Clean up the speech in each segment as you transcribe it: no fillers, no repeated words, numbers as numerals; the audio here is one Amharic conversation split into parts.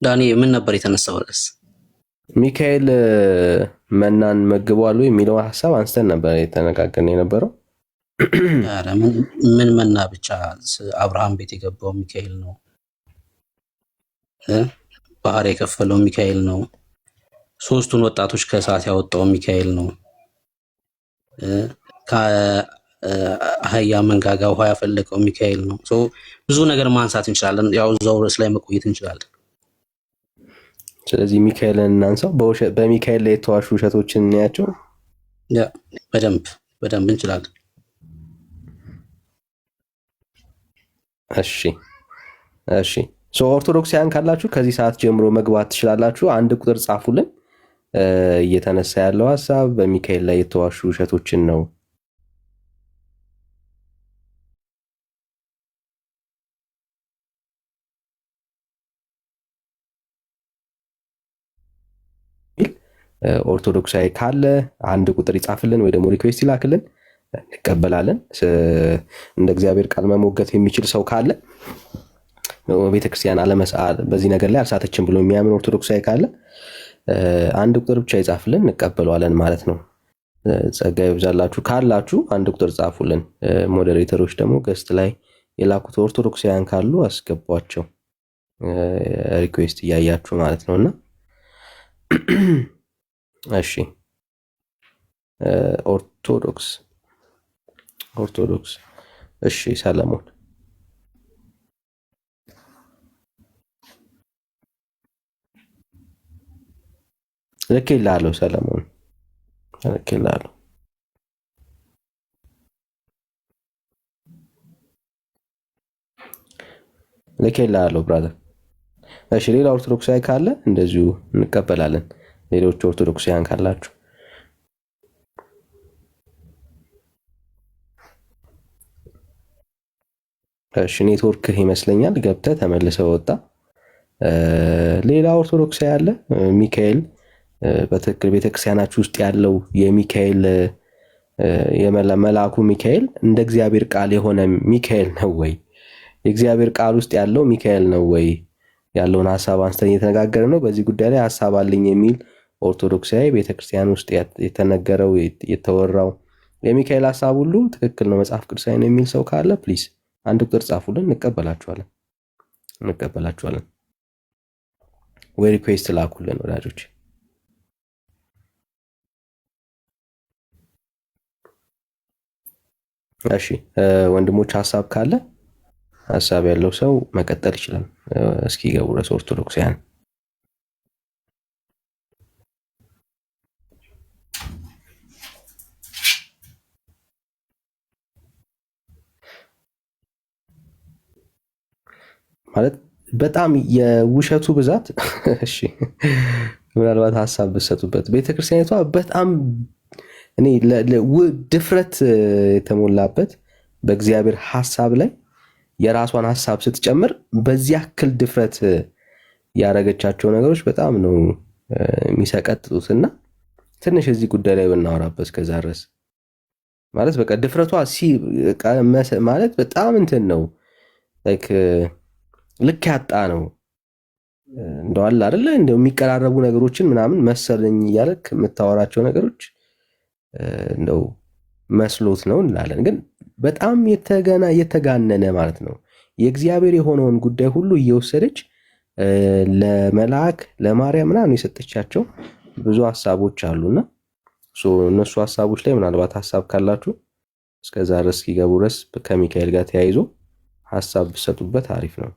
ዳኒ ምን ነበር የተነሳው ርዕስ? ሚካኤል መናን መግቧል የሚለው ሀሳብ አንስተን ነበር የተነጋገርን የነበረው። ኧረ ምን መና ብቻ አብርሃም ቤት የገባው ሚካኤል ነው። ባህር የከፈለው ሚካኤል ነው። ሶስቱን ወጣቶች ከእሳት ያወጣው ሚካኤል ነው። ከአህያ መንጋጋ ውሃ ያፈለቀው ሚካኤል ነው። ብዙ ነገር ማንሳት እንችላለን። ያው እዛው ርዕስ ላይ መቆየት እንችላለን። ስለዚህ ሚካኤልን እናንሳው። በሚካኤል ላይ የተዋሹ ውሸቶችን እናያቸው። በደንብ እንችላለን። እሺ ኦርቶዶክሳውያን ካላችሁ ከዚህ ሰዓት ጀምሮ መግባት ትችላላችሁ። አንድ ቁጥር ጻፉልን። እየተነሳ ያለው ሀሳብ በሚካኤል ላይ የተዋሹ ውሸቶችን ነው። ኦርቶዶክሳዊ ካለ አንድ ቁጥር ይጻፍልን ወይ ደግሞ ሪኩዌስት ይላክልን፣ እንቀበላለን። እንደ እግዚአብሔር ቃል መሞገት የሚችል ሰው ካለ ቤተክርስቲያን በዚህ ነገር ላይ አልሳተችም ብሎ የሚያምን ኦርቶዶክሳዊ ካለ አንድ ቁጥር ብቻ ይጻፍልን፣ እንቀበለዋለን ማለት ነው። ጸጋ ይብዛላችሁ። ካላችሁ አንድ ቁጥር ጻፉልን። ሞዴሬተሮች ደግሞ ገስት ላይ የላኩት ኦርቶዶክሳውያን ካሉ አስገቧቸው፣ ሪኩዌስት እያያችሁ ማለት ነውና እሺ ኦርቶዶክስ እሺ ሰለሞን ልኬልሃለሁ። ሰለሞን ልኬልሃለሁ። ብራዘር። እሺ ሌላ ኦርቶዶክሳዊ ካለ እንደዚሁ እንቀበላለን። ሌሎች ኦርቶዶክሳውያን ካላችሁ እሺ። ኔትወርክህ ይመስለኛል ገብተህ ተመልሰህ ወጣ። ሌላ ኦርቶዶክሳዊ ያለ ሚካኤል በትክክል ቤተክርስቲያናችሁ ውስጥ ያለው የሚካኤል መልአኩ ሚካኤል እንደ እግዚአብሔር ቃል የሆነ ሚካኤል ነው ወይ? የእግዚአብሔር ቃል ውስጥ ያለው ሚካኤል ነው ወይ? ያለውን ሀሳብ አንስተን እየተነጋገርን ነው። በዚህ ጉዳይ ላይ ሀሳብ አለኝ የሚል ኦርቶዶክሳዊ ቤተክርስቲያን ውስጥ የተነገረው የተወራው የሚካኤል ሀሳብ ሁሉ ትክክል ነው፣ መጽሐፍ ቅዱሳዊ ነው የሚል ሰው ካለ ፕሊዝ አንድ ቁጥር ጻፉልን፣ እንቀበላችኋለን። ወይ ሪኩዌስት ላኩልን ወዳጆች። እሺ ወንድሞች ሀሳብ ያለው ሰው መቀጠል ይችላል። እስኪ ገቡ ድረስ ኦርቶዶክሳውያን ማለት በጣም የውሸቱ ብዛት እሺ ምናልባት ሀሳብ ብትሰጡበት ቤተክርስቲያኒቷ በጣም እኔ ድፍረት የተሞላበት በእግዚአብሔር ሀሳብ ላይ የራሷን ሀሳብ ስትጨምር በዚህ ያክል ድፍረት ያደረገቻቸው ነገሮች በጣም ነው የሚሰቀጥጡት። እና ትንሽ እዚህ ጉዳይ ላይ ብናወራበት ከዛ ድረስ ማለት በቃ ድፍረቷ ማለት በጣም እንትን ነው ልክ ያጣ ነው። እንደዋል አይደለ እንደው የሚቀራረቡ ነገሮችን ምናምን መሰለኝ እያለክ የምታወራቸው ነገሮች እንደው መስሎት ነው እንላለን። ግን በጣም የተጋነነ ማለት ነው። የእግዚአብሔር የሆነውን ጉዳይ ሁሉ እየወሰደች ለመልአክ ለማርያም ምናምን የሰጠቻቸው ብዙ ሀሳቦች አሉና እነሱ ሀሳቦች ላይ ምናልባት ሀሳብ ካላችሁ እስከዛ ድረስ እስኪገቡ ድረስ ከሚካኤል ጋር ተያይዞ ሀሳብ ብሰጡበት አሪፍ ነው።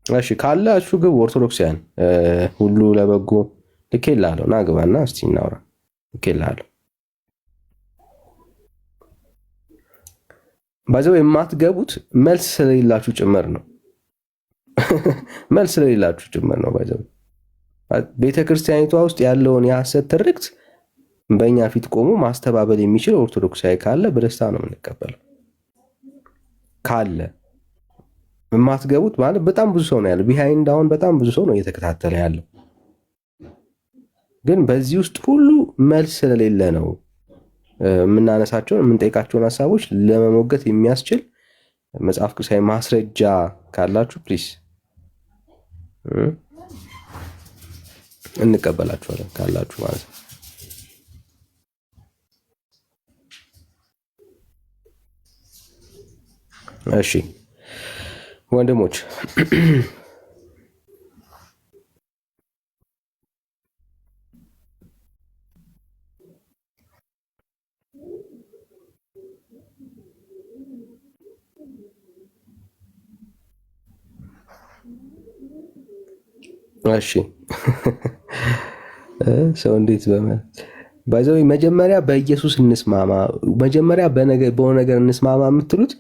እሺ ካላችሁ ግቡ ኦርቶዶክሳውያን። ሁሉ ለበጎ ልኬልሃለሁ፣ ና ግባና እስቲ እናውራ። ልኬልሃለሁ። ባይዘው የማትገቡት መልስ ስለሌላችሁ ጭምር ነው። መልስ ስለሌላችሁ ጭምር ነው። ባይዘው ቤተክርስቲያኒቷ ውስጥ ያለውን የሐሰት ትርክት በእኛ ፊት ቆሞ ማስተባበል የሚችል ኦርቶዶክሳዊ ካለ በደስታ ነው የምንቀበለው። ካለ የማትገቡት ማለት በጣም ብዙ ሰው ነው ያለው። ቢሃይንድ አሁን በጣም ብዙ ሰው ነው እየተከታተለ ያለው። ግን በዚህ ውስጥ ሁሉ መልስ ስለሌለ ነው የምናነሳቸውን የምንጠይቃቸውን ሀሳቦች ለመሞገት የሚያስችል መጽሐፍ ቅዱሳዊ ማስረጃ ካላችሁ ፕሊስ እንቀበላችኋለን ካላችሁ ማለት ነው። እሺ ወንድሞች እሺ ሰው እንዴት ባይዘው መጀመሪያ በኢየሱስ እንስማማ፣ መጀመሪያ በሆነ ነገር እንስማማ የምትሉት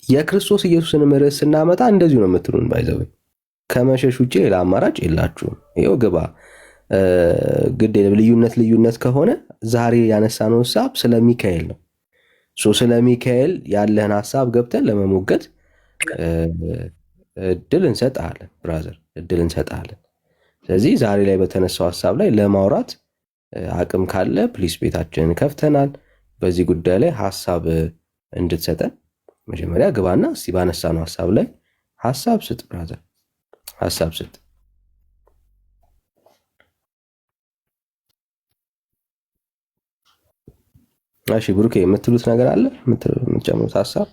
የክርስቶስ ኢየሱስን ርዕስ ስናመጣ እንደዚሁ ነው የምትሉን። ባይዘው ከመሸሽ ውጭ ሌላ አማራጭ የላችሁም። ይኸው ግባ ግድ ልዩነት ከሆነ ዛሬ ያነሳነው ሀሳብ ስለ ሚካኤል ነው። ስለ ሚካኤል ያለህን ሀሳብ ገብተን ለመሞገት እድል እንሰጥሃለን ብራዘር፣ እድል እንሰጥሃለን። ስለዚህ ዛሬ ላይ በተነሳው ሀሳብ ላይ ለማውራት አቅም ካለ ፕሊስ ቤታችንን ከፍተናል። በዚህ ጉዳይ ላይ ሀሳብ እንድትሰጠን መጀመሪያ ግባና እስቲ ባነሳነው ሀሳብ ላይ ሀሳብ ስጥ ብራዘር፣ ሀሳብ ስጥ። እሺ ብሩኬ የምትሉት ነገር አለ? የምትጨምሩት ሀሳብ?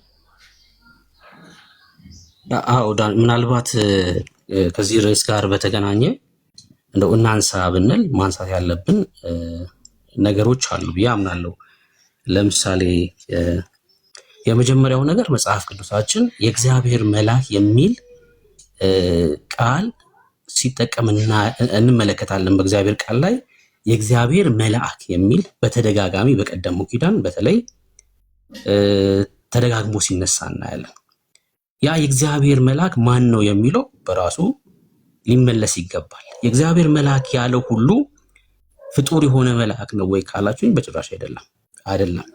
አዎ ምናልባት ከዚህ ርዕስ ጋር በተገናኘ እንደው እናንሳ ብንል ማንሳት ያለብን ነገሮች አሉ ብዬ አምናለሁ። ለምሳሌ የመጀመሪያው ነገር መጽሐፍ ቅዱሳችን የእግዚአብሔር መልአክ የሚል ቃል ሲጠቀም እንመለከታለን። በእግዚአብሔር ቃል ላይ የእግዚአብሔር መልአክ የሚል በተደጋጋሚ በቀደመው ኪዳን በተለይ ተደጋግሞ ሲነሳ እናያለን። ያ የእግዚአብሔር መልአክ ማን ነው የሚለው በራሱ ሊመለስ ይገባል። የእግዚአብሔር መልአክ ያለው ሁሉ ፍጡር የሆነ መልአክ ነው ወይ ካላችሁኝ በጭራሽ አይደለም።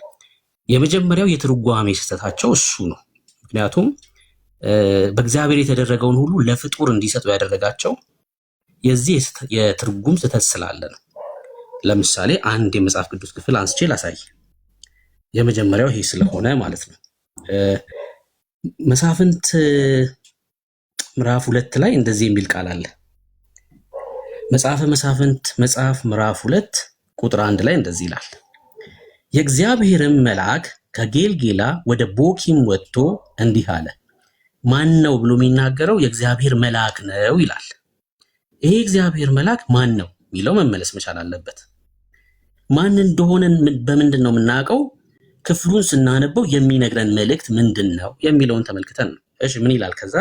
የመጀመሪያው የትርጓሜ ስህተታቸው እሱ ነው። ምክንያቱም በእግዚአብሔር የተደረገውን ሁሉ ለፍጡር እንዲሰጡ ያደረጋቸው የዚህ የትርጉም ስህተት ስላለ ነው። ለምሳሌ አንድ የመጽሐፍ ቅዱስ ክፍል አንስቼ ላሳይ። የመጀመሪያው ይሄ ስለሆነ ማለት ነው። መሳፍንት ምዕራፍ 2 ላይ እንደዚህ የሚል ቃል አለ። መጽሐፈ መሳፍንት መጽሐፍ ምዕራፍ 2 ቁጥር 1 ላይ እንደዚህ ይላል፣ የእግዚአብሔርም መልአክ ከጌልጌላ ወደ ቦኪም ወጥቶ እንዲህ አለ። ማን ነው ብሎ የሚናገረው የእግዚአብሔር መልአክ ነው ይላል። ይሄ እግዚአብሔር መልአክ ማን ነው የሚለው መመለስ መቻል አለበት። ማን እንደሆነ በምንድን ነው የምናውቀው? ክፍሉን ስናነበው የሚነግረን መልእክት ምንድን ነው የሚለውን ተመልክተን ነው። እሺ ምን ይላል? ከዛ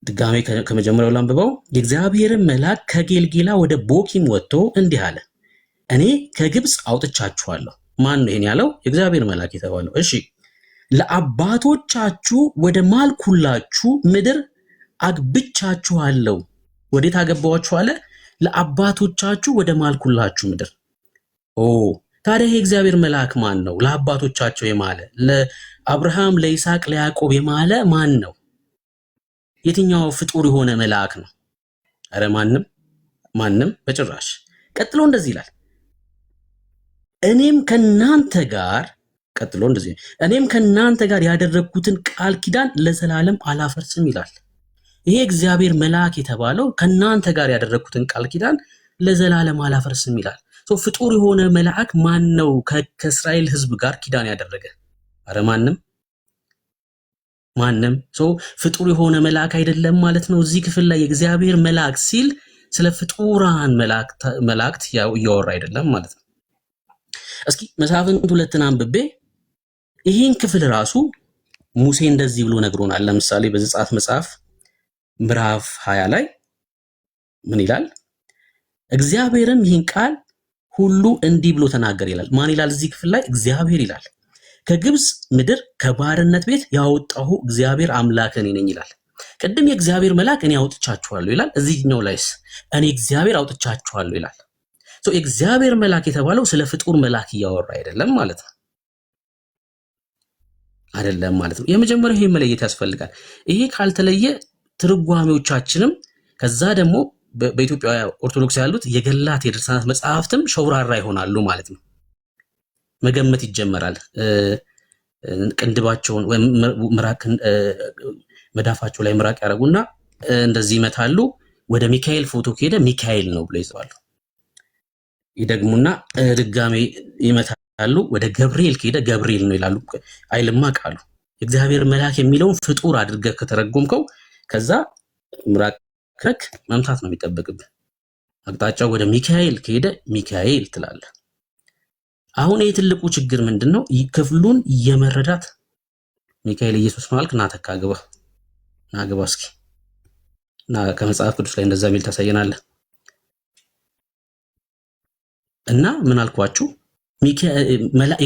ድጋሜ ከመጀመሪያው ላንብበው። የእግዚአብሔርን መልአክ ከጌልጌላ ወደ ቦኪም ወጥቶ እንዲህ አለ፣ እኔ ከግብፅ አውጥቻችኋለሁ። ማን ነው ይሄን ያለው? የእግዚአብሔር መልአክ የተባለው። እሺ ለአባቶቻችሁ ወደ ማልኩላችሁ ምድር አግብቻችኋለሁ። ወዴት አገባኋችሁ አለ? ለአባቶቻችሁ ወደ ማልኩላችሁ ምድር። ታዲያ ይሄ እግዚአብሔር መልአክ ማን ነው? ለአባቶቻቸው የማለ ለአብርሃም፣ ለይስሐቅ፣ ለያዕቆብ የማለ ማን ነው? የትኛው ፍጡር የሆነ መልአክ ነው? አረ ማንም በጭራሽ። ቀጥሎ እንደዚህ ይላል፣ እኔም ከናንተ ጋር ያደረግኩትን ቃል ኪዳን ለዘላለም አላፈርስም ይላል። ይሄ እግዚአብሔር መልአክ የተባለው ከናንተ ጋር ያደረግኩትን ቃል ኪዳን ለዘላለም አላፈርስም ይላል። ፍጡር የሆነ መልአክ ማን ነው? ከእስራኤል ሕዝብ ጋር ኪዳን ያደረገ? አረ ማንም። ፍጡር የሆነ መልአክ አይደለም ማለት ነው። እዚህ ክፍል ላይ የእግዚአብሔር መልአክ ሲል ስለ ፍጡራን መላእክት እያወራ አይደለም ማለት ነው። እስኪ መሳፍንት 2ን አንብቤ ይህን ክፍል ራሱ ሙሴ እንደዚህ ብሎ ነግሮናል። ለምሳሌ በዘጸአት መጽሐፍ ምዕራፍ 20 ላይ ምን ይላል? እግዚአብሔርም ይህን ቃል ሁሉ እንዲህ ብሎ ተናገር ይላል። ማን ይላል? እዚህ ክፍል ላይ እግዚአብሔር ይላል። ከግብፅ ምድር ከባርነት ቤት ያወጣሁ እግዚአብሔር አምላክ እኔ ነኝ ይላል። ቅድም የእግዚአብሔር መልአክ እኔ አውጥቻችኋለሁ ይላል። እዚህኛው ላይስ እኔ እግዚአብሔር አውጥቻችኋለሁ ይላል። የእግዚአብሔር መልአክ የተባለው ስለ ፍጡር መልአክ እያወራ አይደለም ማለት ነው። የመጀመሪያው ይሄ መለየት ያስፈልጋል። ይሄ ካልተለየ ትርጓሜዎቻችንም ከዛ ደግሞ በኢትዮጵያ ኦርቶዶክስ ያሉት የገላት የድርሳናት መጽሐፍትም ሸውራራ ይሆናሉ ማለት ነው። መገመት ይጀመራል። ቅንድባቸውን ወይም ምራቅ መዳፋቸው ላይ ምራቅ ያደርጉና እንደዚህ ይመታሉ። ወደ ሚካኤል ፎቶ ከሄደ ሚካኤል ነው ብለው ይዘዋሉ። ይደግሙና ድጋሜ ይመታሉ። ወደ ገብርኤል ከሄደ ገብርኤል ነው ይላሉ። አይልማ ቃሉ የእግዚአብሔር መልአክ የሚለውን ፍጡር አድርገህ ከተረጎምከው ከዛ ምራቅ ክረክ መምታት ነው የሚጠበቅብህ። አቅጣጫው ወደ ሚካኤል ከሄደ ሚካኤል ትላለህ። አሁን ይህ ትልቁ ችግር ምንድነው? ክፍሉን የመረዳት ሚካኤል ኢየሱስ ነው አልክ፣ ና ተካ ግባ፣ ና ግባ እስኪ እና ከመጽሐፍ ቅዱስ ላይ እንደዛ ሚል ታሳየናለህ። እና ምን አልኳችሁ?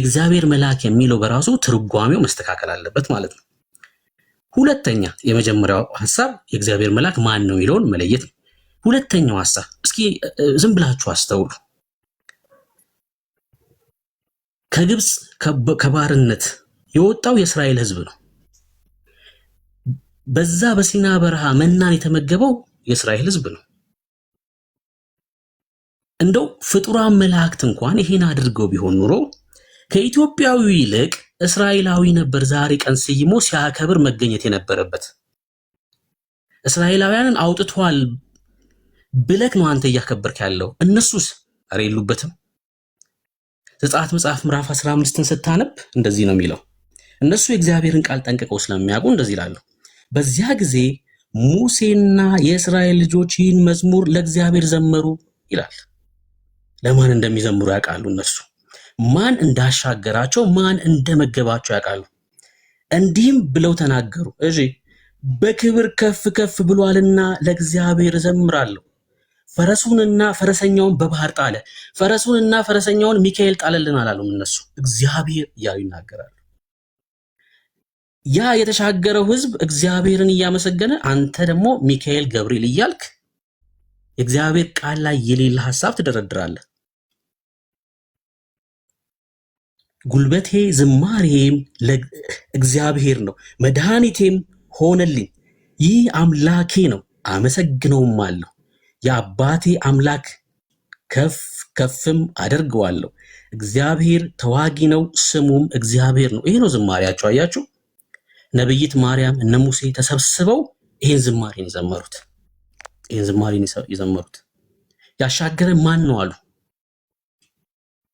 እግዚአብሔር መልአክ የሚለው በራሱ ትርጓሜው መስተካከል አለበት ማለት ነው። ሁለተኛ የመጀመሪያው ሐሳብ የእግዚአብሔር መልአክ ማን ነው የሚለውን መለየት ነው። ሁለተኛው ሐሳብ እስኪ ዝም ብላችሁ አስተውሉ። ከግብጽ ከባርነት የወጣው የእስራኤል ሕዝብ ነው። በዛ በሲና በረሃ መናን የተመገበው የእስራኤል ሕዝብ ነው። እንደው ፍጡራን መላእክት እንኳን ይሄን አድርገው ቢሆን ኑሮ ከኢትዮጵያዊ ይልቅ እስራኤላዊ ነበር ዛሬ ቀን ስይሞ ሲያከብር መገኘት የነበረበት። እስራኤላውያንን አውጥቷል ብለክ ነው አንተ እያከበርክ ያለው። እነሱስ አረ የሉበትም። ዘጸአት መጽሐፍ ምዕራፍ 15ን ስታነብ እንደዚህ ነው የሚለው። እነሱ የእግዚአብሔርን ቃል ጠንቅቀው ስለሚያውቁ እንደዚህ ይላሉ። በዚያ ጊዜ ሙሴና የእስራኤል ልጆች ይህን መዝሙር ለእግዚአብሔር ዘመሩ ይላል። ለማን እንደሚዘምሩ ያውቃሉ። እነሱ ማን እንዳሻገራቸው ማን እንደመገባቸው ያውቃሉ። እንዲህም ብለው ተናገሩ። እሺ በክብር ከፍ ከፍ ብሏልና ለእግዚአብሔር ዘምራለሁ። ፈረሱንና ፈረሰኛውን በባህር ጣለ። ፈረሱንና ፈረሰኛውን ሚካኤል ጣለልን አላሉም። እነሱ እግዚአብሔር እያሉ ይናገራሉ። ያ የተሻገረው ሕዝብ እግዚአብሔርን እያመሰገነ፣ አንተ ደግሞ ሚካኤል ገብርኤል እያልክ የእግዚአብሔር ቃል ላይ የሌለ ሐሳብ ትደረድራለህ። ጉልበቴ ዝማሬም ለእግዚአብሔር ነው፣ መድኃኒቴም ሆነልኝ። ይህ አምላኬ ነው፣ አመሰግነውም አለሁ። የአባቴ አምላክ ከፍ ከፍም አደርገዋለሁ። እግዚአብሔር ተዋጊ ነው፣ ስሙም እግዚአብሔር ነው። ይሄ ነው ዝማሬያቸው። አያችሁ፣ ነብይት ማርያም እነ ሙሴ ተሰብስበው ይሄን ዝማሬን የዘመሩት። ይሄን ዝማሬን የዘመሩት ያሻገረ ማን ነው አሉ።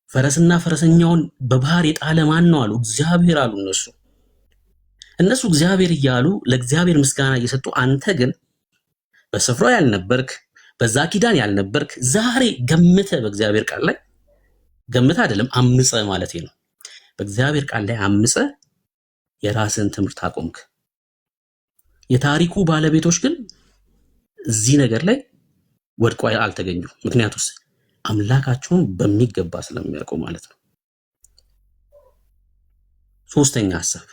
ፈረስና ፈረሰኛውን በባህር የጣለ ማን ነው አሉ። እግዚአብሔር አሉ። እነሱ እግዚአብሔር እያሉ ለእግዚአብሔር ምስጋና እየሰጡ፣ አንተ ግን በስፍራው ያልነበርክ በዛ ኪዳን ያልነበርክ ዛሬ ገምተ በእግዚአብሔር ቃል ላይ ገምተ አይደለም አምፀ ማለት ነው። በእግዚአብሔር ቃል ላይ አምፀ የራስን ትምህርት አቆምክ። የታሪኩ ባለቤቶች ግን እዚህ ነገር ላይ ወድቆ አልተገኙም። ምክንያቱም አምላካቸውን በሚገባ ስለሚያውቁ ማለት ነው። ሶስተኛ ሐሳብ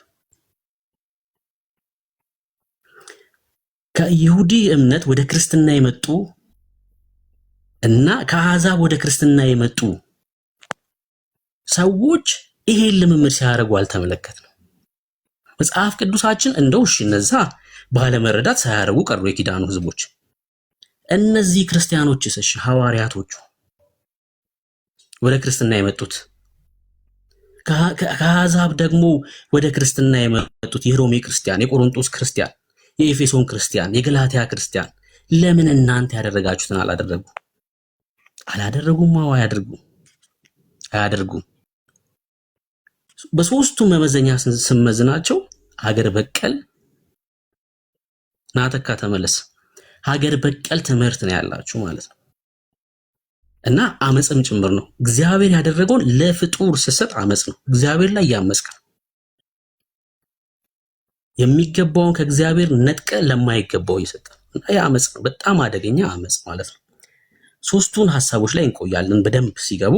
ከይሁዲ እምነት ወደ ክርስትና የመጡ እና ከአሕዛብ ወደ ክርስትና የመጡ ሰዎች ይሄን ልምምድ ሲያደርጉ አልተመለከትንም። መጽሐፍ ቅዱሳችን እንደው እሺ እነዛ ባለመረዳት ሳያደርጉ ቀሩ የኪዳኑ ሕዝቦች። እነዚህ ክርስቲያኖችስ እሺ ሐዋርያቶቹ ወደ ክርስትና የመጡት ከአሕዛብ ደግሞ ወደ ክርስትና የመጡት የሮሜ ክርስቲያን፣ የቆሮንቶስ ክርስቲያን፣ የኤፌሶን ክርስቲያን፣ የገላትያ ክርስቲያን ለምን እናንተ ያደረጋችሁትን አላደረጉም? አያደርጉም። በሶስቱ መመዘኛ ስንመዝናቸው ሀገር በቀል ናተካ ተመለስ ሀገር በቀል ትምህርት ነው ያላችሁ ማለት ነው። እና አመጽም ጭምር ነው። እግዚአብሔር ያደረገውን ለፍጡር ስሰጥ አመጽ ነው። እግዚአብሔር ላይ ያመጽክ የሚገባውን ከእግዚአብሔር ነጥቀ ለማይገባው ይሰጣ እና ያ አመጽ ነው። በጣም አደገኛ አመጽ ማለት ነው። ሶስቱን ሐሳቦች ላይ እንቆያለን። በደንብ ሲገቡ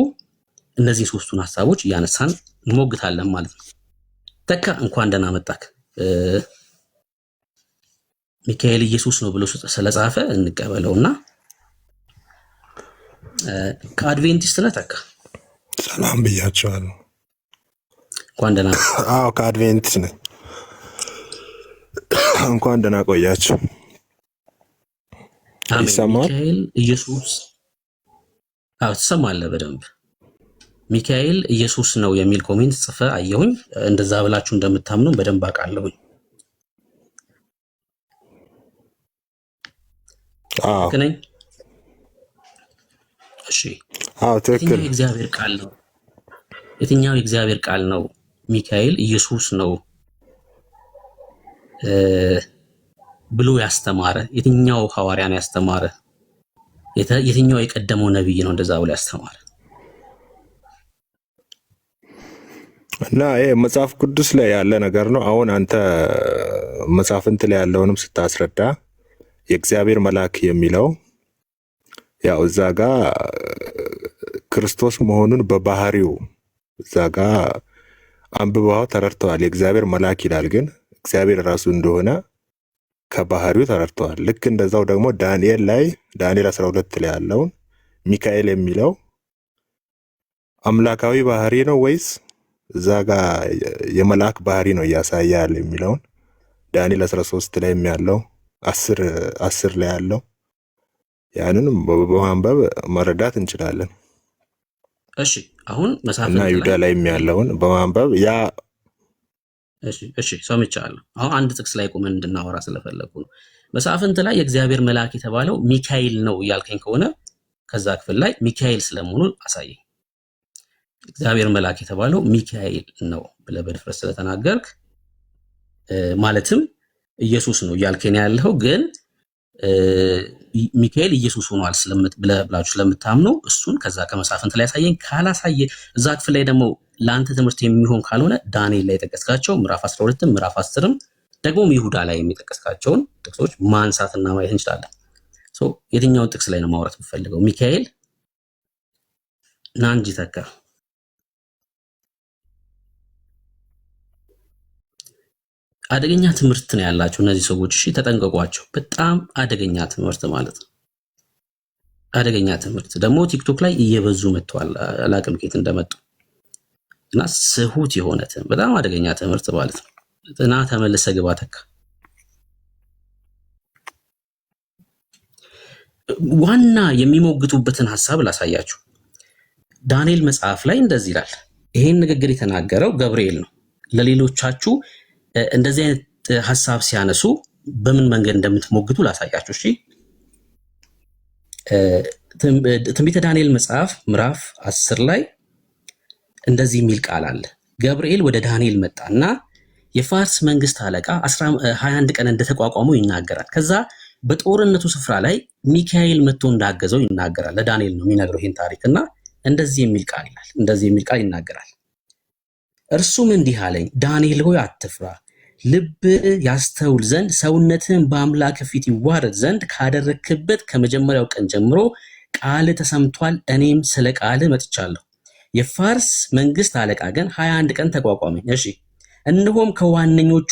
እነዚህ ሶስቱን ሐሳቦች እያነሳን እንሞግታለን ማለት ነው። ተካ እንኳን ደህና መጣክ። ሚካኤል ኢየሱስ ነው ብሎ ስለጻፈ እንቀበለውና ከአድቬንቲስት ነህ ተካ? ሰላም ብያቸዋለሁ። እንኳን ደህና። አዎ ከአድቬንቲስት ነኝ። እንኳን ደህና ቆያችሁ። አሜን። ይሰማል? ሚካኤል ኢየሱስ ትሰማለህ በደንብ። ሚካኤል ኢየሱስ ነው የሚል ኮሜንት ጽፈ አየሁኝ። እንደዛ ብላችሁ እንደምታምኑ በደንብ አውቃለሁኝ። አዎ ልክ ነኝ? እሺ። ትክክል። የትኛው የእግዚአብሔር ቃል ነው? የትኛው የእግዚአብሔር ቃል ነው ሚካኤል ኢየሱስ ነው ብሎ ያስተማረ? የትኛው ሐዋርያ ነው ያስተማረ? የትኛው የቀደመው ነብይ ነው እንደዛ ብሎ ያስተማረ? እና ይሄ መጽሐፍ ቅዱስ ላይ ያለ ነገር ነው። አሁን አንተ መጽሐፍንት ላይ ያለውንም ስታስረዳ የእግዚአብሔር መልአክ የሚለው ያው እዛ ጋ ክርስቶስ መሆኑን በባህሪው እዛ ጋ አንብበው ተረድተዋል። የእግዚአብሔር መልአክ ይላል፣ ግን እግዚአብሔር ራሱ እንደሆነ ከባህሪው ተረድተዋል። ልክ እንደዛው ደግሞ ዳንኤል 12 ላይ ያለውን ሚካኤል የሚለው አምላካዊ ባህሪ ነው ወይስ እዛ ጋ የመልአክ ባህሪ ነው እያሳየ ያለ የሚለውን ዳንኤል 13 ላይ ያለው 10 ላይ ያለው ያንን በማንበብ መረዳት እንችላለን። እሺ አሁን መጽሐፍ እና ይሁዳ ላይ ያለውን በማንበብ ያ እሺ ሰምቻለሁ። አሁን አንድ ጥቅስ ላይ ቆመን እንድናወራ ስለፈለኩ ነው። መጽሐፍንት ላይ የእግዚአብሔር መልአክ የተባለው ሚካኤል ነው እያልከኝ ከሆነ ከዛ ክፍል ላይ ሚካኤል ስለመሆኑ አሳየኝ። እግዚአብሔር መልአክ የተባለው ሚካኤል ነው ብለህ በድፍረት ስለተናገርክ ማለትም ኢየሱስ ነው እያልከኝ ያለው፣ ግን ሚካኤል ኢየሱስ ሆኗል ብላችሁ ስለምታምኑ እሱን ከዛ ከመጽሐፍንት ላይ ያሳየኝ። ካላሳየ እዛ ክፍል ላይ ደግሞ ለአንተ ትምህርት የሚሆን ካልሆነ ዳንኤል ላይ የጠቀስካቸው ምዕራፍ 12 ምዕራፍ 10 ደግሞም ይሁዳ ላይ የሚጠቀስካቸውን ጥቅሶች ማንሳትና ማየት እንችላለን። የትኛውን ጥቅስ ላይ ነው ማውራት የምፈልገው? ሚካኤል ና እንጂ ተካ። አደገኛ ትምህርት ነው ያላቸው እነዚህ ሰዎች። እሺ ተጠንቀቋቸው። በጣም አደገኛ ትምህርት ማለት ነው። አደገኛ ትምህርት ደግሞ ቲክቶክ ላይ እየበዙ መጥተዋል። አላቅም ከየት እንደመጡ እና ስሁት የሆነ በጣም አደገኛ ትምህርት ማለት ነው። እና ተመልሰ ግባ ተካ። ዋና የሚሞግቱበትን ሐሳብ ላሳያችሁ። ዳንኤል መጽሐፍ ላይ እንደዚህ ይላል። ይሄን ንግግር የተናገረው ገብርኤል ነው። ለሌሎቻችሁ እንደዚህ አይነት ሐሳብ ሲያነሱ በምን መንገድ እንደምትሞግቱ ላሳያችሁ። እሺ ትንቢተ ዳንኤል መጽሐፍ ምዕራፍ 10 ላይ እንደዚህ የሚል ቃል አለ። ገብርኤል ወደ ዳንኤል መጣና የፋርስ መንግስት አለቃ 21 ቀን እንደተቋቋመው ይናገራል። ከዛ በጦርነቱ ስፍራ ላይ ሚካኤል መጥቶ እንዳገዘው ይናገራል። ለዳንኤል ነው የሚነግረው ይህን ታሪክና እንደዚህ የሚል ቃል ይላል። እንደዚህ የሚል ቃል ይናገራል። እርሱም እንዲህ አለኝ፣ ዳንኤል ሆይ አትፍራ፣ ልብ ያስተውል ዘንድ ሰውነትህን በአምላክ ፊት ይዋረድ ዘንድ ካደረክበት ከመጀመሪያው ቀን ጀምሮ ቃል ተሰምቷል። እኔም ስለ ቃል መጥቻለሁ። የፋርስ መንግስት አለቃ ግን 21 ቀን ተቋቋመኝ። እሺ እነሆም ከዋነኞቹ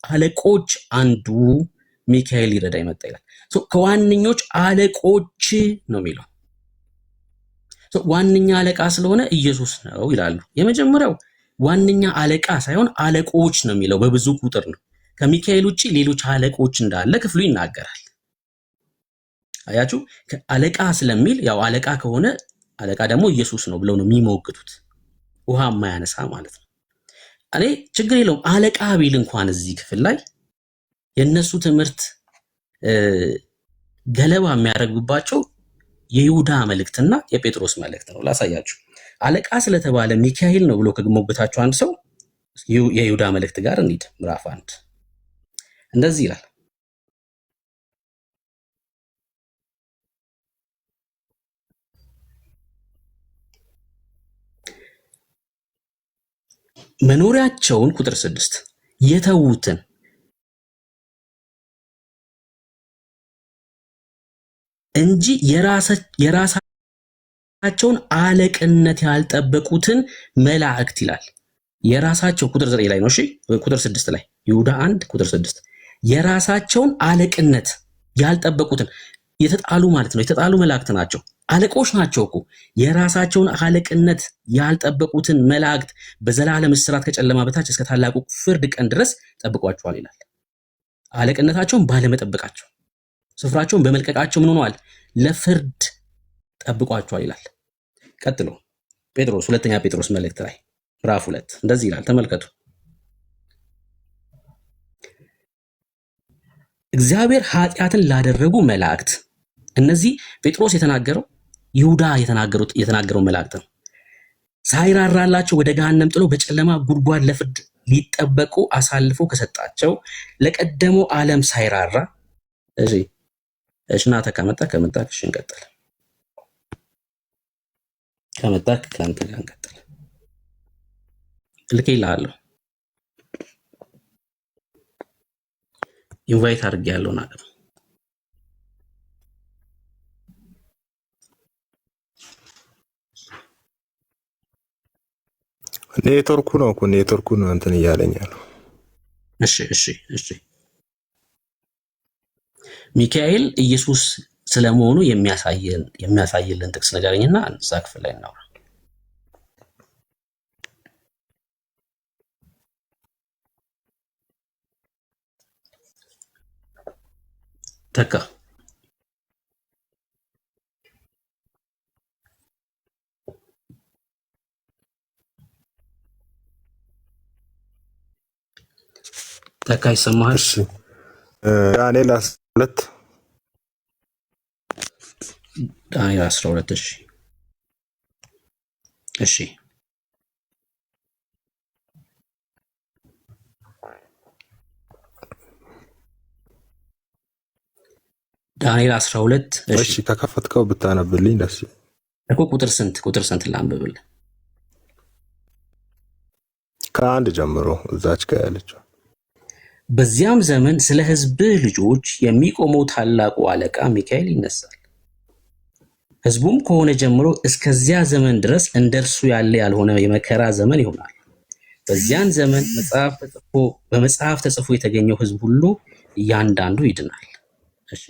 አለቆች አንዱ ሚካኤል ይረዳ ይመጣ ይላል። ከዋነኞች አለቆች ነው የሚለው። ዋነኛ አለቃ ስለሆነ ኢየሱስ ነው ይላሉ። የመጀመሪያው ዋነኛ አለቃ ሳይሆን አለቆች ነው የሚለው፣ በብዙ ቁጥር ነው። ከሚካኤል ውጪ ሌሎች አለቆች እንዳለ ክፍሉ ይናገራል። አያችሁ፣ አለቃ ስለሚል ያው አለቃ ከሆነ አለቃ ደግሞ ኢየሱስ ነው ብለው ነው የሚሞግቱት። ውሃ የማያነሳ ማለት ነው። እኔ ችግር የለውም አለቃ ቢል እንኳን እዚህ ክፍል ላይ የነሱ ትምህርት ገለባ የሚያደርጉባቸው የይሁዳ መልእክትና የጴጥሮስ መልእክት ነው። ላሳያችሁ። አለቃ ስለተባለ ሚካኤል ነው ብሎ ከሞገታቸው አንድ ሰው የይሁዳ መልእክት ጋር እንሂድ። ምዕራፍ 1 እንደዚህ ይላል። መኖሪያቸውን ቁጥር 6 የተዉትን እንጂ የራሳቸውን አለቅነት ያልጠበቁትን መላእክት ይላል። የራሳቸው ቁጥር 9 ላይ ነው። እሺ ቁጥር 6 ላይ ይሁዳ 1 ቁጥር 6 የራሳቸውን አለቅነት ያልጠበቁትን የተጣሉ ማለት ነው። የተጣሉ መላእክት ናቸው። አለቆች ናቸው እኮ። የራሳቸውን አለቅነት ያልጠበቁትን መላእክት በዘላለም እስራት ከጨለማ በታች እስከ ታላቁ ፍርድ ቀን ድረስ ጠብቋቸዋል ይላል። አለቅነታቸውን ባለመጠበቃቸው ስፍራቸውን በመልቀቃቸው ምን ሆነዋል? ለፍርድ ጠብቋቸዋል ይላል። ቀጥሎ ጴጥሮስ ሁለተኛ ጴጥሮስ መልእክት ላይ ምዕራፍ 2 እንደዚህ ይላል። ተመልከቱ። እግዚአብሔር ኃጢአትን ላደረጉ መላእክት፣ እነዚህ ጴጥሮስ የተናገረው ይሁዳ የተናገረው መላእክት ነው። ሳይራራላቸው ወደ ገሃነም ጥሎ በጨለማ ጉድጓድ ለፍርድ ሊጠበቁ አሳልፎ ከሰጣቸው ለቀደመው ዓለም ሳይራራ እሺ ናተ ከመጣ እሺ እንቀጥል። ከመጣ ከአንተ ጋር እንቀጥል። ልኬልሃለሁ፣ ኢንቫይት አድርጌያለሁ ናገር ኔትወርኩ ነው እኮ ኔትወርኩ ነው እንትን እያለኝ ያለው። እሺ ሚካኤል ኢየሱስ ስለመሆኑ የሚያሳይልን ጥቅስ ንገረኝና እዛ ክፍል ላይ እናውራ። ተካ ተካ ይሰማሃል? ዳንኤል 12 ዳንኤል 12 እሺ ዳንኤል 12 እሺ ከከፈትከው ብታነብልኝ ደስ እኮ ቁጥር ስንት ላንብብል? ከአንድ ጀምሮ እዛች ጋር ያለችው። በዚያም ዘመን ስለ ሕዝብህ ልጆች የሚቆመው ታላቁ አለቃ ሚካኤል ይነሳል። ሕዝቡም ከሆነ ጀምሮ እስከዚያ ዘመን ድረስ እንደርሱ ያለ ያልሆነ የመከራ ዘመን ይሆናል። በዚያን ዘመን በመጽሐፍ ተጽፎ የተገኘው ሕዝብ ሁሉ እያንዳንዱ ይድናል። እሺ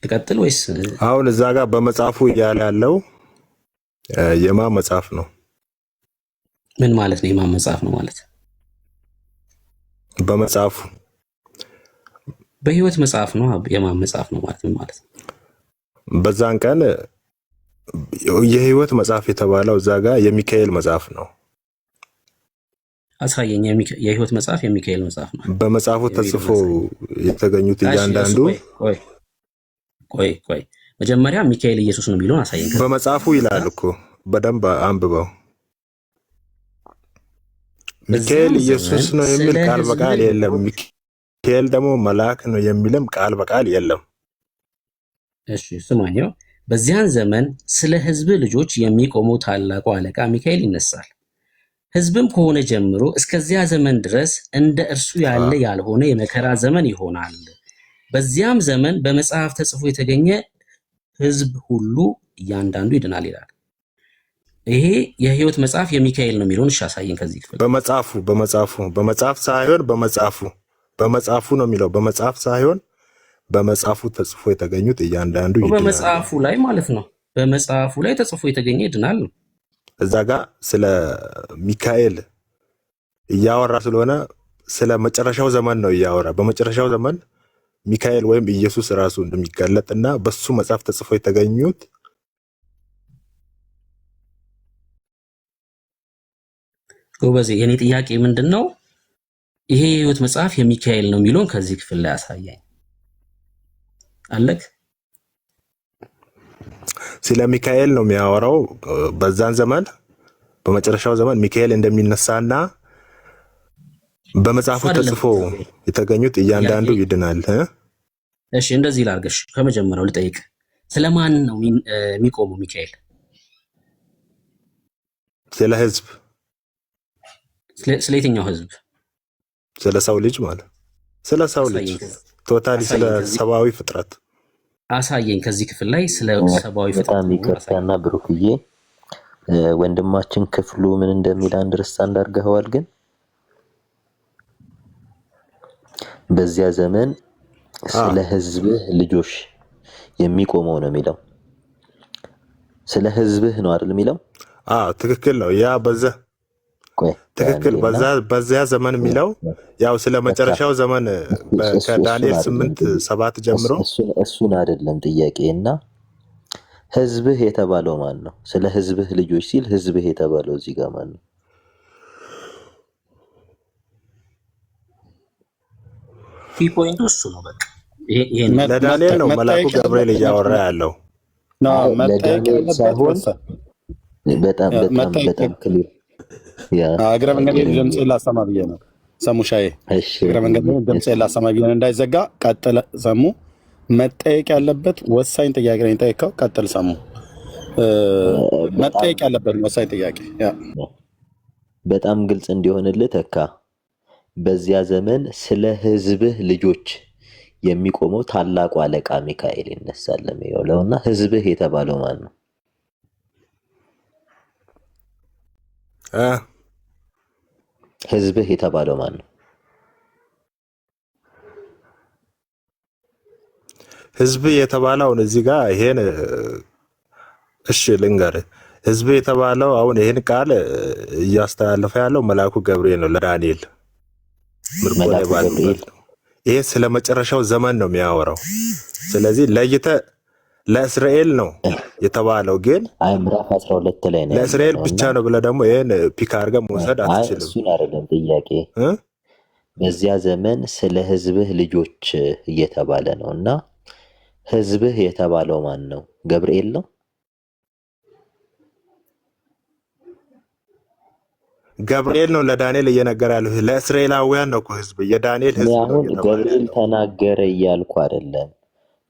ልቀጥል ወይስ? አሁን እዛ ጋር በመጽሐፉ እያለ ያለው የማን መጽሐፍ ነው? ምን ማለት ነው? የማን መጽሐፍ ነው ማለት? በመጽሐፉ በህይወት መጽሐፍ ነው። የማን መጽሐፍ ነው ማለት ምን ማለት ነው? በዛን ቀን የህይወት መጽሐፍ የተባለው እዛ ጋር የሚካኤል መጽሐፍ ነው። አሳየኝ። የህይወት መጽሐፍ የሚካኤል መጽሐፍ ነው። በመጽሐፉ ተጽፎ የተገኙት እያንዳንዱ ቆይ መጀመሪያ ሚካኤል ኢየሱስ ነው የሚለውን አሳየኝ። በመጽሐፉ ይላል እኮ በደንብ አንብበው። ሚካኤል ኢየሱስ ነው የሚል ቃል በቃል የለም። ሚካኤል ደግሞ መልአክ ነው የሚልም ቃል በቃል የለም። እሺ ስማኛው። በዚያን ዘመን ስለ ህዝብ ልጆች የሚቆመው ታላቁ አለቃ ሚካኤል ይነሳል። ህዝብም ከሆነ ጀምሮ እስከዚያ ዘመን ድረስ እንደ እርሱ ያለ ያልሆነ የመከራ ዘመን ይሆናል። በዚያም ዘመን በመጽሐፍ ተጽፎ የተገኘ ህዝብ ሁሉ እያንዳንዱ ይድናል ይላል። ይሄ የህይወት መጽሐፍ የሚካኤል ነው የሚለውን አሳየኝ ከዚህ ክፍል። በመጽሐፍ ሳይሆን በመጽሐፉ ነው የሚለው። በመጽሐፍ ሳይሆን በመጽሐፉ ተጽፎ የተገኙት እያንዳንዱ ይድናል። በመጽሐፉ ላይ ማለት ነው። በመጽሐፉ ላይ ተጽፎ የተገኘ ይድናል ነው። እዛ ጋር ስለ ሚካኤል እያወራ ስለሆነ ስለ መጨረሻው ዘመን ነው እያወራ። በመጨረሻው ዘመን ሚካኤል ወይም ኢየሱስ ራሱ እንደሚገለጥና በሱ መጽሐፍ ተጽፎ የተገኙት ጎበዜ። የኔ ጥያቄ ምንድነው? ይሄ የህይወት መጽሐፍ የሚካኤል ነው የሚለውን ከዚህ ክፍል ላይ አሳየኝ። አለክ ስለ ሚካኤል ነው የሚያወራው። በዛን ዘመን በመጨረሻው ዘመን ሚካኤል እንደሚነሳና በመጽሐፉ ተጽፎ የተገኙት እያንዳንዱ ይድናል። እሺ እንደዚህ ላርገሽ። ከመጀመሪያው ልጠይቅ፣ ስለማን ነው የሚቆመው ሚካኤል? ስለ ህዝብ። ስለ የትኛው ህዝብ? ስለ ሰው ልጅ ማለት ስለ ሰው ልጅ ቶታሊ ስለ ሰብአዊ ፍጥረት አሳየኝ ከዚህ ክፍል ላይ ስለ ሰብአዊ ፍጥረት። በጣም ይቅርታና ብሩክዬ፣ ወንድማችን ክፍሉ ምን እንደሚል አንደርስታንድ አድርገዋል። ግን በዚያ ዘመን ስለ ህዝብህ ልጆች የሚቆመው ነው የሚለው። ስለ ህዝብህ ነው አይደል የሚለው? ትክክል ነው። ያ ቆይ ትክክል። በዚያ ዘመን የሚለው ያው ስለ መጨረሻው ዘመን ከዳንኤል 8:7 ጀምሮ እሱን አይደለም ጥያቄ እና ህዝብህ የተባለው ማን ነው? ስለ ህዝብህ ልጆች ሲል ህዝብህ የተባለው እዚህ ጋር ማን ነው? ፖይንቱ እሱ ነው። በቃ ይሄ ለዳንኤል ነው መልአኩ ገብርኤል እያወራ ያለው ለዳንኤል ሳይሆን በጣም ክሊር እግረ መንገድ ድምፅ ላሰማ ብዬ ነው። ሰሙ ሻዬ እግረ መንገድ ድምፅ ላሰማ ብዬ ነው እንዳይዘጋ። ቀጥል ሰሙ። መጠየቅ ያለበት ወሳኝ ጥያቄ ነው የጠየቀው። ቀጥል ሰሙ። መጠየቅ ያለበት ወሳኝ ጥያቄ በጣም ግልጽ እንዲሆንልህ ተካ። በዚያ ዘመን ስለ ህዝብህ ልጆች የሚቆመው ታላቁ አለቃ ሚካኤል ይነሳል የሚለውና ህዝብህ የተባለው ማን ነው? ህዝብህ የተባለው ማን ነው? ህዝብ የተባለው እዚህ ጋር ይሄን እሺ ልንገርህ። ህዝብ የተባለው አሁን ይሄን ቃል እያስተላለፈ ያለው መልአኩ ገብርኤል ነው ለዳንኤል ምርኮ ላይ ባሉበት። ይሄ ስለ መጨረሻው ዘመን ነው የሚያወራው። ስለዚህ ለይተህ ለእስራኤል ነው የተባለው፣ ግን ምዕራፍ 12 ላይ ነው ለእስራኤል ብቻ ነው ብለህ ደግሞ ይሄን ፒክ አድርገህ መውሰድ አትችልም። እሱን አይደለም ጥያቄ። በዚያ ዘመን ስለ ህዝብህ ልጆች እየተባለ ነው እና ህዝብህ የተባለው ማን ነው? ገብርኤል ነው? ገብርኤል ነው ለዳንኤል እየነገረ ያለው። ለእስራኤላውያን ነው እኮ ህዝብ፣ የዳንኤል ህዝብ ነው። ገብርኤል ተናገረ እያልኩ አይደለም።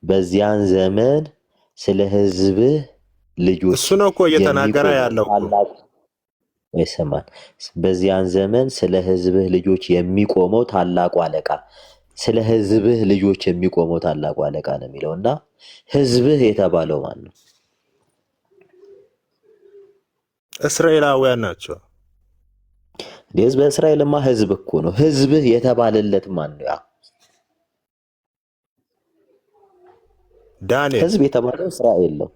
በዚያን ዘመን ስለ ህዝብህ ልጆች እሱ ነው እኮ እየተናገረ ያለው። ይሰማል። በዚያን ዘመን ስለ ህዝብህ ልጆች የሚቆመው ታላቁ አለቃ፣ ስለ ህዝብህ ልጆች የሚቆመው ታላቁ አለቃ ነው የሚለው እና ህዝብህ የተባለው ማን ነው? እስራኤላውያን ናቸው። ህዝብ እስራኤልማ ህዝብ እኮ ነው። ህዝብህ የተባለለት ማን ነው? ያ ዳንኤል። ህዝብ የተባለው እስራኤል ነው።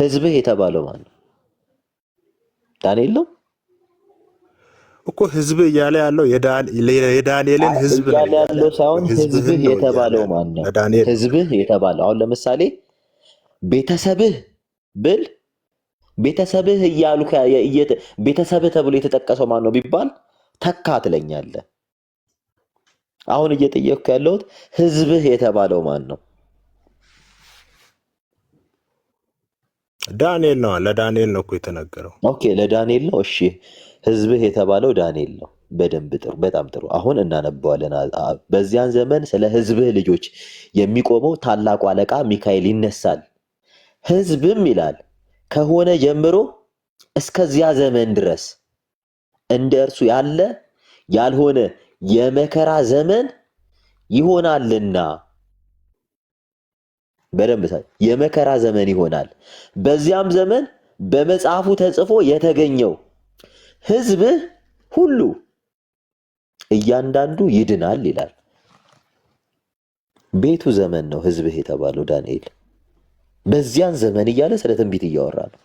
ህዝብህ የተባለው ማን ነው? ዳንኤል ነው እኮ ህዝብ እያለ ያለው የዳንኤልን ህዝብ እያለ ያለው ሳይሆን ህዝብህ የተባለው ማን ነው? ህዝብህ የተባለው አሁን ለምሳሌ ቤተሰብህ ብል ቤተሰብህ እያሉ ቤተሰብህ ተብሎ የተጠቀሰው ማን ነው ቢባል ተካ ትለኛለህ። አሁን እየጠየቅኩ ያለሁት ህዝብህ የተባለው ማን ነው? ዳንኤል ነው። ለዳንኤል ነው እኮ የተነገረው። ኦኬ ለዳንኤል ነው። እሺ ህዝብህ የተባለው ዳንኤል ነው። በደንብ ጥሩ፣ በጣም ጥሩ። አሁን እናነበዋለን። በዚያን ዘመን ስለ ህዝብህ ልጆች የሚቆመው ታላቁ አለቃ ሚካኤል ይነሳል። ህዝብም ይላል ከሆነ ጀምሮ እስከዚያ ዘመን ድረስ እንደ እርሱ ያለ ያልሆነ የመከራ ዘመን ይሆናልና። በደንብ የመከራ ዘመን ይሆናል። በዚያም ዘመን በመጽሐፉ ተጽፎ የተገኘው ህዝብህ ሁሉ እያንዳንዱ ይድናል ይላል። ቤቱ ዘመን ነው ህዝብህ የተባለው ዳንኤል። በዚያን ዘመን እያለ ስለ ትንቢት እያወራ ነው።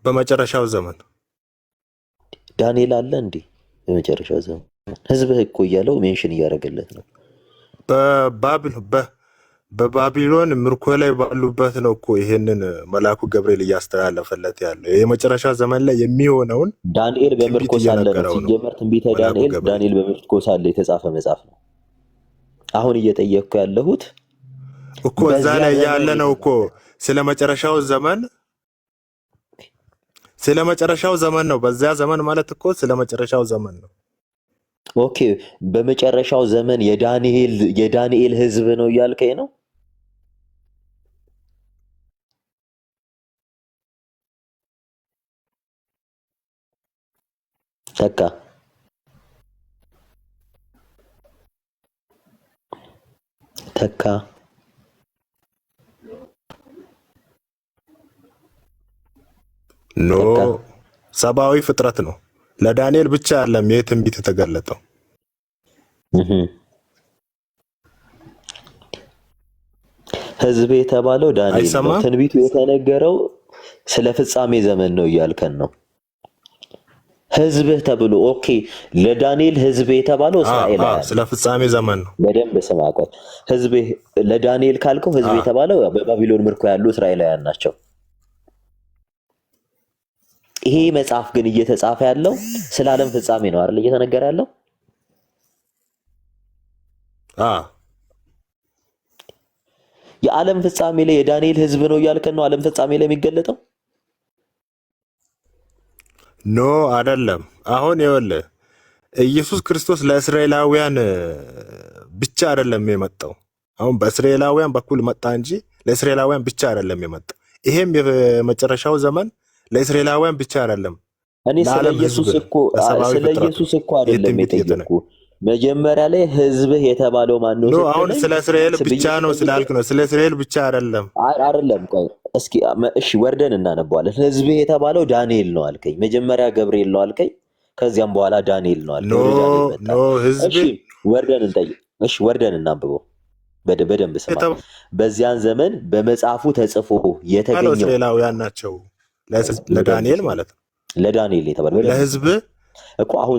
በመጨረሻው ዘመን ዳንኤል አለ እንዴ? በመጨረሻው ዘመን ህዝብህ እኮ እያለው ሜንሽን እያደረገለት ነው። በባቢሎን ምርኮ ላይ ባሉበት ነው እኮ ይሄንን መልአኩ ገብርኤል እያስተላለፈለት ያለው። የመጨረሻ ዘመን ላይ የሚሆነውን ዳንኤል በምርኮ ሳለ ነው ሲጀመር። ትንቢተ ዳንኤል በምርኮ ሳለ የተጻፈ መጽሐፍ ነው። አሁን እየጠየቅኩ ያለሁት እኮ እዛ ላይ ያለ ነው እኮ ስለ መጨረሻው ዘመን ነው። በዚያ ዘመን ማለት እኮ ስለ መጨረሻው ዘመን ነው። ኦኬ በመጨረሻው ዘመን የዳንኤል ህዝብ ነው እያልከኝ ነው? ተካ ኖ ሰብአዊ ፍጥረት ነው። ለዳንኤል ብቻ ያለም ይህ ትንቢት የተገለጠው። ህዝብ የተባለው ዳንኤል ነው። ትንቢቱ የተነገረው ስለ ፍጻሜ ዘመን ነው እያልከን ነው። ህዝብህ ተብሎ ኦኬ፣ ለዳንኤል ህዝብ የተባለው እስራኤላውያን ስለ ፍጻሜ ዘመን ነው። በደንብ ስማ። ቆይ ህዝብ ለዳንኤል ካልከው ህዝብ የተባለው በባቢሎን ምርኮ ያሉ እስራኤላውያን ናቸው። ይሄ መጽሐፍ ግን እየተጻፈ ያለው ስለ ዓለም ፍጻሜ ነው አይደል? እየተነገረ ያለው የዓለም ፍጻሜ ላይ የዳንኤል ህዝብ ነው እያልከን ነው። ዓለም ፍጻሜ ላይ የሚገለጠው ኖ አይደለም። አሁን ይኸውልህ ኢየሱስ ክርስቶስ ለእስራኤላውያን ብቻ አይደለም የመጣው። አሁን በእስራኤላውያን በኩል መጣ እንጂ ለእስራኤላውያን ብቻ አይደለም የመጣው። ይሄም የመጨረሻው ዘመን ለእስራኤላውያን ብቻ አይደለም። እኔ ስለ ኢየሱስ እኮ አይደለም የጠየቁ። መጀመሪያ ላይ ህዝብህ የተባለው ማን ነው? አሁን ስለ እስራኤል ብቻ ነው ስላልክ ነው። ስለ እስራኤል ብቻ አይደለም። ቆይ እስኪ እሺ ወርደን እናነባዋለን። ህዝብህ የተባለው ዳንኤል ነው አልከኝ። መጀመሪያ ገብርኤል ነው አልከኝ። ከዚያም በኋላ ዳንኤል ነው አልከኝ። እሺ ወርደን እንጠይቅ። እሺ ወርደን እናንብበው። በደንብ ስማ። በዚያን ዘመን በመጽሐፉ ተጽፎ የተገኘው እስራኤላውያን ናቸው። ለዳንኤል ማለት ነው። ለዳንኤል የተባለው ለህዝብ እኮ አሁን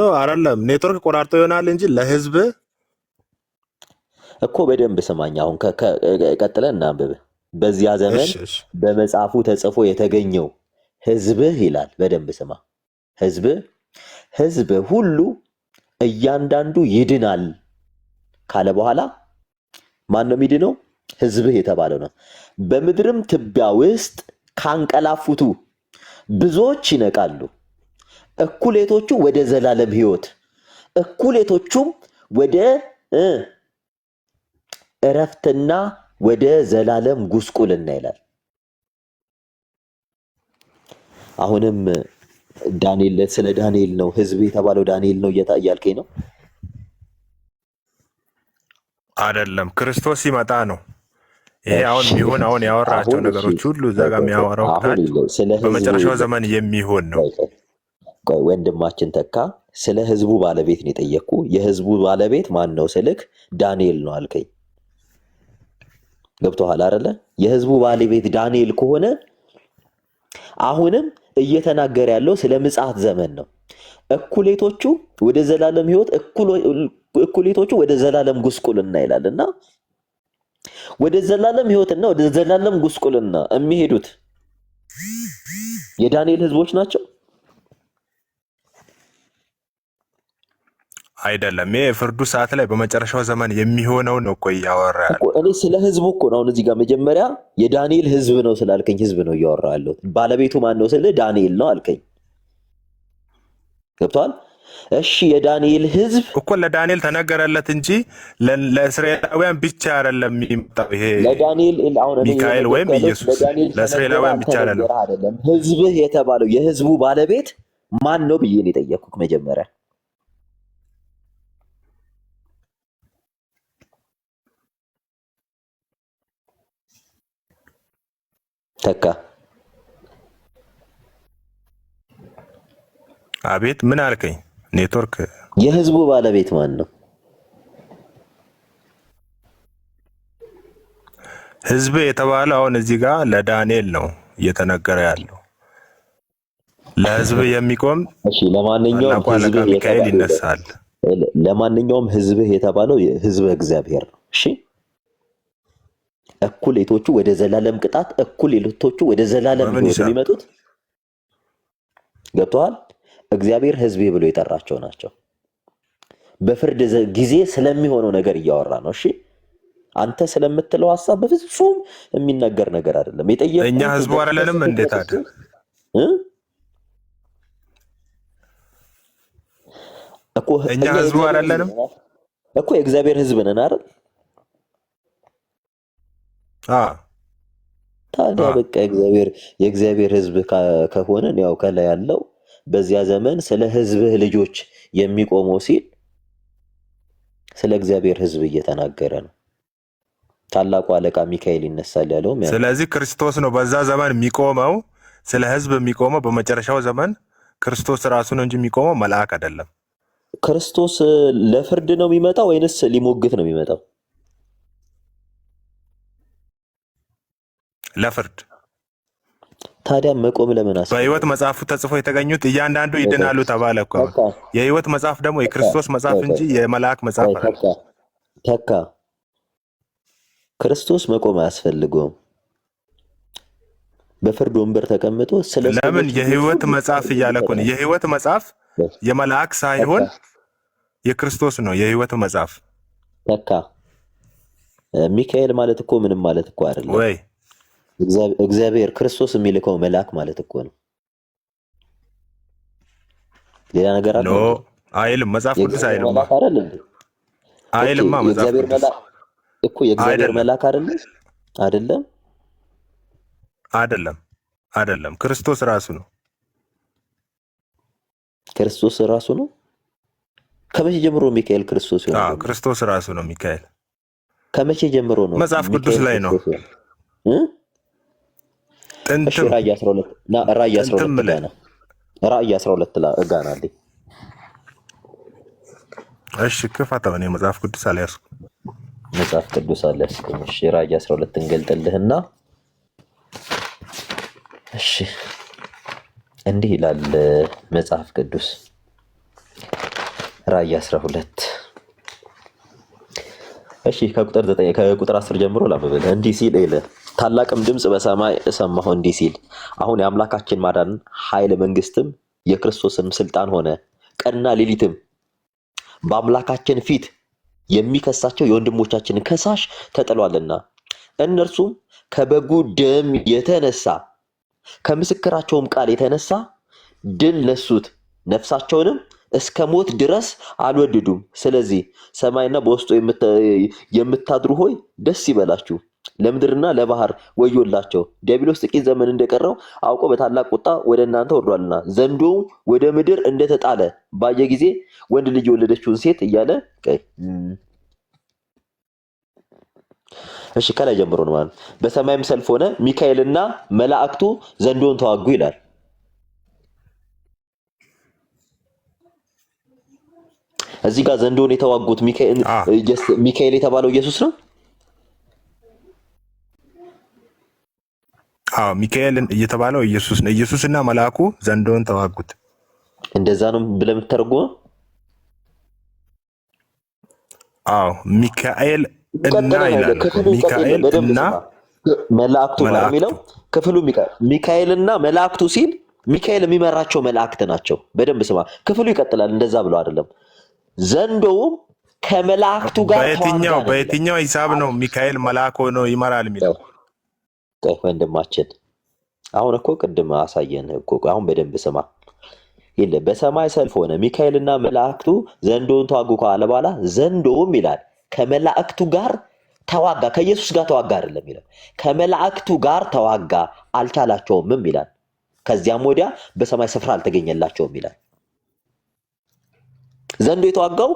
ነው አይደለም። ኔትወርክ ቆራርጦ ይሆናል እንጂ ለህዝብ እኮ በደንብ ስማኝ። አሁን ቀጥለን እናንብብ። በዚያ ዘመን በመጽሐፉ ተጽፎ የተገኘው ህዝብህ ይላል። በደንብ ስማ። ህዝብ ሁሉ እያንዳንዱ ይድናል ካለ በኋላ ማን ነው የሚድነው? ህዝብህ የተባለው ነው። በምድርም ትቢያ ውስጥ ካንቀላፉቱ ብዙዎች ይነቃሉ። እኩሌቶቹ ወደ ዘላለም ህይወት፣ እኩሌቶቹም ወደ እረፍትና ወደ ዘላለም ጉስቁልና ይላል። አሁንም ዳንኤል ስለ ዳንኤል ነው ህዝብ የተባለው ዳንኤል ነው እያልከኝ ነው? አይደለም፣ ክርስቶስ ሲመጣ ነው። ይሄ አሁን የሚሆን አሁን ያወራቸው ነገሮች ሁሉ እዛ ጋር የሚያወራው በመጨረሻው ዘመን የሚሆን ነው። ቆይ ወንድማችን ተካ ስለ ህዝቡ ባለቤት ነው የጠየቅኩ። የህዝቡ ባለቤት ማን ነው ስልክ ዳንኤል ነው አልከኝ። ገብቶሃል አይደለ? የህዝቡ ባለቤት ዳንኤል ከሆነ አሁንም እየተናገረ ያለው ስለ ምጽአት ዘመን ነው። እኩሌቶቹ ወደ ዘላለም ህይወት፣ እኩሌቶቹ ወደ ዘላለም ጉስቁልና ይላልና ወደ ዘላለም ህይወትና ወደ ዘላለም ጉስቁልና የሚሄዱት የዳንኤል ህዝቦች ናቸው አይደለም። ይሄ ፍርዱ ሰዓት ላይ በመጨረሻው ዘመን የሚሆነው ነው እኮ እያወራ ያለው። እኔ ስለ ህዝቡ እኮ ነው። አሁን እዚህ ጋር መጀመሪያ የዳንኤል ህዝብ ነው ስላልከኝ ህዝብ ነው እያወራ ያለው። ባለቤቱ ማን ነው ስለ ዳንኤል ነው አልከኝ። ገብቷል? እሺ የዳንኤል ህዝብ እኮ ለዳንኤል ተነገረለት እንጂ ለእስራኤላውያን ብቻ አይደለም የሚመጣው። ይሄ ለዳንኤል አሁን ሚካኤል ወይም ኢየሱስ ለእስራኤላውያን ብቻ አይደለም። ህዝብህ የተባለው የህዝቡ ባለቤት ማን ነው ብዬ ነው የጠየቅኩት መጀመሪያ። ተካ አቤት፣ ምን አልከኝ? ኔትወርክ የህዝቡ ባለቤት ማን ነው? ህዝብ የተባለው አሁን እዚህ ጋር ለዳንኤል ነው እየተነገረ ያለው። ለህዝብ የሚቆም እሺ፣ ለማንኛውም ህዝብ ሚካኤል ይነሳል። ለማንኛውም ህዝብህ የተባለው ህዝብ እግዚአብሔር ነው። እሺ፣ እኩሌቶቹ ወደ ዘላለም ቅጣት፣ እኩሌቶቹ ወደ ዘላለም ህይወት የሚመጡት ገብተዋል። እግዚአብሔር ህዝቤ ብሎ የጠራቸው ናቸው። በፍርድ ጊዜ ስለሚሆነው ነገር እያወራ ነው። እሺ፣ አንተ ስለምትለው ሐሳብ በፍጹም የሚነገር ነገር አይደለም። የጠየቁት እኛ ህዝቡ አይደለንም? እንዴት አይደል እኮ እኛ ህዝቡ አይደለንም እኮ የእግዚአብሔር ህዝብ ነን አይደል? ታዲያ በቃ የእግዚአብሔር ህዝብ ከሆነን ያው ከላይ ያለው በዚያ ዘመን ስለ ህዝብህ ልጆች የሚቆመው ሲል ስለ እግዚአብሔር ህዝብ እየተናገረ ነው። ታላቁ አለቃ ሚካኤል ይነሳል ያለውም ያ። ስለዚህ ክርስቶስ ነው በዛ ዘመን የሚቆመው፣ ስለ ህዝብ የሚቆመው በመጨረሻው ዘመን ክርስቶስ ራሱ ነው እንጂ የሚቆመው መልአክ አይደለም። ክርስቶስ ለፍርድ ነው የሚመጣው ወይንስ ሊሞግት ነው የሚመጣው? ለፍርድ። ታዲያ መቆም ለምን አስፈለገ? በህይወት መጽሐፉ ተጽፎ የተገኙት እያንዳንዱ ይድናሉ ተባለ እኮ። የህይወት መጽሐፍ ደግሞ የክርስቶስ መጽሐፍ እንጂ የመልአክ መጽሐፍ አይደለም። ተካ ክርስቶስ መቆም አያስፈልገውም። በፍርድ ወንበር ተቀምጦ ስለ ለምን የህይወት መጽሐፍ እያለ እኮ ነው። የህይወት መጽሐፍ የመልአክ ሳይሆን የክርስቶስ ነው የህይወት መጽሐፍ። ተካ ሚካኤል ማለት እኮ ምንም ማለት እኮ አይደለም ወይ እግዚአብሔር ክርስቶስ የሚልከው መልአክ ማለት እኮ ነው። ሌላ ነገር አለ አይልም መጽሐፍ ቅዱስ አይልም። አይልማ መጽሐፍ ቅዱስ እኮ የእግዚአብሔር መልአክ አይደለም አይደለም ክርስቶስ ራሱ ነው። ክርስቶስ ራሱ ነው። ከመቼ ጀምሮ ሚካኤል ክርስቶስ ይሆናል? ክርስቶስ ራሱ ነው ሚካኤል። ከመቼ ጀምሮ ነው? መጽሐፍ ቅዱስ ላይ ነው። ጥንትም ራእይ 12 ራእይ 12 ጋና አለ። እሺ ክፈተው። እኔ መጽሐፍ ቅዱስ አልያዝኩም። መጽሐፍ ቅዱስ አልያዝኩም። እሺ ራእይ 12 እንገልጥልህና እሺ እንዲህ ይላል መጽሐፍ ቅዱስ ራእይ 12 እሺ ከቁጥር 10 ጀምሮ ላንብብልህ። እንዲህ ሲል ታላቅም ድምፅ በሰማይ ሰማሁ እንዲህ ሲል አሁን የአምላካችን ማዳን ኃይል መንግስትም የክርስቶስም ስልጣን ሆነ። ቀንና ሌሊትም በአምላካችን ፊት የሚከሳቸው የወንድሞቻችን ከሳሽ ተጥሏልና እነርሱም ከበጉ ደም የተነሳ ከምስክራቸውም ቃል የተነሳ ድል ነሱት፣ ነፍሳቸውንም እስከ ሞት ድረስ አልወደዱም። ስለዚህ ሰማይና በውስጡ የምታድሩ ሆይ ደስ ይበላችሁ፣ ለምድርና ለባህር ወዮላቸው። ዲያብሎስ ጥቂት ዘመን እንደቀረው አውቆ በታላቅ ቁጣ ወደ እናንተ ወርዷልና ዘንዶው ወደ ምድር እንደተጣለ ባየ ጊዜ ወንድ ልጅ የወለደችውን ሴት እያለ እሺ ከላይ ጀምሮ ነው ማለት። በሰማይም ሰልፍ ሆነ፣ ሚካኤልና መላእክቱ ዘንዶውን ተዋጉ ይላል። እዚህ ጋር ዘንዶውን የተዋጉት ሚካኤል የተባለው ኢየሱስ ነው። ሚካኤልን እየተባለው ኢየሱስ ነው። ኢየሱስና መልአኩ ዘንዶውን ተዋጉት። እንደዛ ነው ብለህ የምትተረጉመው? ሚካኤል እና ይላል። ሚካኤል እና መላእክቱ የሚለው ክፍሉ ሚካኤልና መላእክቱ ሲል ሚካኤል የሚመራቸው መላእክት ናቸው። በደንብ ስማ፣ ክፍሉ ይቀጥላል። እንደዛ ብለው አይደለም። ዘንዶውም ከመላእክቱ ጋር በየትኛው ሂሳብ ነው ሚካኤል መልአክ ሆኖ ይመራል የሚለው? ወንድማችን አሁን እኮ ቅድም አሳየን እኮ። አሁን በደንብ ስማ። በሰማይ ሰልፍ ሆነ፣ ሚካኤልና መላእክቱ ዘንዶውን ተዋጉ ካለ በኋላ ዘንዶውም ይላል ከመላእክቱ ጋር ተዋጋ። ከኢየሱስ ጋር ተዋጋ አይደለም ይላል፣ ከመላእክቱ ጋር ተዋጋ አልቻላቸውምም ይላል። ከዚያም ወዲያ በሰማይ ስፍራ አልተገኘላቸውም ይላል። ዘንዶ የተዋጋው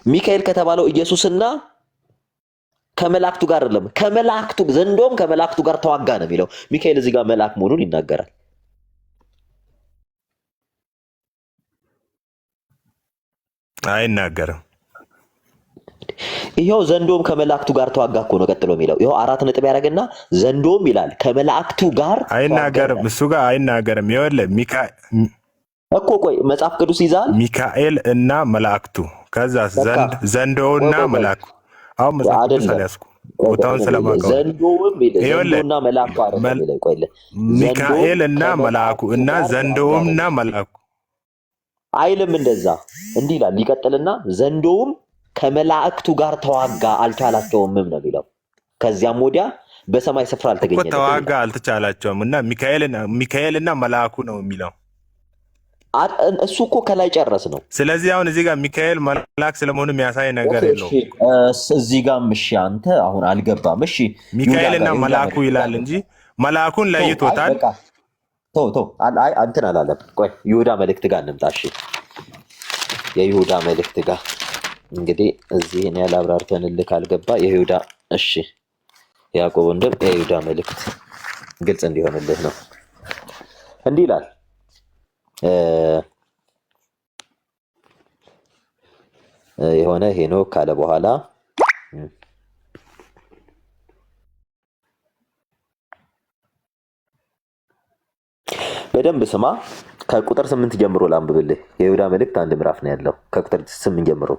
ሚካኤል ከተባለው ኢየሱስና ከመላእክቱ ጋር አይደለም። ዘንዶም ከመላእክቱ ጋር ተዋጋ ነው የሚለው። ሚካኤል እዚህ ጋር መልአክ መሆኑን ይናገራል። አይናገርም። ይሄው ዘንዶም ከመላእክቱ ጋር ተዋጋ እኮ ነው ቀጥሎ የሚለው። ይሄው 4 ነጥብ ያደርግና ዘንዶም ይላል ከመላእክቱ ጋር አይናገርም። እሱ ጋር አይናገርም። ይኸውልህ እኮ ቆይ መጽሐፍ ቅዱስ ይዛል ሚካኤል እና መላእክቱ ከዛ ዘንዶውና መላእክቱ። አሁን መጽሐፍ ቅዱስ አልያዝኩም ቦታውን ስለማውቀው ዘንዶውና መላእክቱ አይደለም። ቆይ ሚካኤል እና መላእኩ እና ዘንዶውና መላእኩ አይልም። እንደዛ እንዲህ ይላል። ይቀጥልና ዘንዶውም ከመላእክቱ ጋር ተዋጋ አልቻላቸውም ነው የሚለው። ከዚያም ወዲያ በሰማይ ስፍራ አልተገኘም። ተዋጋ አልተቻላቸውም እና ሚካኤልና መላእኩ ነው የሚለው። እሱ እኮ ከላይ ጨረስ ነው። ስለዚህ አሁን እዚህ ጋር ሚካኤል መልአክ ስለመሆኑ የሚያሳይ ነገር የለውም። እዚህ ጋር እሺ፣ አንተ አሁን አልገባም። እሺ ሚካኤልና መላእኩ ይላል እንጂ መላእኩን ለይቶታል። አይ እንትን አላለም። ቆይ ይሁዳ መልእክት ጋር እንምጣ። እሺ የይሁዳ መልእክት ጋር እንግዲህ እዚህ እኔ ያላብራርተንልህ ካልገባ የይሁዳ እሺ ያዕቆብ ወንድም የይሁዳ መልእክት ግልጽ እንዲሆንልህ ነው። እንዲህ ይላል የሆነ ሄኖክ ካለ በኋላ በደንብ ስማ። ከቁጥር 8 ጀምሮ ላንብብልህ። የይሁዳ መልእክት አንድ ምዕራፍ ነው ያለው። ከቁጥር 8 ጀምሮ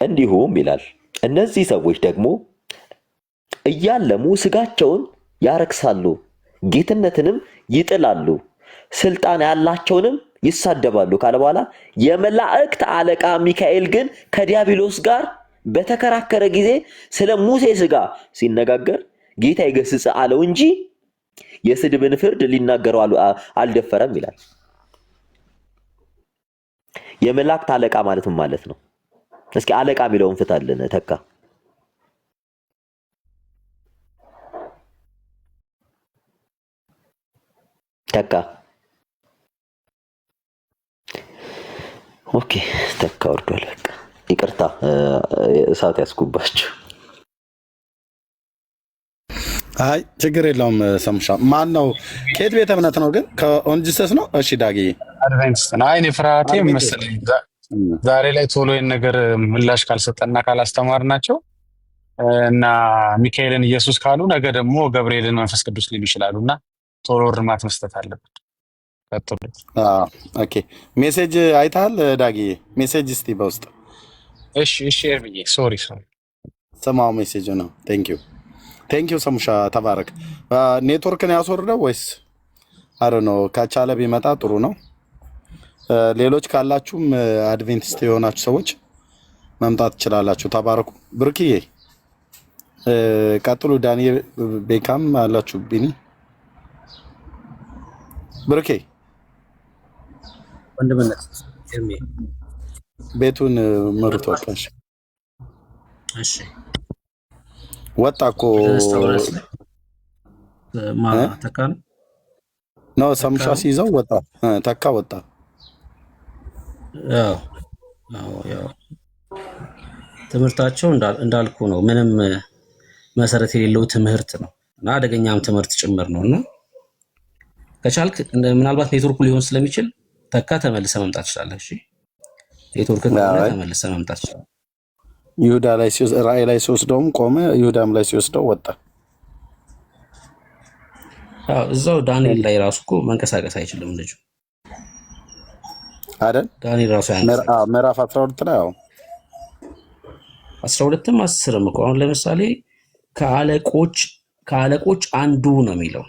እንዲሁም ይላል፣ እነዚህ ሰዎች ደግሞ እያለሙ ስጋቸውን ያረክሳሉ፣ ጌትነትንም ይጥላሉ፣ ስልጣን ያላቸውንም ይሳደባሉ ካለ በኋላ የመላእክት አለቃ ሚካኤል ግን ከዲያብሎስ ጋር በተከራከረ ጊዜ ስለ ሙሴ ስጋ ሲነጋገር ጌታ ይገስጽ አለው እንጂ የስድብን ፍርድ ሊናገረው አልደፈረም ይላል። የመላእክት አለቃ ማለት ምን ማለት ነው? እስኪ አለቃ የሚለውን ፍታልን ተካ። ተካ ኦኬ፣ ተካ ወርዷል። በቃ ይቅርታ፣ እሳት ያስኩባችሁ። አይ ችግር የለውም። ሰሙሻ ማን ነው? ከየት ቤተ እምነት ነው ግን? ከኦንጂሰስ ነው? እሺ ዳጊ አድቬንቲስት ነው። አይ እኔ ፍርሃቴ መሰለኝ ዛሬ ላይ ቶሎ ይህን ነገር ምላሽ ካልሰጠና ካላስተማርናቸው እና ሚካኤልን ኢየሱስ ካሉ ነገ ደግሞ ገብርኤልን መንፈስ ቅዱስ ሊሉ ይችላሉ እና ቶሎ እርማት መስጠት አለበት። ኦኬ ሜሴጅ አይተሃል ዳጊ? ሜሴጅ እስቲ በውስጥ እሺ ኤርሚዬ ሶሪ ሰማው ሜሴጅ ነው። ቴንክ ዩ ሰሙሻ ተባረክ። ኔትወርክን ያስወርደው ወይስ አረ ነው? ከቻለ ቢመጣ ጥሩ ነው። ሌሎች ካላችሁም አድቬንቲስት የሆናችሁ ሰዎች መምጣት ትችላላችሁ። ተባረኩ። ብርክዬ ቀጥሉ። ዳንኤል ቤካም አላችሁ። ቢኒ ብርኬ ወንድምነት ኤርሚ ቤቱን ምርት ወጣሽ። እሺ ወጣ እኮ ተካ ነው ሰምሻ ሲይዘው ወጣ። ተካ ወጣ። ያው ትምህርታቸው እንዳልኩ ነው። ምንም መሰረት የሌለው ትምህርት ነው እና አደገኛም ትምህርት ጭምር ነው እና ከቻልክ ምናልባት ኔትወርኩ ሊሆን ስለሚችል ተካ ተመልሰ መምጣት ትችላለህ። እሺ ኔትወርክ ተመልሰ መምጣት ትችላለህ። ይሁዳ ላይ ራእይ ላይ ሲወስደውም ቆመ፣ ይሁዳም ላይ ሲወስደው ወጣ። እዛው ዳንኤል ላይ ራሱ እኮ መንቀሳቀስ አይችልም ልጁ አይደል? ዳንኤል ራሱ ምዕራፍ 12 ላይ 12ም 10ም እኮ አሁን ለምሳሌ ከአለቆች አንዱ ነው የሚለው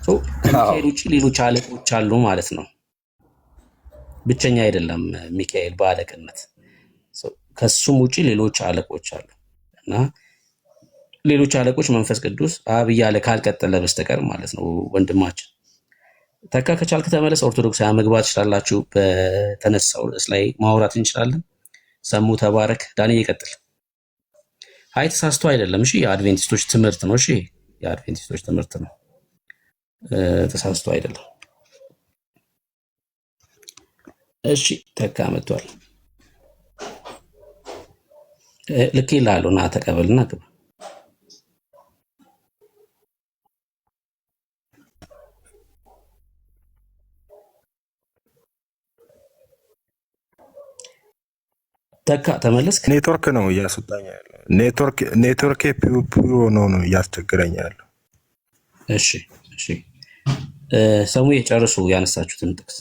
ከሚካኤል ውጭ ሌሎች አለቆች አሉ ማለት ነው። ብቸኛ አይደለም ሚካኤል በአለቅነት፣ ከሱም ውጭ ሌሎች አለቆች አሉ እና ሌሎች አለቆች መንፈስ ቅዱስ አብ እያለ ካልቀጠለ በስተቀር ማለት ነው። ወንድማችን ተካ ከቻልክ ተመለስ። ኦርቶዶክሳዊ መግባት ትችላላችሁ። በተነሳው ርዕስ ላይ ማውራት እንችላለን። ሰሙ ተባረክ። ዳኒ ይቀጥል። አይ ተሳስቶ አይደለም። እሺ የአድቬንቲስቶች ትምህርት ነው። እሺ የአድቬንቲስቶች ትምህርት ነው። ተሳስቶ አይደለም። እሺ ተካ መጥቷል። ልክ ይላሉ እና ተቀበልና ግባ። ተካ ተመለስክ። ኔትወርክ ነው እያስወጣኝ ያለው። ኔትወርክ ፒዩ ነው እያስቸግረኝ ያለው። እሺ ሰሙ የጨርሱ ያነሳችሁትን ጥቅስ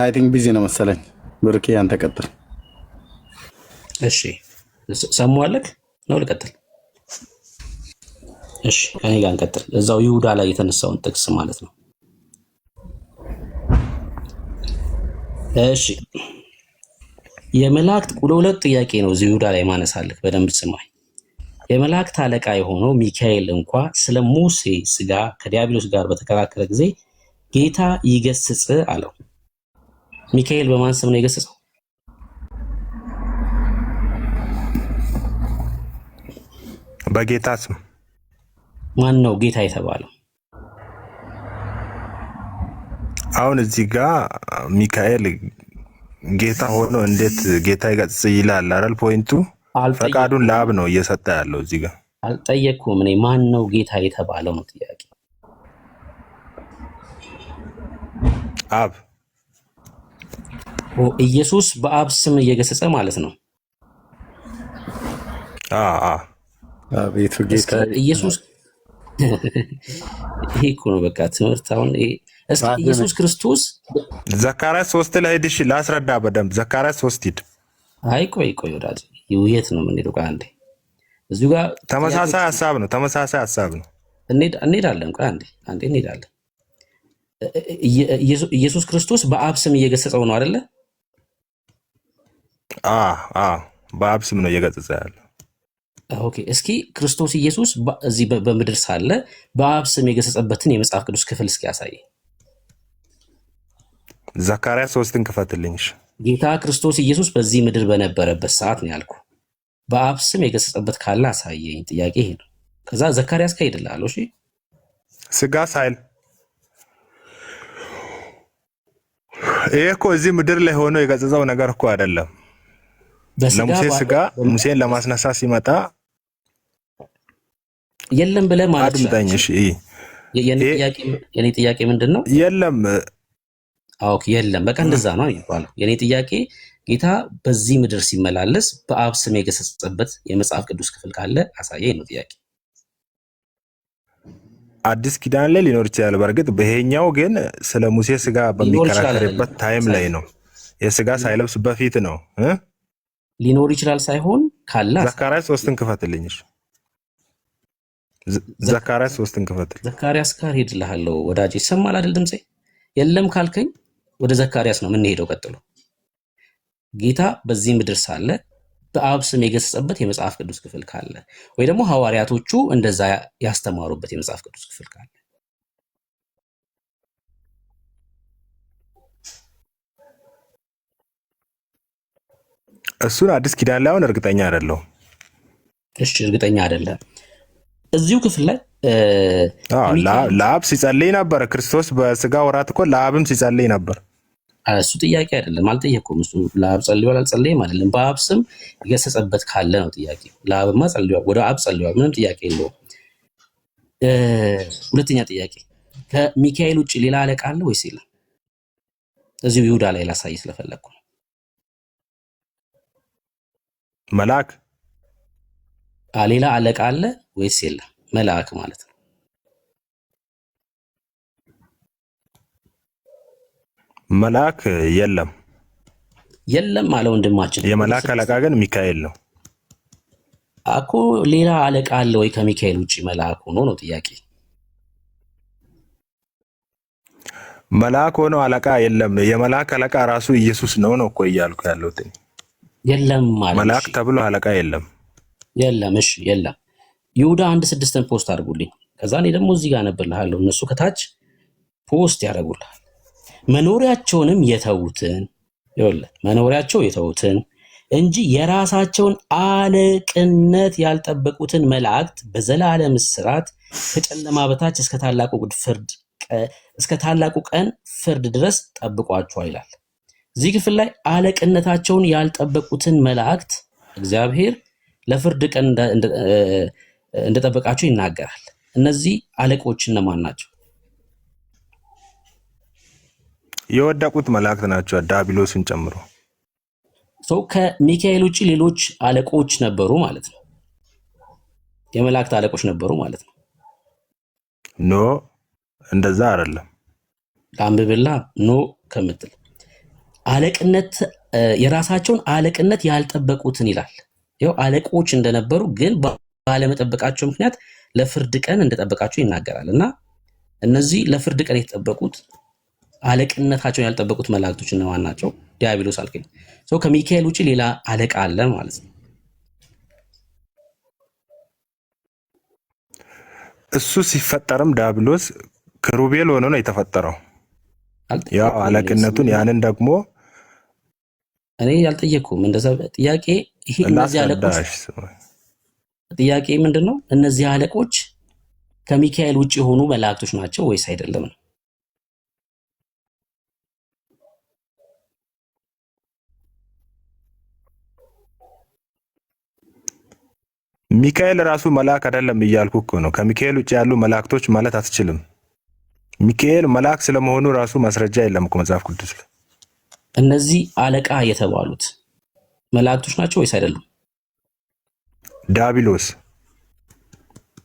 አይ ቲንክ ቢዚ ነው መሰለኝ። ብርኬ አንተ ቀጥል። እሺ ሰሙ አለክ ነው ልቀጥል? እሺ ከኔ ጋር እንቀጥል። እዛው ይሁዳ ላይ የተነሳውን ጥቅስ ማለት ነው። እሺ የመላእክት ሁለት ጥያቄ ነው እዚህ ይሁዳ ላይ ማነሳለክ፣ በደንብ ስማኝ። የመላእክት አለቃ የሆነው ሚካኤል እንኳ ስለ ሙሴ ስጋ ከዲያብሎስ ጋር በተከራከረ ጊዜ ጌታ ይገስጽ አለው። ሚካኤል በማን ስም ነው የገሰጸው? በጌታ ስም። ማን ነው ጌታ የተባለው? አሁን እዚህ ጋር ሚካኤል ጌታ ሆኖ እንዴት ጌታ ይገስጽ ይላል አይደል? ፖይንቱ ፈቃዱን ለአብ ነው እየሰጠ ያለው እዚህ ጋር። አልጠየቅኩም እኔ ማን ነው ጌታ የተባለው ነው ጥያቄ። አብ ኢየሱስ በአብ ስም እየገሰጸ ማለት ነው። አቤቱ ጌታ ኢየሱስ ይሄ እኮ ነው በቃ ትምህርት። አሁን እስኪ ኢየሱስ ክርስቶስ ዘካርያስ 3 ላይ ሄድሽ ላስረዳ በደንብ። ዘካርያስ 3 ሂድ። አይ ቆይ ወዳጅ የት ነው የምንሄደው? አንዴ እዚሁ ጋር ተመሳሳይ ሐሳብ ነው። እንሄዳለን። ቆይ አንዴ እንሄዳለን። ኢየሱስ ክርስቶስ በአብ ስም እየገሰጸው ነው አይደለ? በአብ ስም ነው እየገሰጸ ያለው። ኦኬ፣ እስኪ ክርስቶስ ኢየሱስ እዚህ በምድር ሳለ በአብ ስም የገሰጸበትን የመጽሐፍ ቅዱስ ክፍል እስኪ ያሳይ። ዘካርያስ 3ን ክፈትልኝ። ጌታ ክርስቶስ ኢየሱስ በዚህ ምድር በነበረበት ሰዓት ነው ያልኩ። በአብ ስም የገሰጸበት ካለ አሳየኝ። ጥያቄ ይሄ ነው። ከዛ ዘካርያስ ከሄድልሃለሁ። እሺ፣ ስጋ ሳይል ይሄ እኮ እዚህ ምድር ላይ ሆኖ የገሰጸው ነገር እኮ አይደለም። ለሙሴ ስጋ ሙሴን ለማስነሳት ሲመጣ የለም ብለህ ማለት አድምጠኝ። እሺ፣ የኔ ጥያቄ ምንድን ነው? የለም። ኦኬ፣ የለም በቃ እንደዛ ነው የሚባለው። የኔ ጥያቄ ጌታ በዚህ ምድር ሲመላለስ በአብ ስም የገሰጸበት የመጽሐፍ ቅዱስ ክፍል ካለ አሳየኝ ነው ጥያቄ። አዲስ ኪዳን ላይ ሊኖር ይችላል። በእርግጥ በይሄኛው ግን ስለ ሙሴ ስጋ በሚከራከርበት ታይም ላይ ነው። የስጋ ሳይለብስ በፊት ነው ሊኖር ይችላል ሳይሆን ካለ ዘካርያስ 3ን ክፈትልኝ። ዘካርያስ 3ን ክፈትልኝ። ዘካርያስ ጋር ሄድልሃለሁ ወዳጅ። ይሰማል አይደል ድምጼ? የለም ካልከኝ ወደ ዘካርያስ ነው የምንሄደው። ቀጥሎ ጌታ በዚህ ምድር ሳለ በአብ ስም የገሰጸበት የመጽሐፍ ቅዱስ ክፍል ካለ ወይ ደግሞ ሐዋርያቶቹ እንደዛ ያስተማሩበት የመጽሐፍ ቅዱስ ክፍል ካለ እሱን አዲስ ኪዳን ላይ አሁን እርግጠኛ አይደለሁም። እሺ፣ እርግጠኛ አይደለም። እዚሁ ክፍል ላይ ለአብ ሲጸልይ ነበር። ክርስቶስ በስጋ ወራት እኮ ለአብም ሲጸልይ ነበር። እሱ ጥያቄ አይደለም፣ አልጠየኩም። እሱ ለአብ ጸልዩዋል አልጸለየም አይደለም። በአብ ስም የገሰጸበት ካለ ነው ጥያቄ። ለአብማ ጸልዩዋል፣ ወደ አብ ጸልዩዋል፣ ምንም ጥያቄ የለውም። ሁለተኛ ጥያቄ፣ ከሚካኤል ውጭ ሌላ አለቃ አለ ወይስ የለም? እዚሁ ይሁዳ ላይ ላሳይ ስለፈለግኩ ነው። መልአክ ሌላ አለቃ አለ ወይስ የለም? መልአክ ማለት ነው። መልአክ የለም አለ ወንድማችን። የመልአክ አለቃ ግን ሚካኤል ነው እኮ። ሌላ አለቃ አለ ወይ ከሚካኤል ውጭ መልአክ ሆኖ ነው ጥያቄ። መልአክ ሆኖ አለቃ የለም። የመልአክ አለቃ ራሱ ኢየሱስ ነው እኮ እያልኩ ያለሁት። የለም ማለት መልአክ ተብሎ አለቃ የለም። እሺ የለም። ይሁዳ 1:6 ፖስት አድርጉልኝ። ከዛ እኔ ደግሞ እዚህ ጋር አነብልሃለሁ፣ እነሱ ከታች ፖስት ያደርጉልሃል። መኖሪያቸውንም የተዉትን እንጂ የራሳቸውን አለቅነት ያልጠበቁትን መላእክት በዘላለም እስራት ከጨለማ በታች እስከ ታላቁ ቀን ፍርድ ድረስ ጠብቋቸዋል ይላል። እዚህ ክፍል ላይ አለቅነታቸውን ያልጠበቁትን መላእክት እግዚአብሔር ለፍርድ ቀን እንደጠበቃቸው ይናገራል። እነዚህ አለቆች እነማን ናቸው? የወደቁት መላእክት ናቸው፣ ዲያብሎስን ጨምሮ። ከሚካኤል ውጭ ሌሎች አለቆች ነበሩ ማለት ነው። የመላእክት አለቆች ነበሩ ማለት ነው። ኖ እንደዛ አይደለም። አንብብላ ኖ ከምትል አለቅነት የራሳቸውን አለቅነት ያልጠበቁትን ይላል። ይኸው አለቆች እንደነበሩ ግን ባለመጠበቃቸው ምክንያት ለፍርድ ቀን እንደጠበቃቸው ይናገራል። እና እነዚህ ለፍርድ ቀን የተጠበቁት አለቅነታቸውን ያልጠበቁት መላእክቶች እነማን ናቸው? ዲያብሎስ አልከኝ። ከሚካኤል ውጭ ሌላ አለቃ አለ ማለት ነው። እሱ ሲፈጠርም ዲያብሎስ ክሩቤል ሆኖ ነው የተፈጠረው። ያው አለቅነቱን ያንን ደግሞ እኔ ያልጠየኩም እንደዛ ጥያቄ። ይሄ እነዚህ አለቆች ጥያቄ ምንድነው? እነዚህ አለቆች ከሚካኤል ውጭ የሆኑ መላእክቶች ናቸው ወይስ አይደለም ነው? ሚካኤል ራሱ መልአክ አይደለም እያልኩ እኮ ነው። ከሚካኤል ውጭ ያሉ መላእክቶች ማለት አትችልም። ሚካኤል መልአክ ስለመሆኑ ራሱ ማስረጃ የለም እኮ መጽሐፍ ቅዱስ ላይ። እነዚህ አለቃ የተባሉት መላእክቶች ናቸው ወይስ አይደሉም? ዲያብሎስ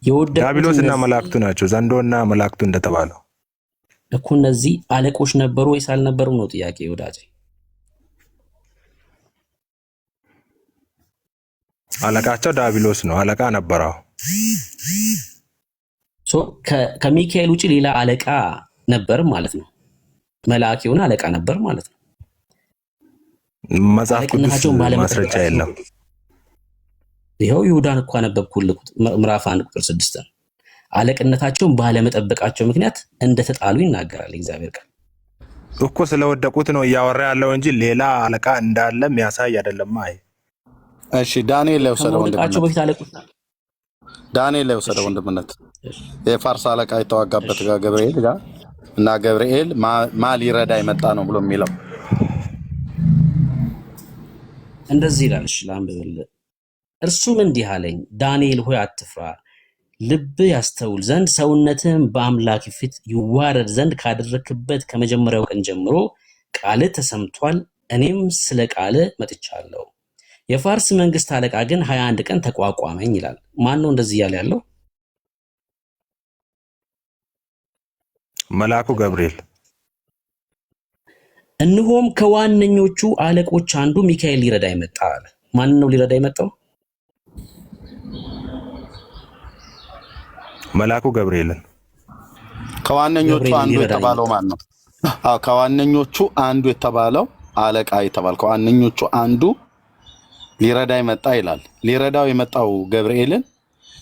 የወደቁት እና መላእክቱ ናቸው። ዘንዶና መላእክቱ እንደተባለው እኮ እነዚህ አለቆች ነበሩ ወይስ አልነበሩም ነው ጥያቄ ወዳጄ። አለቃቸው ዲያብሎስ ነው። አለቃ ነበረው። ከሚካኤል ውጭ ሌላ አለቃ ነበር ማለት ነው። መልአክ የሆነ አለቃ ነበር ማለት ነው። መጽሐፍ ቅዱስ ማስረጃ የለም። ይኸው ይሁዳን እኮ አነበብኩልህ ምዕራፍ 1 ቁጥር 6 አለቅነታቸውን ባለመጠበቃቸው ምክንያት እንደተጣሉ ይናገራል እግዚአብሔር ቃል። እኮ ስለወደቁት ነው እያወራ ያለው እንጂ ሌላ አለቃ እንዳለ የሚያሳይ አይደለም። አይ እሺ፣ ዳንኤል ላይ ወሰደው ወንድምነት በፊት አለቁት። ዳንኤል ላይ ወሰደው ወንድምነት የፋርስ አለቃ የተዋጋበት ጋር ገብርኤል ጋር እና ገብርኤል ማ ሊረዳ የመጣ ነው ብሎ የሚለው እንደዚህ ይላል። እሺ ላንብብልህ። እርሱም እንዲህ አለኝ፣ ዳንኤል ሆይ አትፍራ፣ ልብ ያስተውል ዘንድ ሰውነትህም በአምላክ ፊት ይዋረድ ዘንድ ካደረክበት ከመጀመሪያው ቀን ጀምሮ ቃልህ ተሰምቷል። እኔም ስለ ቃልህ መጥቻለሁ። የፋርስ መንግስት አለቃ ግን 21 ቀን ተቋቋመኝ ይላል። ማን ነው እንደዚህ እያለ ያለው? መልአኩ ገብርኤል። እነሆም ከዋነኞቹ አለቆች አንዱ ሚካኤል ሊረዳ ይመጣ አለ። ማን ነው ሊረዳ የመጣው? መልአኩ ገብርኤልን። ከዋነኞቹ አንዱ የተባለው ማን ነው? አዎ ከዋነኞቹ አንዱ የተባለው አለቃ የተባለው ከዋነኞቹ አንዱ ሊረዳ ይመጣ ይላል። ሊረዳው የመጣው ገብርኤልን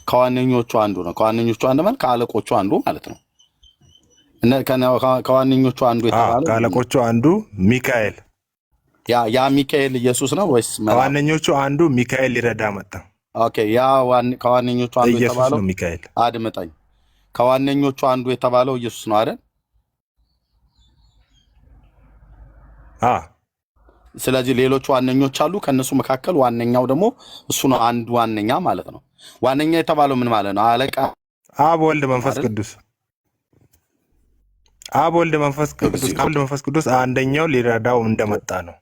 ከዋነኞቹ አንዱ ነው። ከዋነኞቹ አንዱ ማለት ከአለቆቹ አንዱ ማለት ነው። ከዋነኞቹ አንዱ የተባለው ከአለቆቹ አንዱ ሚካኤል። ያ ሚካኤል ኢየሱስ ነው ወይስ? ከዋነኞቹ አንዱ ሚካኤል ሊረዳ መጣ። ኦኬ፣ ያ ከዋነኞቹ አንዱ የተባለው ሚካኤል። አድምጠኝ፣ ከዋነኞቹ አንዱ የተባለው ኢየሱስ ነው አይደል? ስለዚህ ሌሎች ዋነኞች አሉ። ከነሱ መካከል ዋነኛው ደግሞ እሱ ነው። አንዱ ዋነኛ ማለት ነው። ዋነኛ የተባለው ምን ማለት ነው? አለቃ አብ፣ ወልድ፣ መንፈስ ቅዱስ። አብ፣ ወልድ፣ መንፈስ ቅዱስ። ከወልድ መንፈስ ቅዱስ አንደኛው ሊረዳው እንደመጣ ነው።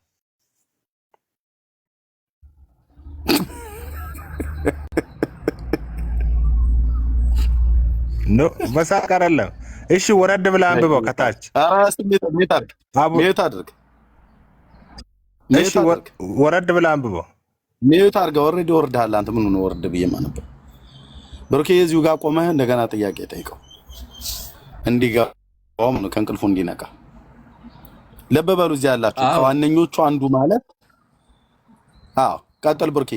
ኖ በሳቅ አይደለም። እሺ ወረድ ብለህ አንብበው ከታች። ሚዩት አድርግ። እሺ ወረድ ብለህ አንብበው። ሚዩት አድርገህ። ኦልሬዲ ወርደሃል አንተ። ምን ነው ወረድ ብዬ ማነበር? ብሩኬ እዚሁ ጋር ቆመህ እንደገና ጥያቄ ጠይቀው እንዲገባው ነው፣ ከእንቅልፉ እንዲነቃ። ልብ በሉ እዚህ ያላችሁ ከዋነኞቹ አንዱ ማለት ቀጥል ብሩኬ።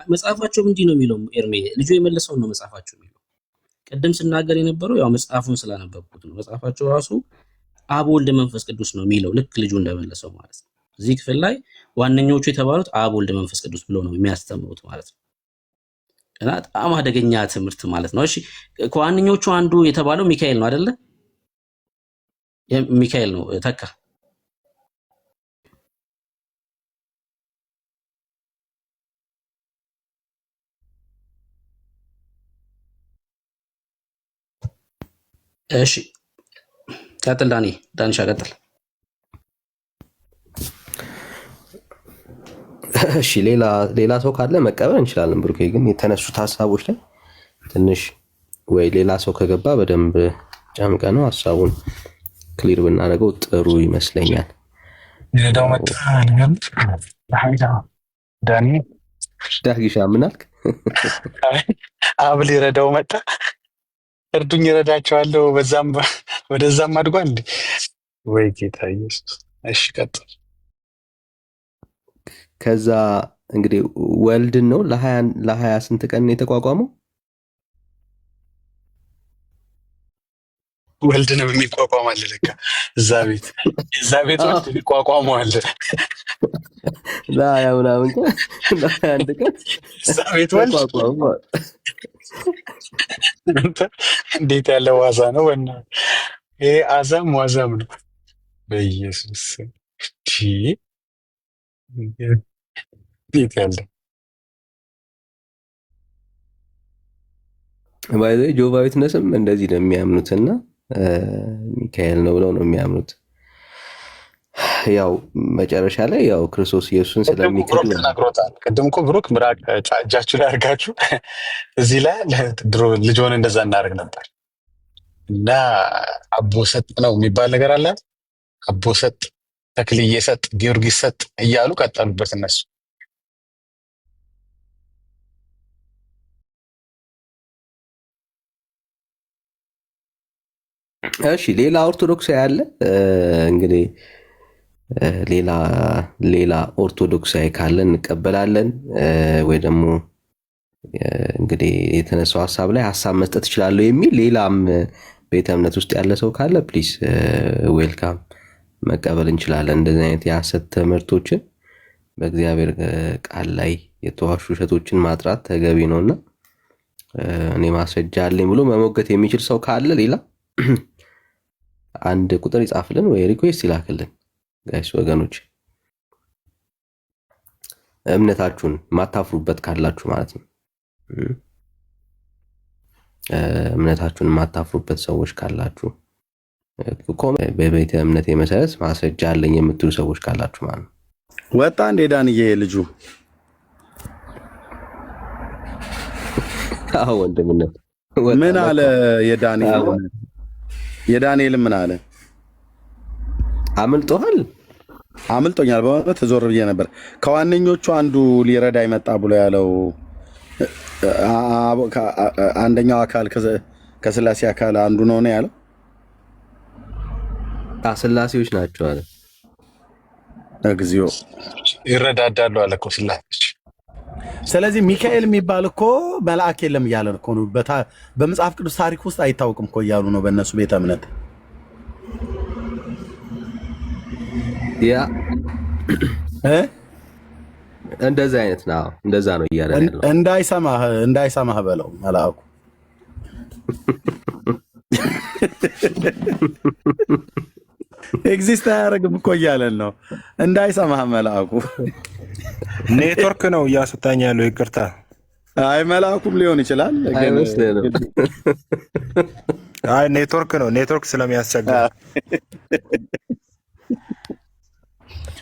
መጽሐፋቸው እንዲህ ነው የሚለው። ኤርሜ ልጁ የመለሰውን ነው መጽሐፋቸው የሚለው። ቅድም ስናገር የነበረው ያው መጽሐፉን ስላነበብኩት ነው። መጽሐፋቸው ራሱ አብ፣ ወልድ፣ መንፈስ ቅዱስ ነው የሚለው ልክ ልጁ እንደመለሰው ማለት ነው። እዚህ ክፍል ላይ ዋነኞቹ የተባሉት አብ፣ ወልድ፣ መንፈስ ቅዱስ ብሎ ነው የሚያስተምሩት ማለት ነው። እና በጣም አደገኛ ትምህርት ማለት ነው። እሺ ከዋነኞቹ አንዱ የተባለው ሚካኤል ነው አይደለ? ሚካኤል ነው ተካ። እሺ ቀጥል ዳንሻ ቀጥል። እሺ ሌላ ሰው ካለ መቀበል እንችላለን። ብሩኬ ግን የተነሱት ሀሳቦች ላይ ትንሽ ወይ ሌላ ሰው ከገባ በደንብ ጨምቀ ነው ሀሳቡን ክሊር ብናደርገው ጥሩ ይመስለኛል። ሊረዳው መጣ ዳጊሻ ምን አልክ? አብ ሊረዳው መጣ። እርዱኝ እረዳቸዋለሁ። በዛም ወደዛም አድጓል እንዴ? ወይ ጌታ ኢየሱስ። እሺ ቀጥል። ከዛ እንግዲህ ወልድን ነው ለ20 ስንት ቀን የተቋቋመው? ወልድንም የሚቋቋም አለ ለካ እዛ ቤት ወልድ የሚቋቋመው አለ። ለ20 ምናምን ቀን ለ21 ቀን እዛ ቤት ወልድ እንዴት ያለ ዋዛ ነው! ወና ይሄ አዛም ዋዛም ነው። በኢየሱስ እንዴት ያለ ባይዘ ጆቫ ዊትነስም እንደዚህ ነው የሚያምኑትና ሚካኤል ነው ብለው ነው የሚያምኑት። ያው መጨረሻ ላይ ያው ክርስቶስ ኢየሱስን ቅድም እኮ ስለሚክድ ብሩክ ተናግሮታል። ቅድም እኮ ብሩክ ምራቅ እጃችሁ ላይ አድርጋችሁ እዚህ ላይ ድሮ ልጅ ሆነ እንደዛ እናደርግ ነበር እና አቦ ሰጥ ነው የሚባል ነገር አለ። አቦ ሰጥ፣ ተክልዬ ሰጥ፣ ጊዮርጊስ ሰጥ እያሉ ቀጠሉበት እነሱ። እሺ ሌላ ኦርቶዶክስ ያለ እንግዲህ ሌላ ኦርቶዶክሳዊ ካለ እንቀበላለን፣ ወይ ደግሞ እንግዲህ የተነሳው ሀሳብ ላይ ሀሳብ መስጠት እችላለሁ የሚል ሌላም ቤተ እምነት ውስጥ ያለ ሰው ካለ ፕሊስ ዌልካም መቀበል እንችላለን። እንደዚህ አይነት የሐሰት ትምህርቶችን በእግዚአብሔር ቃል ላይ የተዋሹ ውሸቶችን ማጥራት ተገቢ ነውና እኔ ማስረጃ አለኝ ብሎ መሞገት የሚችል ሰው ካለ ሌላ አንድ ቁጥር ይጻፍልን ወይ ሪኩዌስት ይላክልን። ጋይስ ወገኖች እምነታችሁን ማታፍሩበት ካላችሁ ማለት ነው። እምነታችሁን ማታፍሩበት ሰዎች ካላችሁ በቤተ እምነት መሰረት ማስረጃ አለኝ የምትሉ ሰዎች ካላችሁ ማለት ነው። ወጣ እንደ ዳንዬ ልጁ አዎ ወንድምነት ምን አለ? የዳንኤል ምን አለ? አምልጦሃል? አምልጦኛል። በእውነት ዞር ብዬ ነበር። ከዋነኞቹ አንዱ ሊረዳ ይመጣ ብሎ ያለው አንደኛው አካል ከስላሴ አካል አንዱ ነው ያለው። ስላሴዎች ናቸው አለ። እግዚኦ ይረዳዳሉ አለ እኮ ስላሴዎች። ስለዚህ ሚካኤል የሚባል እኮ መልአክ የለም እያለ እኮ ነው። በመጽሐፍ ቅዱስ ታሪክ ውስጥ አይታወቅም እኮ እያሉ ነው በእነሱ ቤተ እምነት። ያ እንደዛ አይነት ነው፣ እንደዛ ነው እያለ ያለው። እንዳይሰማህ በለው መልአኩ። ኤግዚስት አያደርግም እኮ እያለን ነው። እንዳይሰማህ መልአኩ። ኔትወርክ ነው እያስወጣኝ ያለው። ይቅርታ። አይ መልአኩም ሊሆን ይችላል። አይ ኔትወርክ ነው። ኔትወርክ ስለሚያስቸግር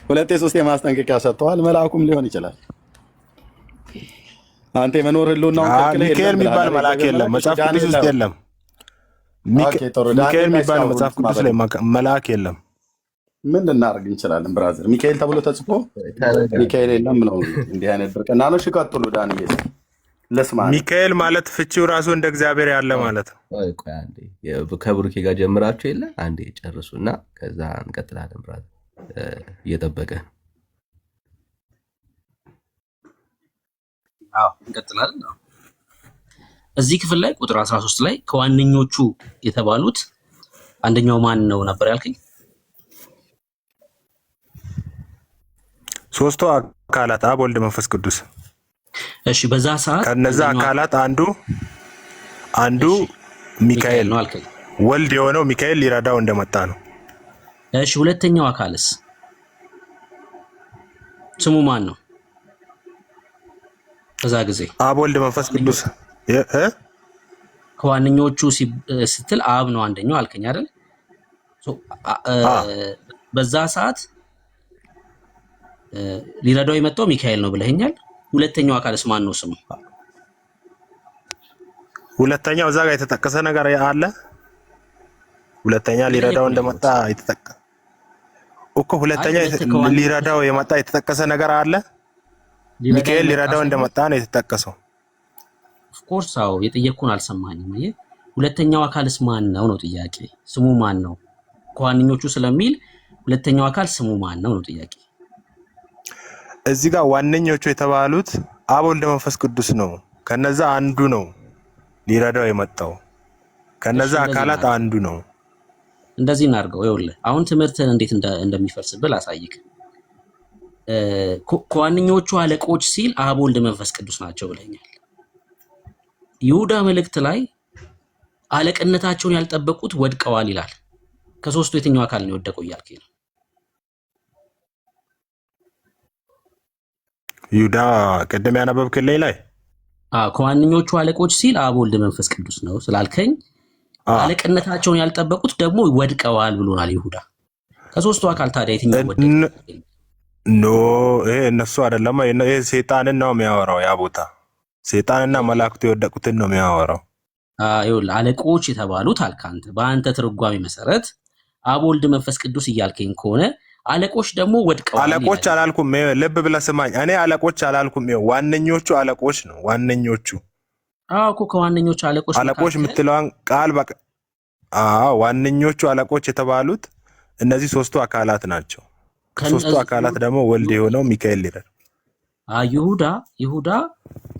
ሁለቴ ሶስቴ ማስጠንቀቂያ ሰጥተዋል። መልአኩም ሊሆን ይችላል። አንተ የመኖር ህልውናውን ሚካኤል የሚባል መልአክ የለም፣ መጽሐፍ ቅዱስ ውስጥ የለም። ሚካኤል የሚባል መጽሐፍ ቅዱስ ላይ መልአክ የለም። ምን ልናደርግ እንችላለን? ብራዘር ሚካኤል ተብሎ ተጽፎ ሚካኤል የለም ነው። እንዲህ አይነት ድርቅና ነው። እሺ ቀጥሉ። ዳንኤል ለስማ ሚካኤል ማለት ፍቺው ራሱ እንደ እግዚአብሔር ያለ ማለት ነው። ቆይ አንዴ ከብሩኬ ጋር ጀምራችሁ የለ አንዴ ጨርሱና ከዛ እንቀጥላለን። ብራዘር እየጠበቀ እንቀጥላለን። እዚህ ክፍል ላይ ቁጥር 13 ላይ ከዋነኞቹ የተባሉት አንደኛው ማን ነው ነበር ያልከኝ? ሶስቱ አካላት አብ፣ ወልድ፣ መንፈስ ቅዱስ። እሺ በዛ ሰዓት ከነዛ አካላት አንዱ ሚካኤል ነው አልከኝ። ወልድ የሆነው ሚካኤል ሊረዳው እንደመጣ ነው። እሺ ሁለተኛው አካልስ ስሙ ማን ነው? በዛ ጊዜ አብ፣ ወልድ፣ መንፈስ ቅዱስ። ከዋነኞቹ ስትል አብ ነው አንደኛው አልከኝ አይደል? በዛ ሰዓት ሊረዳው የመጣው ሚካኤል ነው ብለኸኛል። ሁለተኛው አካልስ ማን ነው ስሙ? ሁለተኛው እዛ ጋር የተጠቀሰ ነገር አለ። ሁለተኛ ሊረዳው እንደመጣ የተጠቀሰ እኮ ሁለተኛ ሊረዳው የመጣ የተጠቀሰ ነገር አለ። ሚካኤል ሊረዳው እንደመጣ ነው የተጠቀሰው። ኦፍኮርስ አዎ፣ የጠየቅኩን አልሰማኝም። አየህ፣ ሁለተኛው አካልስ ማን ነው ነው ጥያቄ። ስሙ ማን ነው? ከዋነኞቹ ስለሚል ሁለተኛው አካል ስሙ ማን ነው ነው ጥያቄ። እዚህ ጋር ዋነኞቹ የተባሉት አብ፣ ወልድ፣ መንፈስ ቅዱስ ነው። ከነዛ አንዱ ነው ሊረዳው የመጣው። ከነዛ አካላት አንዱ ነው። እንደዚህ እናድርገው። ይኸውልህ አሁን ትምህርትን እንዴት እንደሚፈርስብል አሳይክ። ከዋነኞቹ አለቆች ሲል አብ፣ ወልድ፣ መንፈስ ቅዱስ ናቸው ብለኛል። ይሁዳ መልእክት ላይ አለቅነታቸውን ያልጠበቁት ወድቀዋል ይላል። ከሶስቱ የትኛው አካል ነው የወደቀው እያልከኝ ነው? ይሁዳ ቅድም ያነበብክልኝ ላይ ከዋነኞቹ አለቆች ሲል አብ፣ ወልድ፣ መንፈስ ቅዱስ ነው ስላልከኝ አለቅነታቸውን ያልጠበቁት ደግሞ ወድቀዋል ብሎናል ይሁዳ። ከሶስቱ አካል ታዲያ የትኛው ወደቀ? ኖ ይሄ እነሱ አይደለም። ይሄ ሰይጣንን ነው የሚያወራው። ያ ቦታ ሰይጣንና መላእክቱ የወደቁትን ነው የሚያወራው። ይኸውልህ አለቆች የተባሉት አልክ አንተ። በአንተ ትርጓሜ መሰረት አብ ወልድ መንፈስ ቅዱስ እያልከኝ ከሆነ አለቆች ደግሞ ወድቀዋል። አለቆች አላልኩም። ልብ ብለህ ስማኝ። እኔ አለቆች አላልኩም። ዋነኞቹ አለቆች ነው። ዋነኞቹ እኮ ከዋነኞቹ አለቆች የምትለዋን ቃል በቃ ዋነኞቹ አለቆች የተባሉት እነዚህ ሶስቱ አካላት ናቸው። ከሶስቱ አካላት ደግሞ ወልድ የሆነው ሚካኤል ይላል። ይሁዳ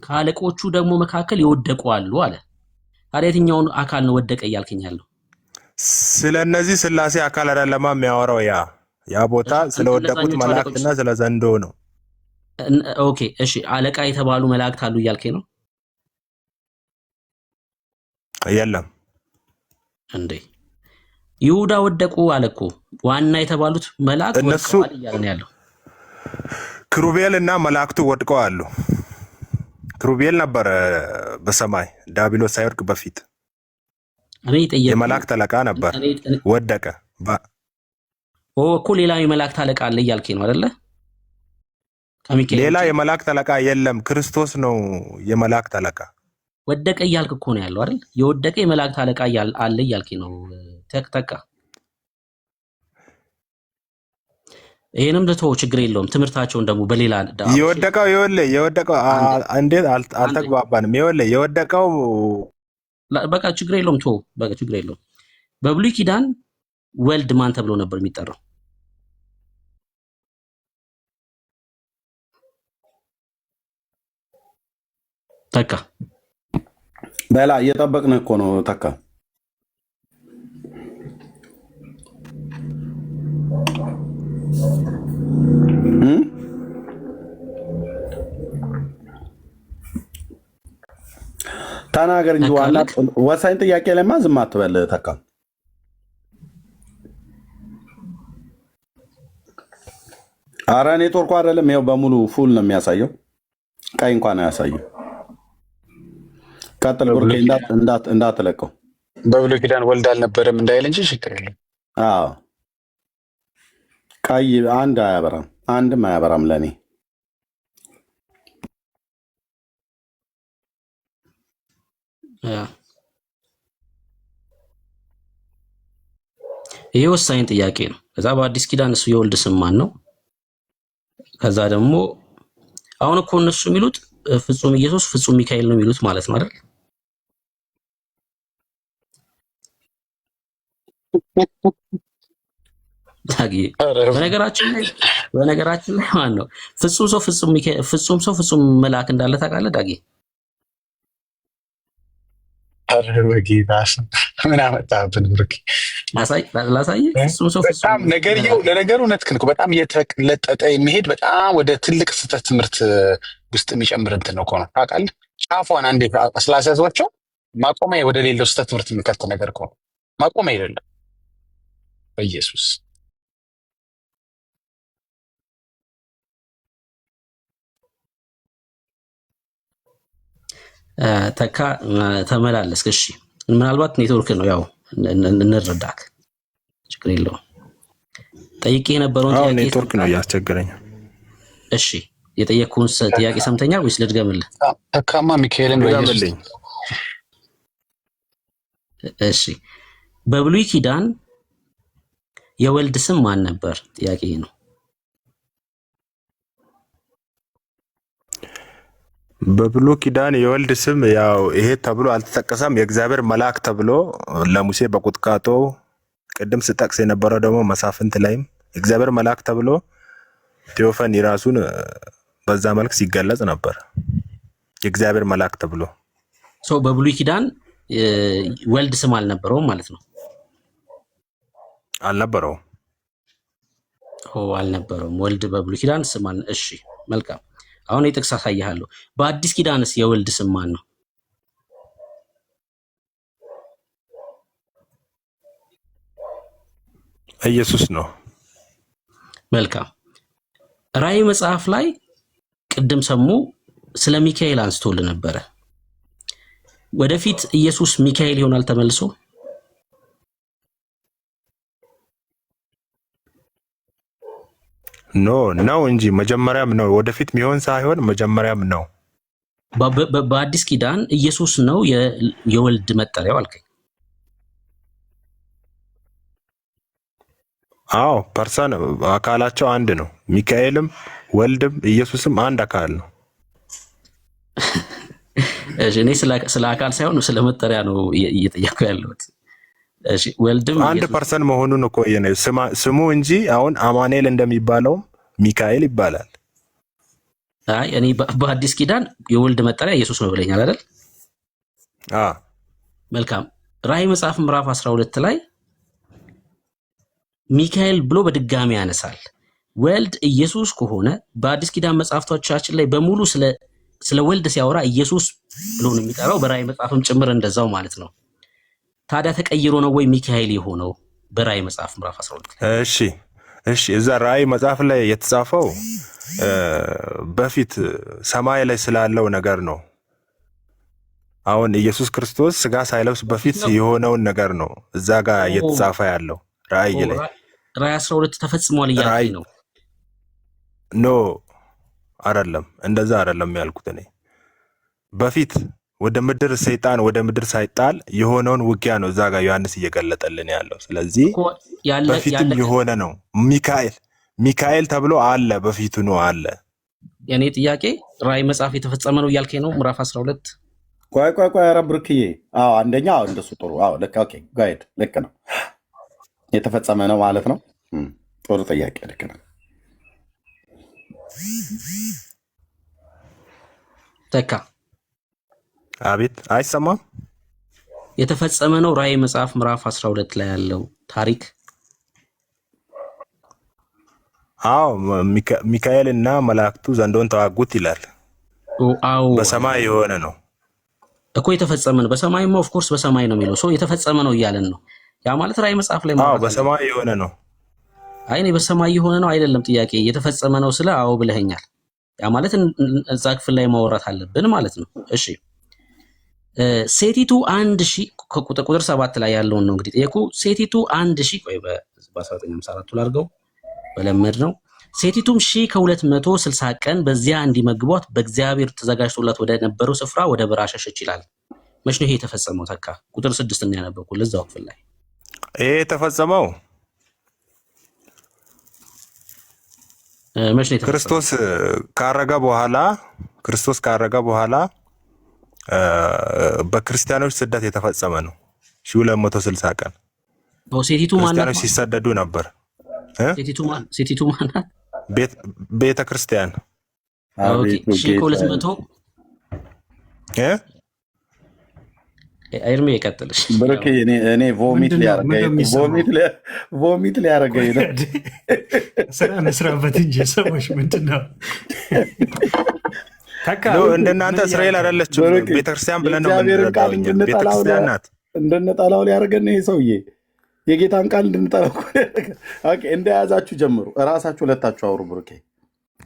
ከአለቆቹ ደግሞ መካከል የወደቁ አሉ አለ። ታዲያ የትኛውን አካል ነው ወደቀ እያልከኝ ያለው? ስለ እነዚህ ስላሴ አካል አይደለም የሚያወራው። ያ ቦታ ስለወደቁት መላእክትና ስለ ዘንዶ ነው። ኦኬ እሺ፣ አለቃ የተባሉ መላእክት አሉ እያልከኝ ነው? የለም እንዴ ይሁዳ ወደቁ አለ እኮ። ዋና የተባሉት መላእክት እነሱ እያለ ነው ያለው። ክሩቤል እና መላእክቱ ወድቀው አሉ። ክሩቤል ነበር በሰማይ ዲያብሎስ ሳይወድቅ በፊት የመላእክት አለቃ ነበር፣ ወደቀ እኮ። ሌላ የመላእክት አለቃ አለ እያልከኝ ነው አይደለ? ሌላ የመላእክት አለቃ የለም፣ ክርስቶስ ነው የመላእክት አለቃ። ወደቀ እያልክ እኮ ነው ያለው አይደል? የወደቀ የመላእክት አለቃ አለ እያልከኝ ነው። ተካ ይሄንም ልተው፣ ችግር የለውም። ትምህርታቸውን ደግሞ በሌላ የወደቀው እንዴት አልተግባባንም? የወደቀው በቃ ችግር የለውም። በቃ ችግር የለውም። በብሉይ ኪዳን ወልድ ማን ተብሎ ነበር የሚጠራው? ተካ በላ እየጠበቅን እኮ ነው። ተካ ተናገር እንጂ ዋና ወሳኝ ጥያቄ ላይማ ዝም አትበል። ተካ ኧረ ኔትወርኩ አይደለም ይኸው በሙሉ ፉል ነው የሚያሳየው፣ ቀይ እንኳን አያሳየው። ቀጥል ብሩኬ፣ እንዳትለቀው። በብሉይ ኪዳን ወልድ አልነበረም እንዳይል እንጂ ችግር የለም። ቀይ አንድ አያበራም፣ አንድም አያበራም ለእኔ። ይሄ ወሳኝ ጥያቄ ነው። ከዛ በአዲስ ኪዳን እሱ የወልድ ስም ማን ነው? ከዛ ደግሞ አሁን እኮ እነሱ የሚሉት ፍጹም ኢየሱስ ፍጹም ሚካኤል ነው የሚሉት ማለት ነው አይደል? በነገራችን ላይ ማን ነው ፍጹም ሰው ፍጹም መልአክ እንዳለ ታውቃለህ ዳጊ? ምን አመጣብን ብሩክ? ላሳይ። ፍጹም ሰው በጣም ለነገሩ እውነትህን እኮ በጣም እየተለጠጠ የሚሄድ በጣም ወደ ትልቅ ስህተት ትምህርት ውስጥ የሚጨምር እንትን ነው እኮ ነው ታውቃለህ። ጫፏን አንዴ ስላስያዟቸው ማቆሚያ ወደ ሌለው ስህተት ትምህርት የሚከት ነገር እኮ ነው። ማቆሚያ አይደለም በኢየሱስ ተካ ተመላለስክ። እሺ ምናልባት ኔትወርክ ነው፣ ያው እንረዳክ፣ ችግር የለውም። ጠይቄ የነበረውን ጥያቄ ኔትወርክ ነው እያስቸገረኝ። እሺ የጠየቅኩህን ጥያቄ ሰምተኛል ወይስ ልድገምልህ? ተካማ ሚካኤልን ልድገምልኝ። እሺ በብሉይ ኪዳን የወልድ ስም ማን ነበር? ጥያቄ ነው። በብሉይ ኪዳን የወልድ ስም ያው ይሄ ተብሎ አልተጠቀሰም። የእግዚአብሔር መልአክ ተብሎ ለሙሴ በቁጥቋጦ ቅድም ስጠቅስ የነበረው ደግሞ መሳፍንት ላይም የእግዚአብሔር መልአክ ተብሎ ቴዎፈኒ ራሱን በዛ መልክ ሲገለጽ ነበር። የእግዚአብሔር መልአክ ተብሎ ሰው በብሉይ ኪዳን ወልድ ስም አልነበረውም ማለት ነው። አልነበረውም። አልነበረውም ወልድ በብሉይ ኪዳን ስም አለ። እሺ መልካም። አሁን የጥቅስ አሳይሃለሁ። በአዲስ ኪዳንስ የወልድ ስም ማን ነው? ኢየሱስ ነው። መልካም። ራዕይ መጽሐፍ ላይ ቅድም ሰሙ ስለ ሚካኤል አንስቶልህ ነበረ። ወደፊት ኢየሱስ ሚካኤል ይሆናል ተመልሶ? ነው እንጂ መጀመሪያም ነው፣ ወደፊት የሚሆን ሳይሆን መጀመሪያም ነው። በአዲስ ኪዳን ኢየሱስ ነው የወልድ መጠሪያው አልከኝ። አዎ ፐርሰን አካላቸው አንድ ነው። ሚካኤልም ወልድም ኢየሱስም አንድ አካል ነው። እኔ ስለ አካል ሳይሆን ስለ መጠሪያ ነው እየጠየኩ ያለሁት። ወልድም አንድ ፐርሰን መሆኑን እኮ ስሙ እንጂ አሁን አማኑኤል እንደሚባለው ሚካኤል ይባላል። አይ እኔ በአዲስ ኪዳን የወልድ መጠሪያ ኢየሱስ ነው ብለኛል አይደል? መልካም። ራዕይ መጽሐፍ ምዕራፍ 12 ላይ ሚካኤል ብሎ በድጋሚ ያነሳል። ወልድ ኢየሱስ ከሆነ በአዲስ ኪዳን መጽሐፍቶቻችን ላይ በሙሉ ስለ ወልድ ሲያወራ ኢየሱስ ብሎ ነው የሚጠራው፣ በራዕይ መጽሐፍም ጭምር እንደዛው ማለት ነው። ታዲያ ተቀይሮ ነው ወይ ሚካኤል የሆነው በራዕይ መጽሐፍ ምዕራፍ 12 ላይ? እሺ እዛ ራዕይ መጽሐፍ ላይ የተጻፈው በፊት ሰማይ ላይ ስላለው ነገር ነው። አሁን ኢየሱስ ክርስቶስ ስጋ ሳይለብስ በፊት የሆነውን ነገር ነው እዛ ጋር እየተጻፈ ያለው ራዕይ ላይ። ራዕይ 12 ተፈጽሟል እያልኩኝ ነው። ኖ አይደለም፣ እንደዛ አይደለም ያልኩት እኔ። በፊት ወደ ምድር ሰይጣን ወደ ምድር ሳይጣል የሆነውን ውጊያ ነው እዛ ጋር ዮሐንስ እየገለጠልን ያለው። ስለዚህ በፊትም የሆነ ነው። ሚካኤል ተብሎ አለ፣ በፊቱ ነው አለ። የኔ ጥያቄ ራዕይ መጽሐፍ የተፈጸመ ነው እያልከኝ ነው ምዕራፍ 12? ቆይ ኧረ ብርክዬ፣ አንደኛ እንደሱ ጥሩ። ልክ ኦኬ፣ ጋይድ ልክ ነው፣ የተፈጸመ ነው ማለት ነው። ጥሩ ጥያቄ፣ ልክ ነው። ተካ አቤት፣ አይሰማም? የተፈጸመ ነው ራዕይ መጽሐፍ ምዕራፍ 12 ላይ ያለው ታሪክ። አዎ ሚካኤል እና መላእክቱ ዘንዶን ተዋጉት ይላል። አዎ በሰማይ የሆነ ነው እኮ የተፈጸመ ነው። በሰማይማ ኦፍ ኮርስ በሰማይ ነው የሚለው ሰው የተፈጸመ ነው እያለን ነው። ያ ማለት ራዕይ መጽሐፍ ላይ ማለት ነው በሰማይ የሆነ ነው። አይ እኔ በሰማይ የሆነ ነው አይደለም ጥያቄ፣ የተፈጸመ ነው ስለ አዎ ብለኸኛል። ያ ማለት እዛ ክፍል ላይ ማውራት አለብን ማለት ነው። እሺ ሴቲቱ 1000 ቁጥር 7 ላይ ያለውን ነው እንግዲህ ጠየቁ። ሴቲቱ 1000 ቆይ በ1954 ላድርገው በለመድ ነው። ሴቲቱም 1260 ቀን በዚያ እንዲመግቧት በእግዚአብሔር ተዘጋጅቶላት ወደ ነበረው ስፍራ ወደ በረሃ ሸሸች ይላል። መች ነው ይሄ የተፈጸመው? ተካ ቁጥር 6 ነው ያነበብኩት እዛው ክፍል ላይ። ይሄ የተፈጸመው መች ነው? ክርስቶስ ካረገ በኋላ በክርስቲያኖች ስደት የተፈጸመ ነው። 1260 ቀን ሴቲቱ ክርስቲያኖች ሲሰደዱ ነበር። ሴቲቱ ማናት? ቤተ ክርስቲያን። ኦኬ 1200 አይርሜ ይቀጥልሽ። ብሩክ እኔ ቮሚት ሊያረገኝ ነው። ስራ መስራበት እንጂ ሰዎች ምንድነው እንደናንተ እስራኤል አይደለችም ቤተክርስቲያን ብለን ነው የምንረዳው። ቤተክርስቲያን ናት። እንድንጠላው ሊያደርገን ይሄ ሰውዬ የጌታን ቃል እንድንጠላው እንደያዛችሁ ጀምሩ። እራሳችሁ ሁለታችሁ አውሩ። ብሩኬ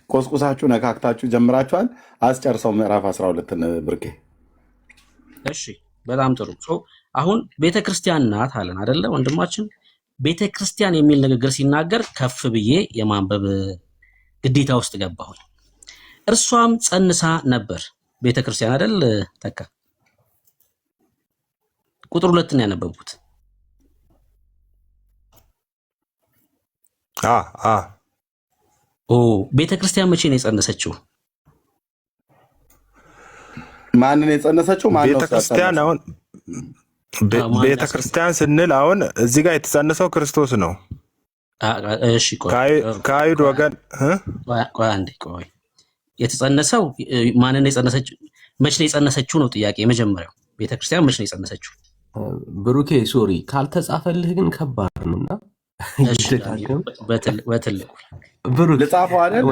ቆስቁሳችሁ ነካክታችሁ ጀምራችኋል። አስጨርሰው ምዕራፍ 12ን ብሩኬ። እሺ በጣም ጥሩ። አሁን ቤተክርስቲያን ናት አለን አይደለ ወንድማችን? ቤተክርስቲያን የሚል ንግግር ሲናገር ከፍ ብዬ የማንበብ ግዴታ ውስጥ ገባሁኝ። እርሷም ጸንሳ ነበር። ቤተክርስቲያን አይደል ተካ? ቁጥር 2 ነው ያነበብኩት። ቤተክርስቲያን መቼ ነው የጸነሰችው? ማንን የጸነሰችው? ቤተክርስቲያን አሁን ቤተክርስቲያን ስንል አሁን እዚህ ጋር የተጸነሰው ክርስቶስ ነው። እሺ ከአይሁድ ወገን ቆይ አንዴ ቆይ የተጸነሰው ማንን የጸነሰችው? መቼ ነው የጸነሰችው ነው ጥያቄ። የመጀመሪያው ቤተክርስቲያን መቼ ነው የጸነሰችው? ብሩኬ ሶሪ ካልተጻፈልህ ግን ከባድ ነውና በትልቁ ብሩክ ልጻፈው አይደል?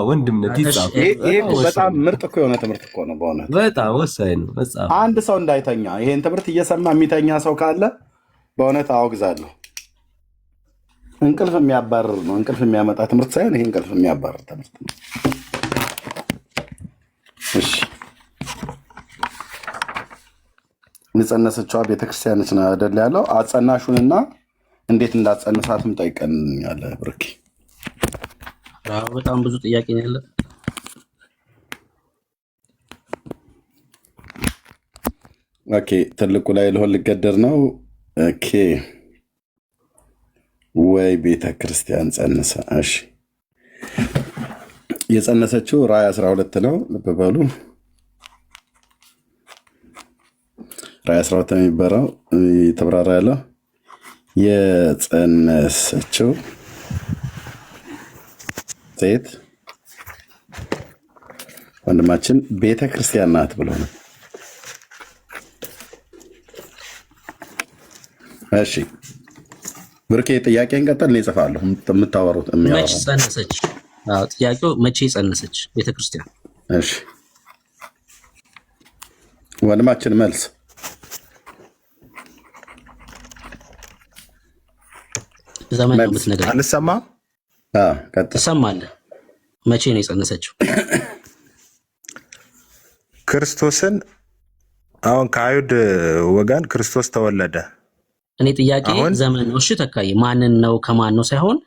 ወንድምነት ይጻፍ። ይሄ በጣም ምርጥ እኮ የሆነ ትምህርት እኮ ነው በእውነት በጣም ወሳኝ ነው። አንድ ሰው እንዳይተኛ ይሄን ትምህርት እየሰማ የሚተኛ ሰው ካለ በእውነት አወግዛለሁ። እንቅልፍ የሚያባርር ነው። እንቅልፍ የሚያመጣ ትምህርት ሳይሆን ይሄ እንቅልፍ የሚያባርር ትምህርት ነው። እሺ የጸነሰችዋ ቤተክርስቲያኖች ነው አይደል ያለው። አጸናሹንና እንዴት እንዳጸነሳትም ጠይቀን ያለ ብሩክ በጣም ብዙ ጥያቄ ነው ያለ። ኦኬ ትልቁ ላይ ልሆን ልገደር ነው። ኦኬ ወይ ቤተ ክርስቲያን ጸንሳ። እሺ የጸነሰችው ራእይ 12 ነው። ልብ በሉ ራእይ 12 የሚበራው ተብራራ ያለው የጸነሰችው ሴት ወንድማችን ቤተ ክርስቲያን ናት ብሎ ነው። እሺ ብርኬ ጥያቄን ቀጠል ነው ይጽፋለሁ። የምታወሩት መቼ ጸነሰች? አዎ ጥያቄው መቼ ጸነሰች ቤተክርስቲያን? እሺ ወንድማችን መልስ ዘመን ነው የምትነግረኝ። አልሰማም። ቀጥል። ትሰማለህ? መቼ ነው የጸነሰችው? ክርስቶስን አሁን ከአይሁድ ወገን ክርስቶስ ተወለደ። እኔ ጥያቄ ዘመን ነው። እሺ ተካይ ማንን ነው ከማን ነው ሳይሆን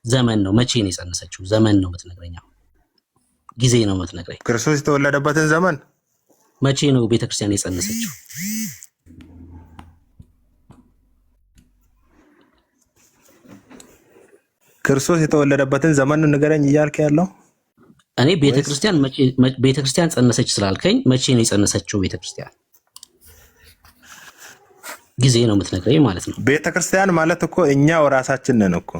ዘመን ነው። መቼ ነው የጸነሰችው? ዘመን ነው የምትነግረኝ። ጊዜ ነው የምትነግረኝ። ክርስቶስ የተወለደበትን ዘመን መቼ ነው ቤተክርስቲያን የጸነሰችው? ክርስቶስ የተወለደበትን ዘመን ንገረኝ እያልክ ያለው? እኔ ቤተክርስቲያን ጸነሰች ስላልከኝ መቼ ነው የጸነሰችው ቤተክርስቲያን? ጊዜ ነው የምትነግረኝ ማለት ነው። ቤተክርስቲያን ማለት እኮ እኛው ራሳችን ነን እኮ።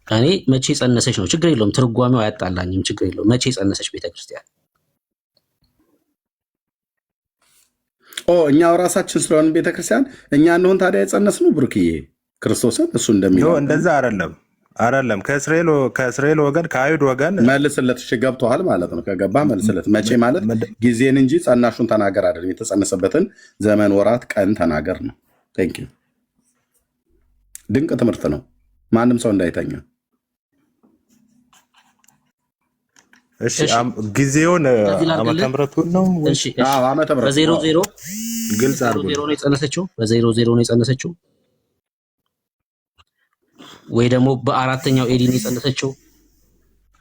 እኔ መቼ ጸነሰች ነው፣ ችግር የለውም። ትርጓሜው አያጣላኝም፣ ችግር የለውም። መቼ ጸነሰች ቤተክርስቲያን? እኛው ራሳችን ስለሆነ ቤተክርስቲያን እኛ እንደሆን ታዲያ የጸነስነው ብሩክዬ ክርስቶስን እሱ እንደሚለው እንደዛ አይደለም። ከእስራኤል ወገን ከአይሁድ ወገን መልስለት። እሺ ገብቶሃል ማለት ነው። ከገባ መልስለት። መቼ ማለት ጊዜን እንጂ ጸናሹን ተናገር አይደለም። የተጸነሰበትን ዘመን፣ ወራት፣ ቀን ተናገር ነው። ቴንክ ዩ። ድንቅ ትምህርት ነው። ማንም ሰው እንዳይተኛ። እሺ ጊዜውን ዓመተ ምሕረቱን ነው እሺ ዓመተ ምሕረት በ00 ግልጽ አድርጎ ነው የጸነሰችው። በ00 ነው የጸነሰችው ወይ ደግሞ በአራተኛው ኤዲ ነው የጸነሰችው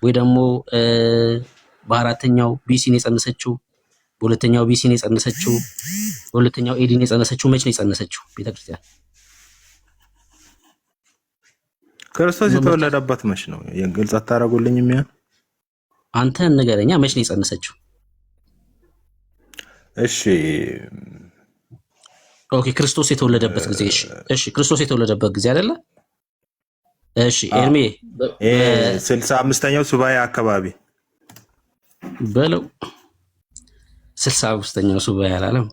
ወይ ደግሞ በአራተኛው ቢሲ ነው የጸነሰችው፣ በሁለተኛው ቢሲ ነው የጸነሰችው፣ በሁለተኛው ኤዲ ነው የጸነሰችው። መቼ ነው የጸነሰችው ቤተክርስቲያን? ክርስቶስ የተወለደበት መቼ ነው? ግልጽ አታደርጉልኝም? ያ አንተ ንገረኛ፣ መቼ ነው የጸነሰችው? እሺ ኦኬ ክርስቶስ የተወለደበት ጊዜ። እሺ ክርስቶስ የተወለደበት ጊዜ አይደለ? እሺ ኤርሜ 65ኛው ሱባኤ አካባቢ በለው። 65ኛው ሱባኤ አላለም።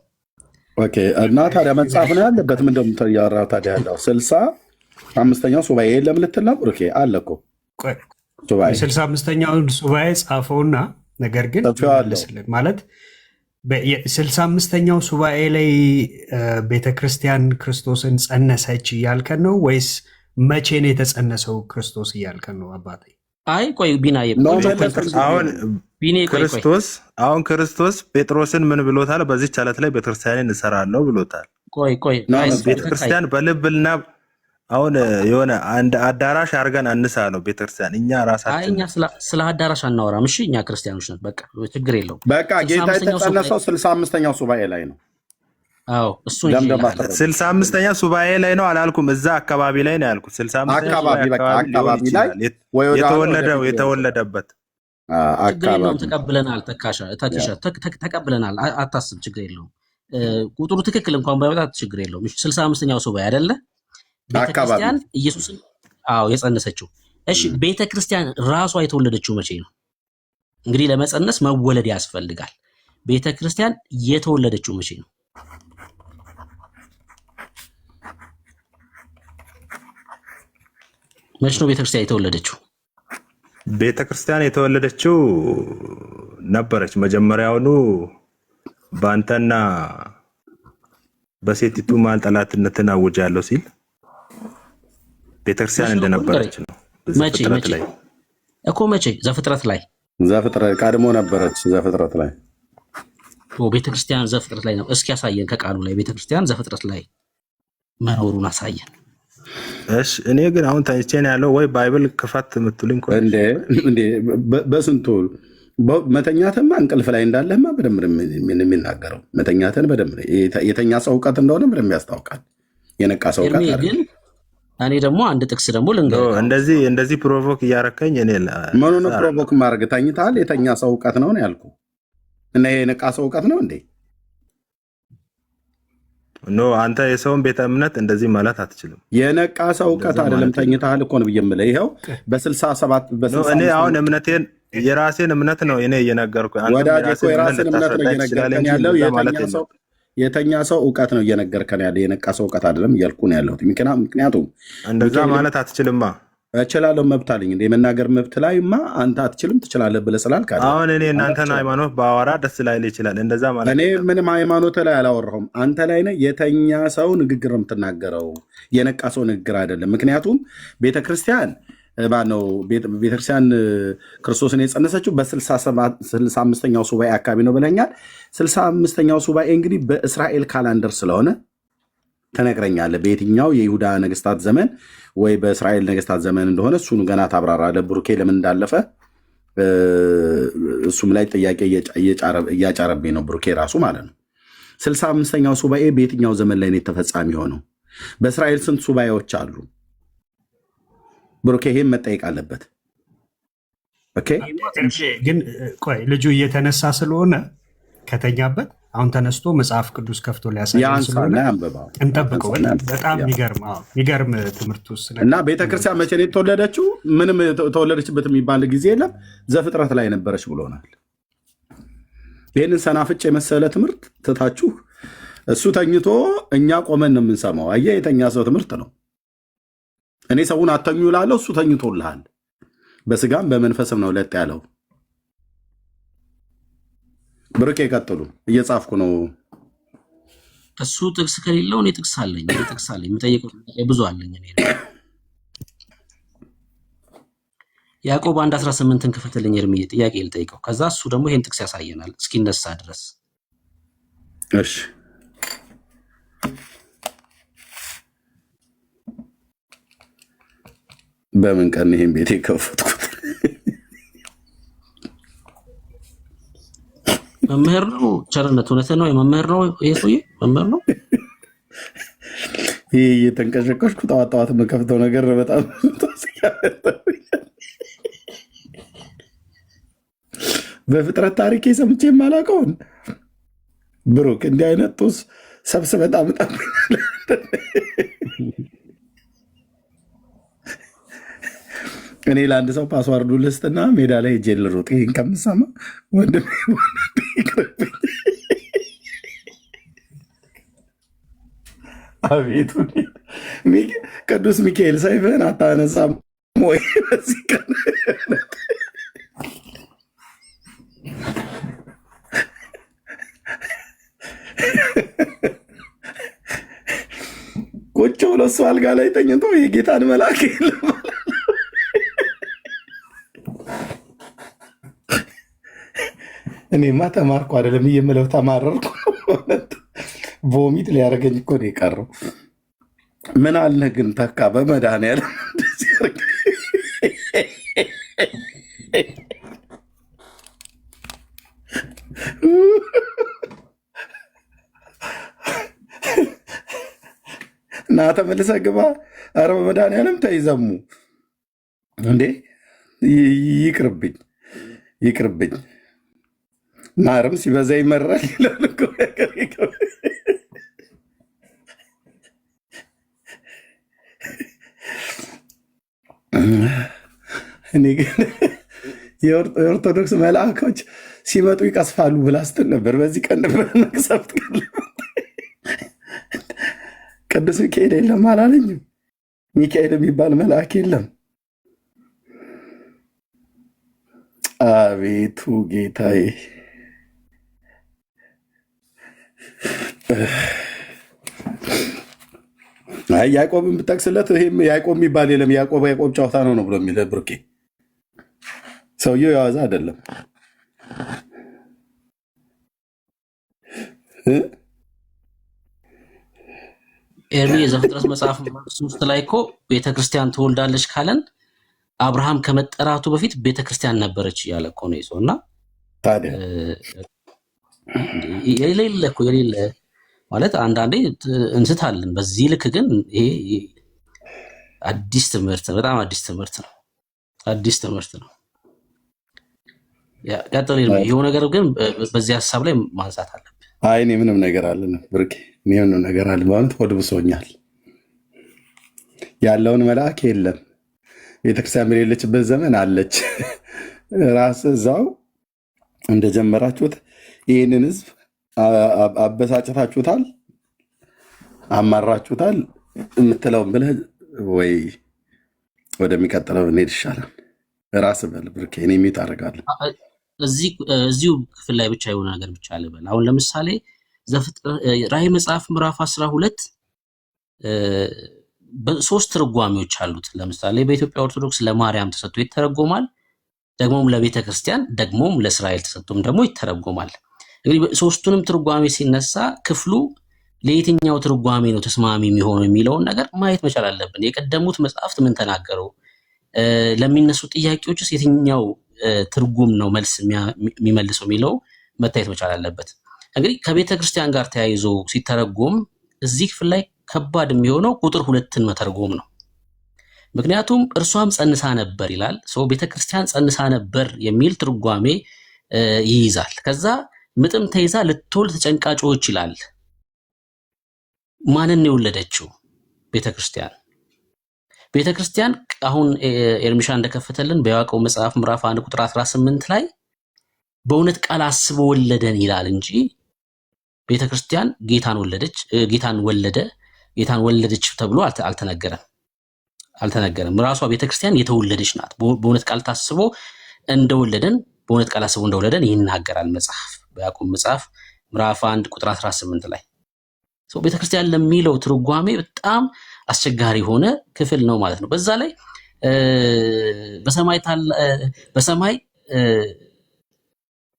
ኦኬ እና ታዲያ መጽሐፍ ነው ያለበት። ምን እንደምታያራ ታዲያ ያለው 65ኛው ሱባኤ የለም ልትል ነው? ኦኬ አለ እኮ ሱባኤ 65ኛውን ሱባኤ ጻፈውና ነገር ግን ማለት 65ኛው ሱባኤ ላይ ቤተክርስቲያን ክርስቶስን ጸነሰች እያልከን ነው ወይስ መቼ ነው የተጸነሰው ክርስቶስ እያልከን ነው? አባቴ አይ ቆይ ቢናዬ አሁን ክርስቶስ ጴጥሮስን ምን ብሎታል? በዚህ ቻለት ላይ ቤተክርስቲያንን እሰራለሁ ብሎታል። ቆይ ቤተክርስቲያን በልብልና አሁን የሆነ አንድ አዳራሽ አድርገን አንሳለው ቤተክርስቲያን እኛ ራሳችን። እኛ ስለ አዳራሽ አናወራም። እሺ እኛ ክርስቲያኖች ነን። በቃ ችግር የለውም። በቃ ጌታ የተጸነሰው 65ኛው ሱባኤ ላይ ነው። አዎ እሱ 65ኛው ሱባኤ ላይ ነው አላልኩም። እዛ አካባቢ ላይ ነው ያልኩት። 65ኛው አካባቢ ላይ የተወለደበት አካባቢ ተቀብለናል። ተቀብለናል። አታስብ፣ ችግር የለውም። ቁጥሩ ትክክል እንኳን ባይወጣ ችግር የለውም። 65ኛው ሱባኤ አይደለ ቤተክርስቲያን ኢየሱስን የጸነሰችው? እሺ ቤተክርስቲያን ራሷ የተወለደችው መቼ ነው? እንግዲህ ለመጸነስ መወለድ ያስፈልጋል። ቤተክርስቲያን የተወለደችው መቼ ነው? መቼ ነው ቤተክርስቲያን የተወለደችው? ቤተክርስቲያን የተወለደችው ነበረች መጀመሪያውኑ በአንተና በሴቲቱ መሀል ጠላትነትን አውጃለሁ ሲል ቤተክርስቲያን እንደነበረች ነው። መቼ እኮ መቼ? ዘፍጥረት ላይ ቀድሞ ነበረች። ዘፍጥረት ላይ ቤተክርስቲያን ዘፍጥረት ላይ ነው። እስኪ ያሳየን ከቃሉ ላይ ቤተክርስቲያን ዘፍጥረት ላይ መኖሩን አሳየን። እሺ እኔ ግን አሁን ተኝቼ ነው ያለው። ወይ ባይብል ክፈት የምትሉኝ እንዴ በስንቱ መተኛትማ እንቅልፍ ላይ እንዳለህማ በደንብ የሚናገረው መተኛትን በደንብ የተኛ ሰው እውቀት እንደሆነ በደንብ ያስታውቃል። የነቃ ሰው እውቀት ግን እኔ ደግሞ አንድ ጥቅስ ደግሞ ልንገርህ። እንደዚህ ፕሮቮክ እያረከኝ እኔ ምኑን ፕሮቮክ ማድረግ? ተኝተሃል፣ የተኛ ሰው እውቀት ነው ያልኩ እና የነቃ ሰው እውቀት ነው እንዴ? ኖ አንተ የሰውን ቤተ እምነት እንደዚህ ማለት አትችልም። የነቃ ሰው እውቀት አይደለም። ተኝተሃል እኮ ነው ብዬ የምልህ። ይኸው በ67 እኔ አሁን እምነቴን የራሴን እምነት ነው እኔ እየነገርኩ ወዳጅ እኮ የራስን እምነት ነው እየነገርከን ያለው። የተኛ ሰው እውቀት ነው እየነገርከን ያለው። የነቃ ሰው እውቀት አይደለም እያልኩ ነው ያለሁት። ምክንያቱም እንደዛ ማለት አትችልማ። እችላለሁ፣ መብት አለኝ። እንደ የመናገር መብት ላይማ አንተ አትችልም ትችላለህ ብለህ ስላልክ አሁን እኔ እናንተን ሃይማኖት ባወራ ደስ ላይል ይችላል። እንደዛ ማለት እኔ ምንም ሃይማኖት ላይ አላወራሁም። አንተ ላይ ነህ። የተኛ ሰው ንግግር ነው የምትናገረው፣ የነቃ ሰው ንግግር አይደለም። ምክንያቱም ቤተክርስቲያን ማነው ቤተክርስቲያን ክርስቶስን የጸነሰችው በ65ኛው ሱባኤ አካባቢ ነው ብለኛል። 65ኛው ሱባኤ እንግዲህ በእስራኤል ካላንደር ስለሆነ ተነግረኛለህ። በየትኛው የይሁዳ ነገስታት ዘመን ወይ በእስራኤል ነገስታት ዘመን እንደሆነ እሱን ገና ታብራራለህ። ብሩኬ ለምን እንዳለፈ እሱም ላይ ጥያቄ እያጫረብኝ ነው ብሩኬ ራሱ ማለት ነው። 65ኛው ሱባኤ በየትኛው ዘመን ላይ ነው ተፈጻሚ ሆነው? በእስራኤል ስንት ሱባኤዎች አሉ? ብሩኬ ይሄን መጠየቅ አለበት። ኦኬ ግን ቆይ ልጁ እየተነሳ ስለሆነ ከተኛበት አሁን ተነስቶ መጽሐፍ ቅዱስ ከፍቶ ሊያሳየን ስለሆነ እንጠብቀው። በጣም የሚገርም ትምህርት ውስጥ እና ቤተክርስቲያን መቼ ነው የተወለደችው? ምንም ተወለደችበት የሚባል ጊዜ የለም። ዘፍጥረት ላይ ነበረች ብሎናል። ይህንን ሰናፍጭ የመሰለ ትምህርት ትታችሁ እሱ ተኝቶ እኛ ቆመን ነው የምንሰማው። አየህ፣ የተኛ ሰው ትምህርት ነው። እኔ ሰውን አተኙ ላለው እሱ ተኝቶልሃል። በስጋም በመንፈስም ነው ለጥ ያለው። ብሩኬ ቀጥሉ፣ እየጻፍኩ ነው። እሱ ጥቅስ ከሌለው እኔ ጥቅስ አለኝ። የምጠይቀው ብዙ አለኝ። ያዕቆብ 1:18 ክፈትልኝ እርምዬ፣ ጥያቄ ልጠይቀው። ከዛ እሱ ደግሞ ይሄን ጥቅስ ያሳየናል እስኪነሳ ድረስ። እሺ በምን ቀን ይሄን ቤት የከፈትኩት? መምህር ነው። ቸርነት እውነት ነው። የመምህር ነው። ይሄ ሰውዬ መምህር ነው። ይህ እየተንቀሸቀሽኩ ጠዋት ጠዋት የምከፍተው ነገር በጣም በፍጥረት ታሪኬ ሰምቼ የማላውቀውን ብሩክ እንዲህ አይነት ጡስ ሰብስበህ በጣም እኔ ለአንድ ሰው ፓስዋርዱ ልስጥና ሜዳ ላይ ሄጄ ልሩጥ። ይህን ከምሰማ ወንድሜ ይቅርብኝ። አቤቱ ቅዱስ ሚካኤል ሰይፍህን አታነሳም ወይ? በዚህ ቀን ቁጭ ብሎ እሱ አልጋ ላይ ተኝቶ የጌታን መልአክ የለም። እኔማ ተማርኩ አይደለም እየምለው ተማረርኩ። ቮሚት ሊያደርገኝ እኮ ነው የቀረው። ምን አለ ግን ተካ በመድኃኒዓለም እና ተመልሰህ ግባ። ኧረ በመድኃኒዓለም ተይዘሙ እንዴ! ይቅርብኝ ይቅርብኝ። ማርም ሲበዛ ይመራል ይላል እኮ ነገር። እኔ ግን የኦርቶዶክስ መልአኮች ሲመጡ ይቀስፋሉ ብላ ስትል ነበር። በዚህ ቀን ነበር መቅሰፍት ቅዱስ ሚካኤል የለም አላለኝም። ሚካኤል የሚባል መልአክ የለም። አቤቱ ጌታዬ፣ ያዕቆብን ብጠቅስለት ይሄም ያዕቆብ የሚባል የለም። ያዕቆብ ጨዋታ ነው ብሎ የሚል ብሩኬ፣ ሰውየው የዋዛ አይደለም። ኤርሚ የዘፍጥረት መጽሐፍ ምዕራፍ 3 ላይ እኮ ቤተክርስቲያን ትወልዳለች ካለን አብርሃም ከመጠራቱ በፊት ቤተክርስቲያን ነበረች እያለ እኮ ነው ይዞ እና ታዲያ የሌለ ማለት አንዳንዴ እንስታለን። በዚህ ልክ ግን ይሄ አዲስ ትምህርት ነው፣ በጣም አዲስ ትምህርት ነው። አዲስ ትምህርት ነው። ቀጥል የሆነ ነገር ግን በዚህ ሀሳብ ላይ ማንሳት አለብን። አይ እኔ ምንም ነገር አለ ብርኬ፣ እኔ ምንም ነገር አለ ማለት ሆድ ብሶኛል። ያለውን መልአክ የለም ቤተክርስቲያን የሌለችበት ዘመን አለች። ራስ እዛው እንደጀመራችሁት ይህንን ህዝብ አበሳጭታችሁታል፣ አማራችሁታል የምትለውን ብለህ ወይ ወደሚቀጥለው እንሄድ ይሻላል። ራስ በል ብርኬ፣ እኔ ሚት አደርጋለሁ። እዚሁ ክፍል ላይ ብቻ የሆነ ነገር ብቻ ልበል። አሁን ለምሳሌ ራዕይ መጽሐፍ ምዕራፍ 12 በሶስት ትርጓሜዎች አሉት። ለምሳሌ በኢትዮጵያ ኦርቶዶክስ ለማርያም ተሰጥቶ ይተረጎማል፣ ደግሞም ለቤተ ክርስቲያን፣ ደግሞም ለእስራኤል ተሰጥቶም ደግሞ ይተረጎማል። እንግዲህ ሶስቱንም ትርጓሜ ሲነሳ ክፍሉ ለየትኛው ትርጓሜ ነው ተስማሚ የሚሆነው የሚለውን ነገር ማየት መቻል አለብን። የቀደሙት መጽሐፍት ምን ተናገሩ፣ ለሚነሱ ጥያቄዎችስ የትኛው ትርጉም ነው መልስ የሚመልሰው የሚለው መታየት መቻል አለበት። እንግዲህ ከቤተ ክርስቲያን ጋር ተያይዞ ሲተረጎም እዚህ ክፍል ላይ ከባድ የሚሆነው ቁጥር 2ን መተርጎም ነው። ምክንያቱም እርሷም ጸንሳ ነበር ይላል። ሰው ቤተክርስቲያን ጸንሳ ነበር የሚል ትርጓሜ ይይዛል። ከዛ ምጥም ተይዛ ልትወልድ ተጨንቃ ጮኸች ይላል። ማንን የወለደችው? ቤተክርስቲያን። ቤተክርስቲያን አሁን ኤርሚሻ እንደከፈተልን በያዕቆብ መጽሐፍ ምዕራፍ 1 ቁጥር 18 ላይ በእውነት ቃል አስቦ ወለደን ይላል እንጂ ቤተክርስቲያን ጌታን ወለደች ተብሎ አልተነገረም። ራሷ ቤተክርስቲያን የተወለደች ናት። በእውነት ቃል ታስቦ እንደወለደን በእውነት ቃል አስቦ እንደወለደን ይናገራል መጽሐፍ በያዕቆብ መጽሐፍ ምዕራፍ 1 ቁጥር 18 ላይ። ቤተክርስቲያን ለሚለው ትርጓሜ በጣም አስቸጋሪ የሆነ ክፍል ነው ማለት ነው። በዛ ላይ በሰማይ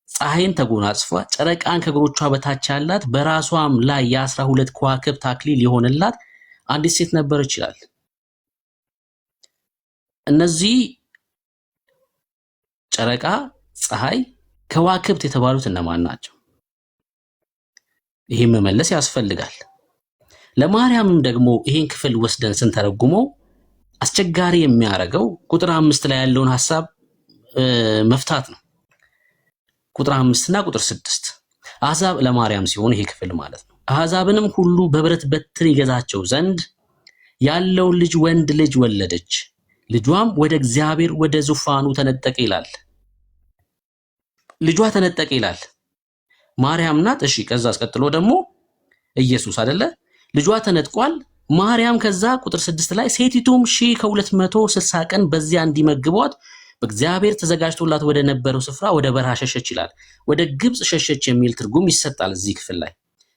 ፀሐይን ተጎናጽፏ ጨረቃን ከእግሮቿ በታች ያላት በራሷም ላይ የ12 ከዋክብት አክሊል የሆነላት አንዲት ሴት ነበረች ይላል። እነዚህ ጨረቃ፣ ፀሐይ፣ ከዋክብት የተባሉት እነማን ናቸው? ይሄን መመለስ ያስፈልጋል። ለማርያምም ደግሞ ይሄን ክፍል ወስደን ስንተረጉመው አስቸጋሪ የሚያደርገው ቁጥር 5 ላይ ያለውን ሐሳብ መፍታት ነው። ቁጥር 5 እና ቁጥር 6 አሕዛብ ለማርያም ሲሆን ይሄ ክፍል ማለት ነው። አሕዛብንም ሁሉ በብረት በትር ይገዛቸው ዘንድ ያለውን ልጅ ወንድ ልጅ ወለደች፣ ልጇም ወደ እግዚአብሔር ወደ ዙፋኑ ተነጠቀ ይላል። ልጇ ተነጠቀ ይላል። ማርያም ናት። እሺ፣ ከዛ አስቀጥሎ ደግሞ ኢየሱስ አይደለ? ልጇ ተነጥቋል። ማርያም ከዛ ቁጥር 6 ላይ ሴቲቱም 1260 ቀን በዚያ እንዲመግቧት በእግዚአብሔር ተዘጋጅቶላት ወደ ነበረው ስፍራ ወደ በረሃ ሸሸች ይላል። ወደ ግብጽ ሸሸች የሚል ትርጉም ይሰጣል እዚህ ክፍል ላይ።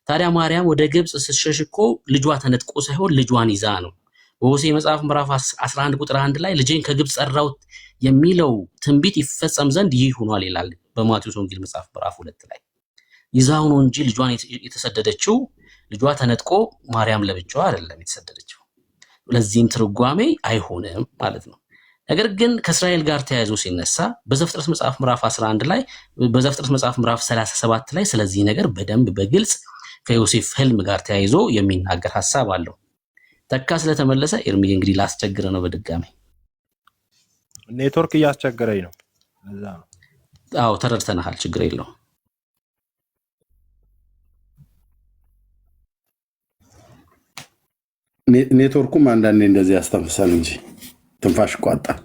ታዲያ ማርያም ወደ ግብጽ ስትሸሽ እኮ ልጇ ተነጥቆ ሳይሆን ልጇን ይዛ ነው። በሆሴዕ መጽሐፍ ምዕራፍ 11 ቁጥር 1 ላይ ልጄን ከግብጽ ጠራሁት የሚለው ትንቢት ይፈጸም ዘንድ ይህ ሆኗል ይላል። በማቴዎስ ወንጌል መጽሐፍ ምዕራፍ 2 ላይ ይዛው ነው እንጂ ልጇን የተሰደደችው ልጇ ተነጥቆ ማርያም ለብቻዋ አይደለም የተሰደደችው። ለዚህም ትርጓሜ አይሆንም ማለት ነው። ነገር ግን ከእስራኤል ጋር ተያይዞ ሲነሳ በዘፍጥረት መጽሐፍ ምዕራፍ 11 ላይ በዘፍጥረት መጽሐፍ ምዕራፍ 37 ላይ ስለዚህ ነገር በደንብ በግልጽ ከዮሴፍ ህልም ጋር ተያይዞ የሚናገር ሐሳብ አለው። ተካ ስለተመለሰ ኤርሚ እንግዲህ ላስቸግረ ነው በድጋሚ ኔትወርክ እያስቸገረኝ ነው። ለዛ ነው። አዎ ተረድተናል፣ ችግር የለውም። ኔትወርኩም አንዳንዴ እንደዚህ ያስተንፍሳል እንጂ ትንፋሽ ቋጣል።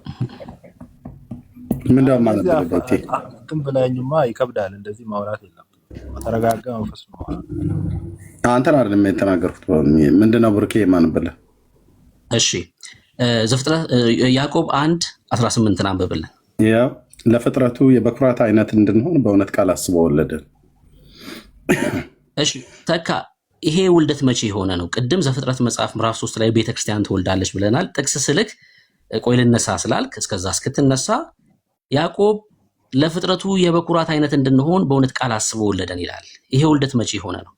ምን ደማ ማለት እንትን ብለኝማ ይከብዳል። እንደዚህ ማውራት የለም። ተረጋጋ መንፈስ ነው። አንተን አይደለም የተናገርኩት። ምንድነው ብርኬ የማንበለ? እሺ ዘፍጥረት ያዕቆብ 1:18 አንብብልን። ያው ለፍጥረቱ የበኩራት አይነት እንድንሆን በእውነት ቃል አስቦ ወለደን። እሺ ተካ ይሄ ውልደት መቼ የሆነ ነው? ቅድም ዘፍጥረት መጽሐፍ ምዕራፍ 3 ላይ ቤተክርስቲያን ትወልዳለች ብለናል። ጥቅስ ስልክ ቆይ ልነሳ ስላልክ እስከዛ እስክትነሳ ያዕቆብ ለፍጥረቱ የበኩራት አይነት እንድንሆን በእውነት ቃል አስቦ ወለደን ይላል። ይሄ ውልደት መቼ የሆነ ነው?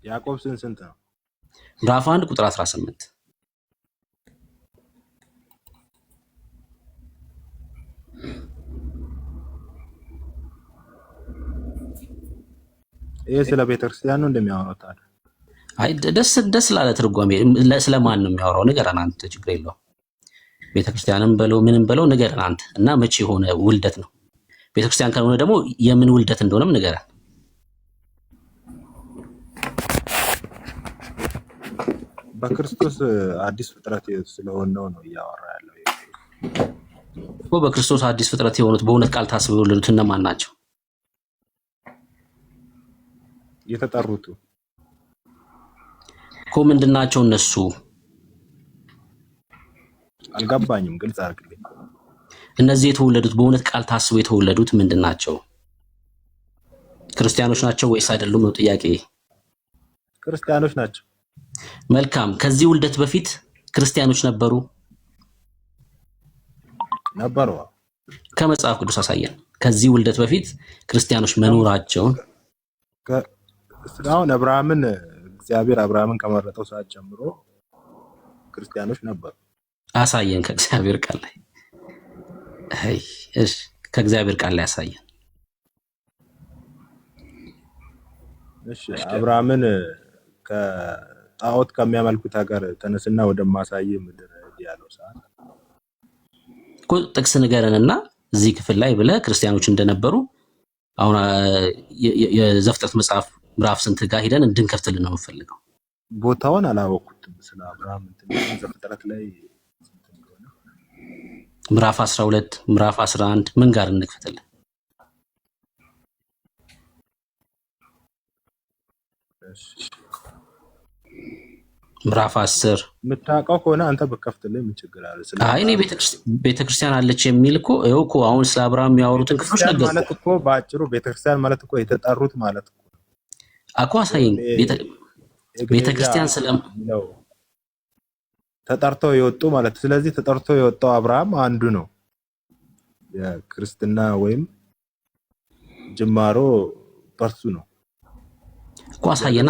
ያዕቆብ ስንት ነው? ምዕራፍ 1 ቁጥር 18 ይሄ ስለ ቤተክርስቲያን ነው እንደሚያወራው ታዲያ? አይ ደስ ላለ ትርጓሜ ስለማን ነው የሚያወራው? ንገረን አንተ፣ ችግር የለውም። ቤተክርስቲያንም በለው ምንም በለው ንገረን አንተ። እና መቼ የሆነ ውልደት ነው? ቤተክርስቲያን ካልሆነ ደግሞ የምን ውልደት እንደሆነም ንገረን። በክርስቶስ አዲስ ፍጥረት ስለሆነው ነው እያወራ ያለው እኮ። በክርስቶስ አዲስ ፍጥረት የሆኑት በእውነት ቃል ታስበው የወለዱት እነማን ናቸው? የተጠሩት እኮ ምንድን ናቸው እነሱ? አልገባኝም፣ ግልጽ አድርግልኝ። እነዚህ የተወለዱት በእውነት ቃል ታስበው የተወለዱት ምንድን ናቸው? ክርስቲያኖች ናቸው ወይስ አይደሉም ነው ጥያቄ። ክርስቲያኖች ናቸው። መልካም። ከዚህ ውልደት በፊት ክርስቲያኖች ነበሩ? ነበሩ። ከመጽሐፍ ቅዱስ አሳየን። ከዚህ ውልደት በፊት ክርስቲያኖች መኖራቸውን። አሁን አብርሃምን እግዚአብሔር አብርሃምን ከመረጠው ሰዓት ጀምሮ ክርስቲያኖች ነበሩ። አሳየን ከእግዚአብሔር ቃል ላይ። እሺ ከእግዚአብሔር ቃል ላይ አሳየን። እሺ አብርሃምን ከጣዖት ከሚያመልኩት ሀገር ተነስና ወደማሳይ ምድር ያለው ሰዓት እኮ ጥቅስ ንገረንና እዚህ ክፍል ላይ ብለህ ክርስቲያኖች እንደነበሩ አሁን የዘፍጥረት መጽሐፍ ምዕራፍ ስንት ጋር ሄደን እንድንከፍትልን ነው የምፈልገው። ቦታውን አላወኩትም። ስለ አብርሃም ዘፍጥረት ላይ ምዕራፍ 12 ምዕራፍ 11 ምን ጋር እንክፈትልን? ምዕራፍ 10 የምታውቀው ከሆነ አንተ በከፍትልኝ ምን ችግር አለ? አይ እኔ ቤተክርስቲያን አለች የሚል እኮ ይኸው እኮ አሁን ስለ አብርሃም የሚያወሩትን ክፍሎች ነገር ማለት እኮ በአጭሩ ቤተክርስቲያን ማለት እኮ የተጠሩት ማለት እኮ አኮ አሳየኝ። ቤተክርስቲያን ነው ተጠርተው የወጡ ማለት። ስለዚህ ተጠርቶ የወጣው አብርሃም አንዱ ነው። የክርስትና ወይም ጅማሮ በርሱ ነው እኮ። አሳየና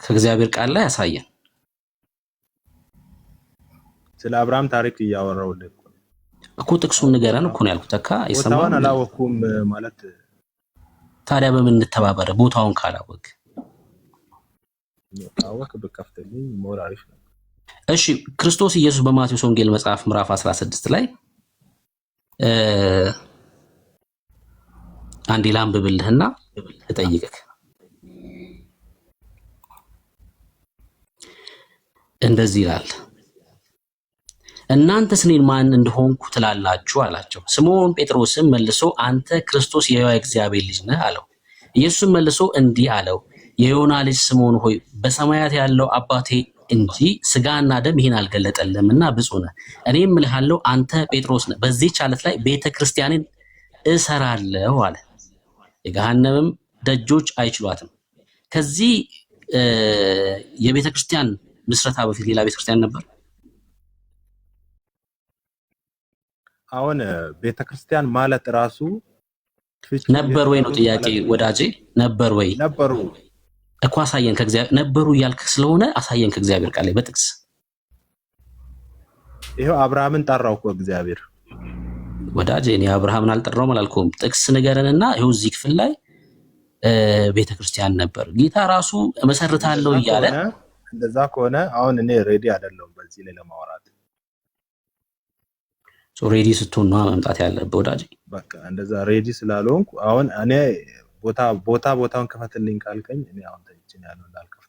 ከእግዚአብሔር ቃል ላይ አሳየን። ስለ አብርሃም ታሪክ እያወራሁልህ እኮ ጥቅሱን ንገረን እኮ ነው ያልኩት። ተካ አይሰማም። ቦታውን አላወኩም ማለት ታዲያ በምን እንተባበረ? ቦታውን ካላወቅ አወቅ በከፍተልኝ ሞር አሪፍ ነው። እሺ ክርስቶስ ኢየሱስ በማቴዎስ ወንጌል መጽሐፍ ምዕራፍ 16 ላይ አንዴ ላንብብልህና እጠይቅህ። እንደዚህ ይላል፣ እናንተስ እኔን ማን እንደሆንኩ ትላላችሁ አላቸው። ስምዖን ጴጥሮስም መልሶ አንተ ክርስቶስ የሕያው እግዚአብሔር ልጅ ነህ አለው። ኢየሱስም መልሶ እንዲህ አለው፣ የዮና ልጅ ስምዖን ሆይ በሰማያት ያለው አባቴ እንጂ ስጋና ደም ይህን አልገለጠልህምና ብፁዕ ነህ። እኔም እልሃለሁ አንተ ጴጥሮስ ነህ፣ በዚህች ዓለት ላይ ቤተ ክርስቲያንን እሰራለሁ አለ፣ የገሃነምም ደጆች አይችሏትም። ከዚህ የቤተ ክርስቲያን ምስረታ በፊት ሌላ ቤተ ክርስቲያን ነበር? አሁን ቤተ ክርስቲያን ማለት ራሱ ነበር ወይ ነው ጥያቄ ወዳጄ። ነበር ወይ? ነበሩ እኮ አሳየን። ከእግዚአብሔር ነበሩ እያልክ ስለሆነ አሳየን ከእግዚአብሔር ቃል ላይ በጥቅስ። ይሄው አብርሃምን ጠራው እኮ እግዚአብሔር። ወዳጄ እኔ አብርሃምን አልጠራውም አላልኩም። ጥቅስ ንገረንና ይሄው እዚህ ክፍል ላይ ቤተክርስቲያን ነበር ጌታ ራሱ መሰረታለሁ እያለ። እንደዛ ከሆነ አሁን እኔ ሬዲ አይደለሁም በዚህ ላይ ለማውራት። ሬዲ ስትሆን ነው መምጣት ያለብህ ወዳጄ። በቃ እንደዛ ሬዲ ስላልሆንኩ አሁን እኔ ቦታውን ከፈትልኝ ካልከኝ እኔ አሁን ተንጭን ያለው እንዳልከፍት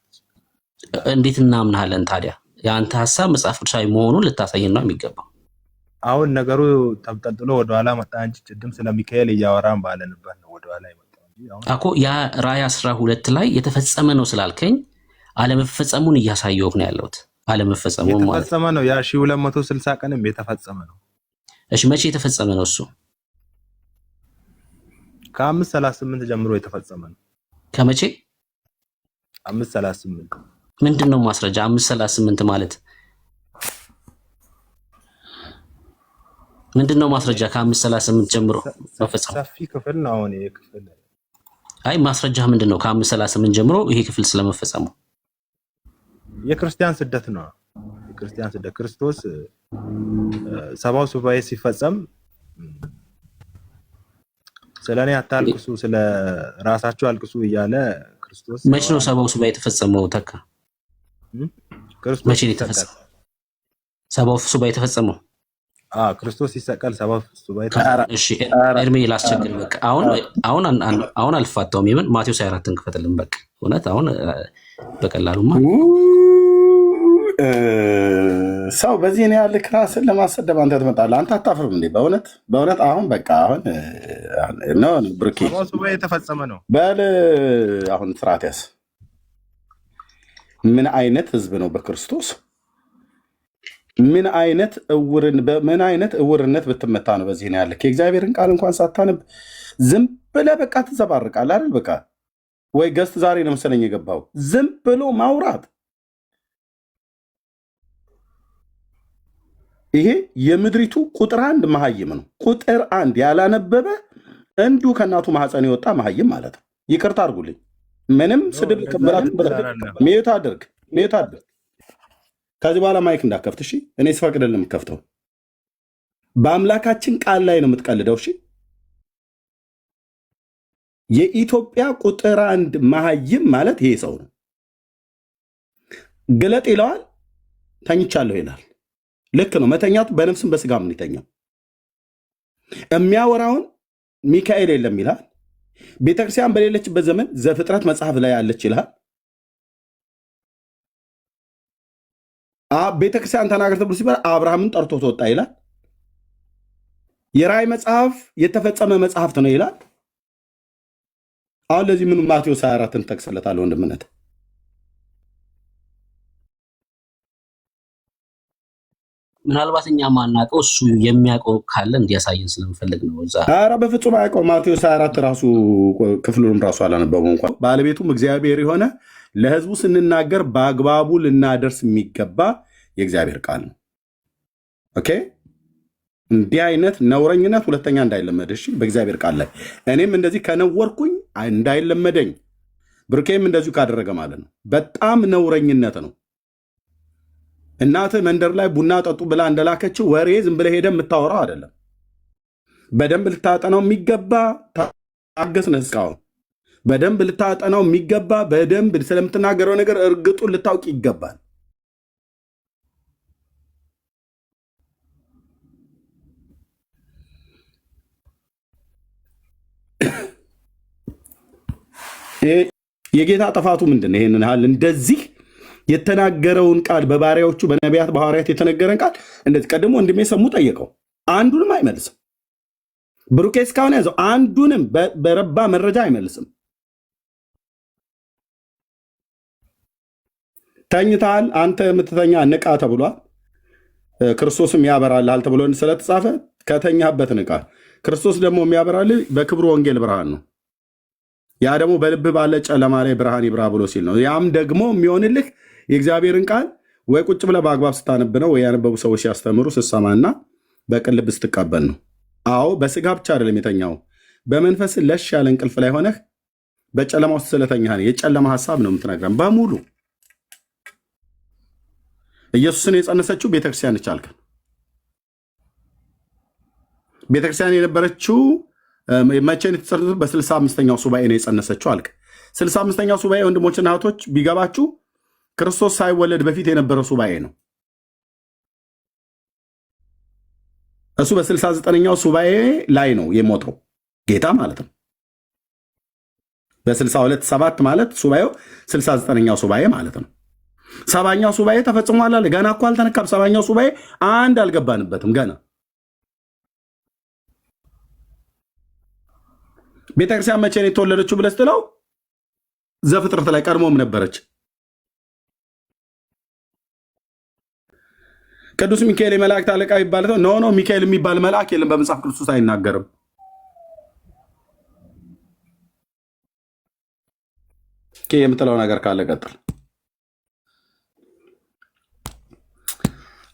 እንዴት እናምናለን ታዲያ? የአንተ ሐሳብ መጽሐፍ ቅዱሳዊ መሆኑን ልታሳየን ነው የሚገባው። አሁን ነገሩ ተብጠልጥሎ ወደኋላ መጣ እንጂ ቅድም ስለ ሚካኤል እያወራን ባለንበት ነው ወደኋላ የመጣው እንጂ አኮ ያ ራእይ 12 ላይ የተፈጸመ ነው ስላልከኝ አለመፈጸሙን እያሳየሁህ ነው ያለሁት። አለመፈጸሙ ማለት የተፈጸመ ነው። ያ 1260 ቀንም የተፈጸመ ነው። እሺ መቼ የተፈጸመ ነው እሱ? ከ538 ጀምሮ የተፈጸመ ነው። ከመቼ? 538 ምንድነው ማስረጃ? 538 ማለት ምንድነው ማስረጃ? ከ538 ጀምሮ መፈጸም ሰፊ ክፍል ነው። አሁን ይሄ ክፍል አይ ማስረጃ ምንድነው? ከ5:38 ጀምሮ ይሄ ክፍል ስለመፈጸሙ የክርስቲያን ስደት ነው። የክርስቲያን ስደት ክርስቶስ ሰባው ሱባኤ ሲፈጸም ስለኔ አታልቅሱ ስለ ራሳችሁ አልቅሱ እያለ ክርስቶስ መቼ ነው ሰባው ሱባኤ የተፈጸመው? ተካ ክርስቶስ መቼ ነው የተፈጸመው? ሰባው ሱባኤ የተፈጸመው ክርስቶስ ሲሰቀል ሰባው ሱባኤ። እሺ እድሜ ላስቸግር በቃ አሁን አልፋታውም። ይሄን ማቴዎስ 24ን ክፈትልን በቃ እውነት አሁን በቀላሉማ ሰው በዚህ ነው ያለ ክራስን ለማሰደብ አንተ ትመጣለህ። አንተ አታፍርም እንዴ? በእውነት አሁን በቃ አሁን ነው ብርኪ ሰባው ሱባኤ የተፈጸመ ነው በል አሁን ስርዓት ያዝ። ምን አይነት ህዝብ ነው በክርስቶስ? ምን አይነት እውርነት ብትመታ ነው በዚህ ነው ያለ? የእግዚአብሔርን ቃል እንኳን ሳታነብ ዝም ብለህ በቃ ትዘባርቃለህ አይደል? በቃ ወይ ገስት ዛሬ ነው መሰለኝ የገባው ዝም ብሎ ማውራት። ይሄ የምድሪቱ ቁጥር 1 መሀይም ነው። ቁጥር 1 ያላነበበ እንዲሁ ከእናቱ ማህፀን የወጣ መሀይም ማለት ነው። ይቅርታ አድርጉልኝ። ምንም ስድብ ከበራት ሚዩት አድርግ። ከዚህ በኋላ ማይክ እንዳከፍት እሺ። እኔ ስፈቅድልህ የምከፍተው በአምላካችን ቃል ላይ ነው የምትቀልደው እሺ። የኢትዮጵያ ቁጥር 1 መሀይም ማለት ይሄ ሰው ነው። ግለጥ ይለዋል፣ ተኝቻለሁ ይላል። ልክ ነው። መተኛቱ በነፍስም በስጋም ነው የተኛው። የሚያወራውን ሚካኤል የለም ይላል። ቤተክርስቲያን በሌለችበት ዘመን ዘፍጥረት መጽሐፍ ላይ ያለች ይላል። ቤተክርስቲያን ተናገር ተብሎ ሲባል አብርሃምን ጠርቶ ተወጣ ይላል። የራእይ መጽሐፍ የተፈጸመ መጽሐፍት ነው ይላል። አሁን ለዚህ ምን ማቴዎስ 24ን ጠቅሰለታል ወንድምነት ምናልባት እኛ ማናውቀው እሱ የሚያውቀው ካለ እንዲያሳየን ስለምፈልግ ነው። ኧረ በፍጹም አያውቀው። ማቴዎስ 24 ራሱ ክፍሉንም ራሱ አላነበበው እንኳን። ባለቤቱም እግዚአብሔር የሆነ ለሕዝቡ ስንናገር በአግባቡ ልናደርስ የሚገባ የእግዚአብሔር ቃል ነው። ኦኬ። እንዲህ አይነት ነውረኝነት ሁለተኛ እንዳይለመድ እሺ፣ በእግዚአብሔር ቃል ላይ እኔም እንደዚህ ከነወርኩኝ እንዳይለመደኝ፣ ብርኬም እንደዚሁ ካደረገ ማለት ነው። በጣም ነውረኝነት ነው። እናትህ መንደር ላይ ቡና ጠጡ ብላ እንደላከችው ወሬ ዝም ብለህ ሄደህ የምታወራው አይደለም። በደንብ ልታጠናው የሚገባ ታገስነህ። እስካሁን በደንብ ልታጠናው የሚገባ በደንብ ስለምትናገረው ነገር እርግጡን ልታውቅ ይገባል። የጌታ ጥፋቱ ምንድን ነው? ይሄንን ያህል እንደዚህ የተናገረውን ቃል በባሪያዎቹ በነቢያት በሐዋርያት የተነገረን ቃል እንደዚህ ቀድሞ ወንድሜ ሰሙ ጠየቀው፣ አንዱንም አይመልስም። ብሩኬ እስካሁን ያዘው፣ አንዱንም በረባ መረጃ አይመልስም። ተኝተሃል፣ አንተ የምትተኛ ንቃ ተብሏል። ክርስቶስም ያበራልሃል ተብሎ ስለተጻፈ ከተኛበት ንቃ። ክርስቶስ ደግሞ የሚያበራልህ በክብሩ ወንጌል ብርሃን ነው። ያ ደግሞ በልብ ባለ ጨለማ ላይ ብርሃን ይብራ ብሎ ሲል ነው። ያም ደግሞ የሚሆንልህ የእግዚአብሔርን ቃል ወይ ቁጭ ብለህ በአግባብ ስታነብ ነው፣ ወይ ያነበቡ ሰዎች ሲያስተምሩ ስትሰማና በቅን ልብ ስትቀበል ነው። አዎ በስጋ ብቻ አይደለም የተኛው፣ በመንፈስ ለሽ ያለ እንቅልፍ ላይ ሆነህ በጨለማ ውስጥ ስለተኛ የጨለማ ሀሳብ ነው የምትነግረን በሙሉ። ኢየሱስን የጸነሰችው ቤተክርስቲያን ነች አልከን። ቤተክርስቲያን የነበረችው መቼ ነው የተጸነሰችው? በ65ኛው ሱባኤ ነው የጸነሰችው አልክ። 65ኛው ሱባኤ ወንድሞችና እህቶች ቢገባችሁ ክርስቶስ ሳይወለድ በፊት የነበረው ሱባኤ ነው። እሱ በ69ኛው ሱባኤ ላይ ነው የሞተው ጌታ ማለት ነው። በ62 ማለት ሱባኤው 69ኛው ሱባኤ ማለት ነው። 70ኛው ሱባኤ ተፈጽሟል አለ። ገና እኮ አልተነካም። 70ኛው ሱባኤ አንድ አልገባንበትም ገና። ቤተክርስቲያን መቼ ነው የተወለደችው ብለህ ስትለው ዘፍጥረት ላይ ቀድሞም ነበረች። ቅዱስ ሚካኤል የመላእክት አለቃ ይባል ኖ ሚካኤል የሚባል መልአክ የለም፣ በመጽሐፍ ቅዱስ አይናገርም። የምትለው ነገር ካለ ቀጥል።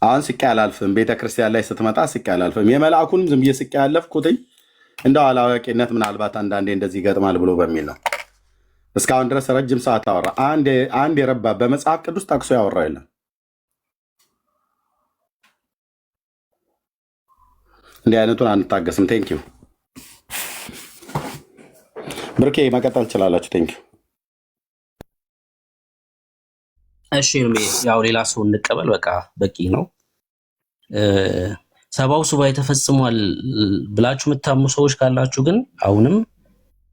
አሁን ስቄ አላልፍም። ቤተክርስቲያን ላይ ስትመጣ ስቄ አላልፍም። የመልአኩንም ዝም ብዬ ስቄ ያለፍኩትኝ እንደው አላዋቂነት ምናልባት አንዳንዴ እንደዚህ ይገጥማል ብሎ በሚል ነው። እስካሁን ድረስ ረጅም ሰዓት አወራ። አንድ የረባ በመጽሐፍ ቅዱስ ጠቅሶ ያወራ የለም። እንዲህ አይነቱን አንታገስም። ቴንኪው ብርኬ፣ መቀጠል ትችላላችሁ። ቴንኪው። እሺ ያው ሌላ ሰው እንቀበል። በቃ በቂ ነው። ሰባው ሱባኤ ተፈጽሟል ብላችሁ የምታምኑ ሰዎች ካላችሁ ግን አሁንም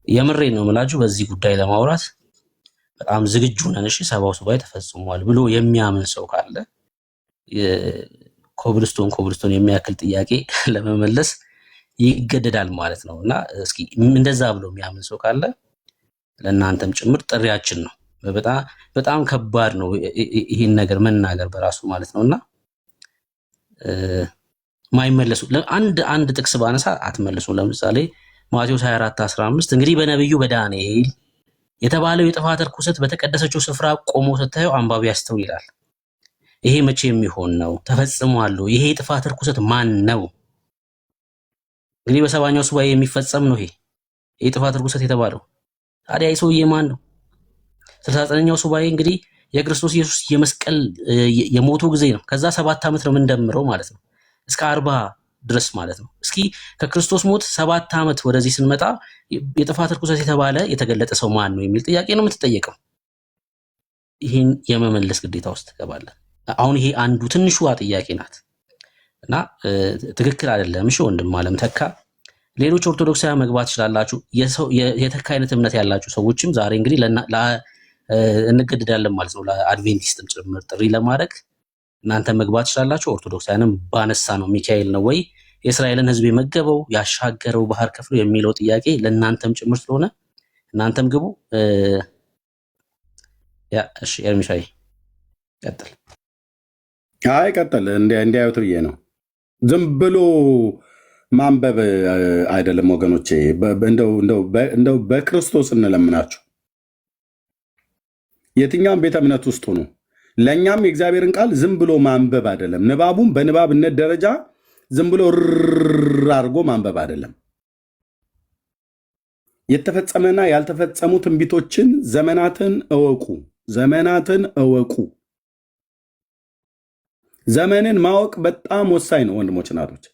የምሬ ነው የምላችሁ በዚህ ጉዳይ ለማውራት በጣም ዝግጁ ነን። እሺ ሰባው ሱባኤ ተፈጽሟል ብሎ የሚያምን ሰው ካለ ኮብልስቶን የሚያክል ጥያቄ ለመመለስ ይገደዳል ማለት ነው። እና እስኪ እንደዛ ብሎ የሚያምን ሰው ካለ ለእናንተም ጭምር ጥሪያችን ነው። በጣም ከባድ ነው ይህን ነገር መናገር በራሱ ማለት ነው። እና ማይመለሱ አንድ ጥቅስ ባነሳ አትመልሱ። ለምሳሌ ማቴዎስ 24:15 እንግዲህ በነብዩ በዳንኤል የተባለው የጥፋት ርኩሰት በተቀደሰችው ስፍራ ቆሞ ስታየው አንባቢ ያስተውል ይላል። ይሄ መቼ የሚሆን ነው? ተፈጽሟል። ይሄ የጥፋት ርኩሰት ማን ነው? እንግዲህ በሰባኛው ሱባኤ የሚፈጸም ነው ይሄ የጥፋት ርኩሰት የተባለው። ታዲያ ይህ ሰውዬ ማን ነው? 69ኛው ሱባኤ እንግዲህ የክርስቶስ ኢየሱስ የመስቀል የሞቱ ጊዜ ነው። ከዛ 7 ዓመት ነው የምንደምረው ማለት ነው፣ እስከ 40 ድረስ ማለት ነው። እስኪ ከክርስቶስ ሞት 7 ዓመት ወደዚህ ስንመጣ የጥፋት ርኩሰት የተባለ የተገለጠ ሰው ማን ነው የሚል ጥያቄ ነው የምትጠየቀው። ይህን የመመለስ ግዴታ ውስጥ ትገባለህ። አሁን ይሄ አንዱ ትንሿ ጥያቄ ናት እና ትክክል አይደለም። እሺ ወንድም አለም ተካ፣ ሌሎች ኦርቶዶክሳውያን መግባት ይችላላችሁ። የተካ አይነት እምነት ያላችሁ ሰዎችም ዛሬ እንግዲህ እንገድዳለን ማለት ነው፣ ለአድቬንቲስትም ጭምር ጥሪ ለማድረግ እናንተ መግባት ይችላላችሁ። ኦርቶዶክሳውያንም ባነሳ ነው ሚካኤል ነው ወይ የእስራኤልን ሕዝብ የመገበው ያሻገረው ባህር ከፍሎ የሚለው ጥያቄ ለእናንተም ጭምር ስለሆነ እናንተም ግቡ። ያ እሺ ኤርሚሻይ ቀጥል። አይ ቀጥል፣ እንዲያዩት ብዬ ነው። ዝም ብሎ ማንበብ አይደለም ወገኖቼ። እንደው በክርስቶስ እንለምናችሁ የትኛውም ቤተ እምነት ውስጥ ሆኖ ለእኛም የእግዚአብሔርን ቃል ዝም ብሎ ማንበብ አይደለም። ንባቡም በንባብነት ደረጃ ዝም ብሎ አድርጎ ማንበብ አይደለም። የተፈጸመና ያልተፈጸሙ ትንቢቶችን ዘመናትን እወቁ። ዘመንን ማወቅ በጣም ወሳኝ ነው ወንድሞች እናቶች።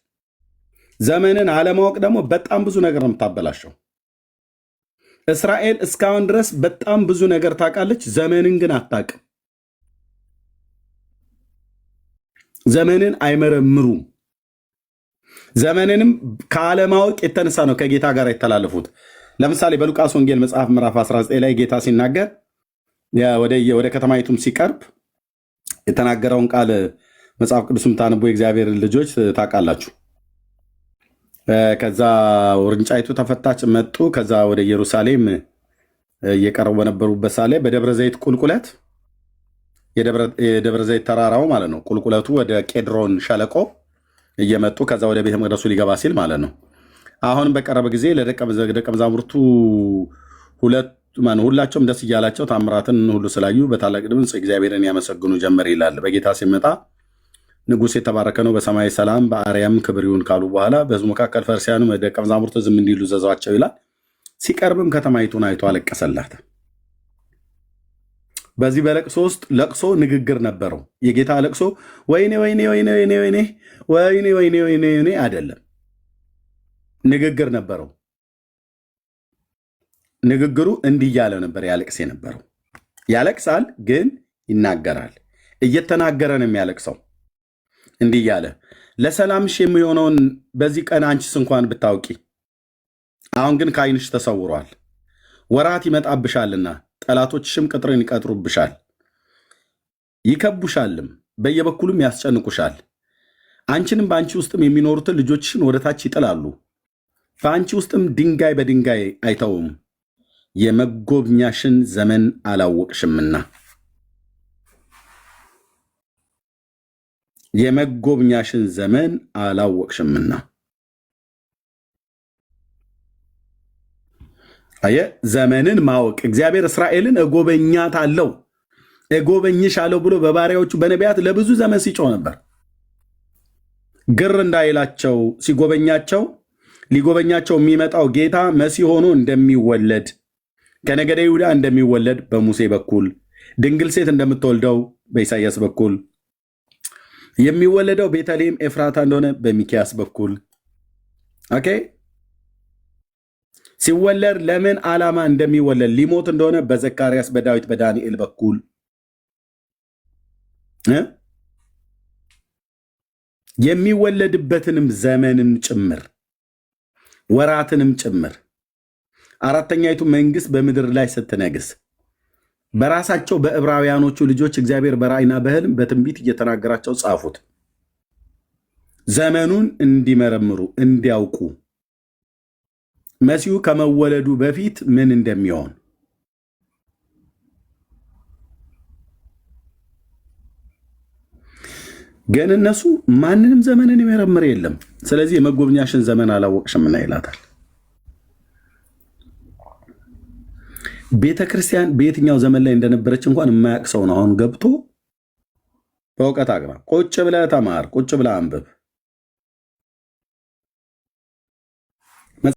ዘመንን አለማወቅ ደግሞ በጣም ብዙ ነገር ነው የምታበላሸው። እስራኤል እስካሁን ድረስ በጣም ብዙ ነገር ታውቃለች፣ ዘመንን ግን አታውቅም። ዘመንን አይመረምሩም። ዘመንንም ከአለማወቅ የተነሳ ነው ከጌታ ጋር የተላለፉት። ለምሳሌ በሉቃስ ወንጌል መጽሐፍ ምዕራፍ 19 ላይ ጌታ ሲናገር ወደ ከተማይቱም ሲቀርብ የተናገረውን ቃል መጽሐፍ ቅዱስም ታንቦ የእግዚአብሔር ልጆች ታውቃላችሁ። ከዛ ውርንጫይቱ ተፈታች፣ መጡ። ከዛ ወደ ኢየሩሳሌም እየቀረቡ በነበሩበት ሳለ በደብረ ዘይት ቁልቁለት፣ የደብረ ዘይት ተራራው ማለት ነው፣ ቁልቁለቱ ወደ ቄድሮን ሸለቆ እየመጡ ከዛ ወደ ቤተ መቅደሱ ሊገባ ሲል ማለት ነው። አሁንም በቀረበ ጊዜ ለደቀ መዛሙርቱ ሁላቸውም ደስ እያላቸው ታምራትን ሁሉ ስላዩ በታላቅ ድምፅ እግዚአብሔርን ያመሰግኑ ጀመር ይላል። በጌታ ሲመጣ ንጉሥ የተባረከ ነው፣ በሰማይ ሰላም፣ በአርያም ክብር ይሁን ካሉ በኋላ በሕዝቡ መካከል ፈሪሳውያኑ ደቀ መዛሙርቱ ዝም እንዲሉ ዘዟቸው ይላል። ሲቀርብም ከተማይቱን አይቶ አለቀሰላት። በዚህ በለቅሶ ውስጥ ለቅሶ ንግግር ነበረው። የጌታ ለቅሶ ወይኔ ወይኔ ወይኔ ወይኔ ወይኔ ወይኔ ወይኔ ወይኔ ወይኔ አይደለም፣ ንግግር ነበረው። ንግግሩ እንዲህ እያለ ነበር ያለቅስ የነበረው። ያለቅሳል ግን ይናገራል። እየተናገረ ነው የሚያለቅሰው። እንዲህ እያለ ለሰላምሽ የሚሆነውን በዚህ ቀን አንቺስ እንኳን ብታውቂ፣ አሁን ግን ከዓይንሽ ተሰውሯል። ወራት ይመጣብሻልና ጠላቶችሽም ቅጥርን ይቀጥሩብሻል፣ ይከቡሻልም፣ በየበኩሉም ያስጨንቁሻል። አንቺንም በአንቺ ውስጥም የሚኖሩትን ልጆችሽን ወደ ታች ይጥላሉ። በአንቺ ውስጥም ድንጋይ በድንጋይ አይተውም፣ የመጎብኛሽን ዘመን አላወቅሽምና። የመጎብኛሽን ዘመን አላወቅሽምና። አየህ፣ ዘመንን ማወቅ። እግዚአብሔር እስራኤልን እጎበኛታለሁ እጎበኝሻለሁ ብሎ በባሪያዎቹ በነቢያት ለብዙ ዘመን ሲጮህ ነበር። ግር እንዳይላቸው ሲጎበኛቸው ሊጎበኛቸው የሚመጣው ጌታ መሲህ ሆኖ እንደሚወለድ ከነገደ ይሁዳ እንደሚወለድ በሙሴ በኩል ድንግል ሴት እንደምትወልደው በኢሳይያስ በኩል የሚወለደው ቤተልሔም ኤፍራታ እንደሆነ በሚኪያስ በኩል ኦኬ ሲወለድ ለምን ዓላማ እንደሚወለድ ሊሞት እንደሆነ በዘካርያስ በዳዊት በዳንኤል በኩል የሚወለድበትንም ዘመንም ጭምር ወራትንም ጭምር አራተኛይቱ መንግስት በምድር ላይ ስትነግስ በራሳቸው በዕብራውያኖቹ ልጆች እግዚአብሔር በራእይና በሕልም በትንቢት እየተናገራቸው ጻፉት። ዘመኑን እንዲመረምሩ እንዲያውቁ መሲሁ ከመወለዱ በፊት ምን እንደሚሆን ግን እነሱ ማንንም ዘመንን የሚመረምር የለም። ስለዚህ የመጎብኛሽን ዘመን አላወቅሽምና ይላታል። ቤተ ክርስቲያን በየትኛው ዘመን ላይ እንደነበረች እንኳን የማያውቅ ሰው ነው አሁን ገብቶ በእውቀት አግባ ቁጭ ብለህ ተማር፣ ቁጭ ብለህ አንብብ።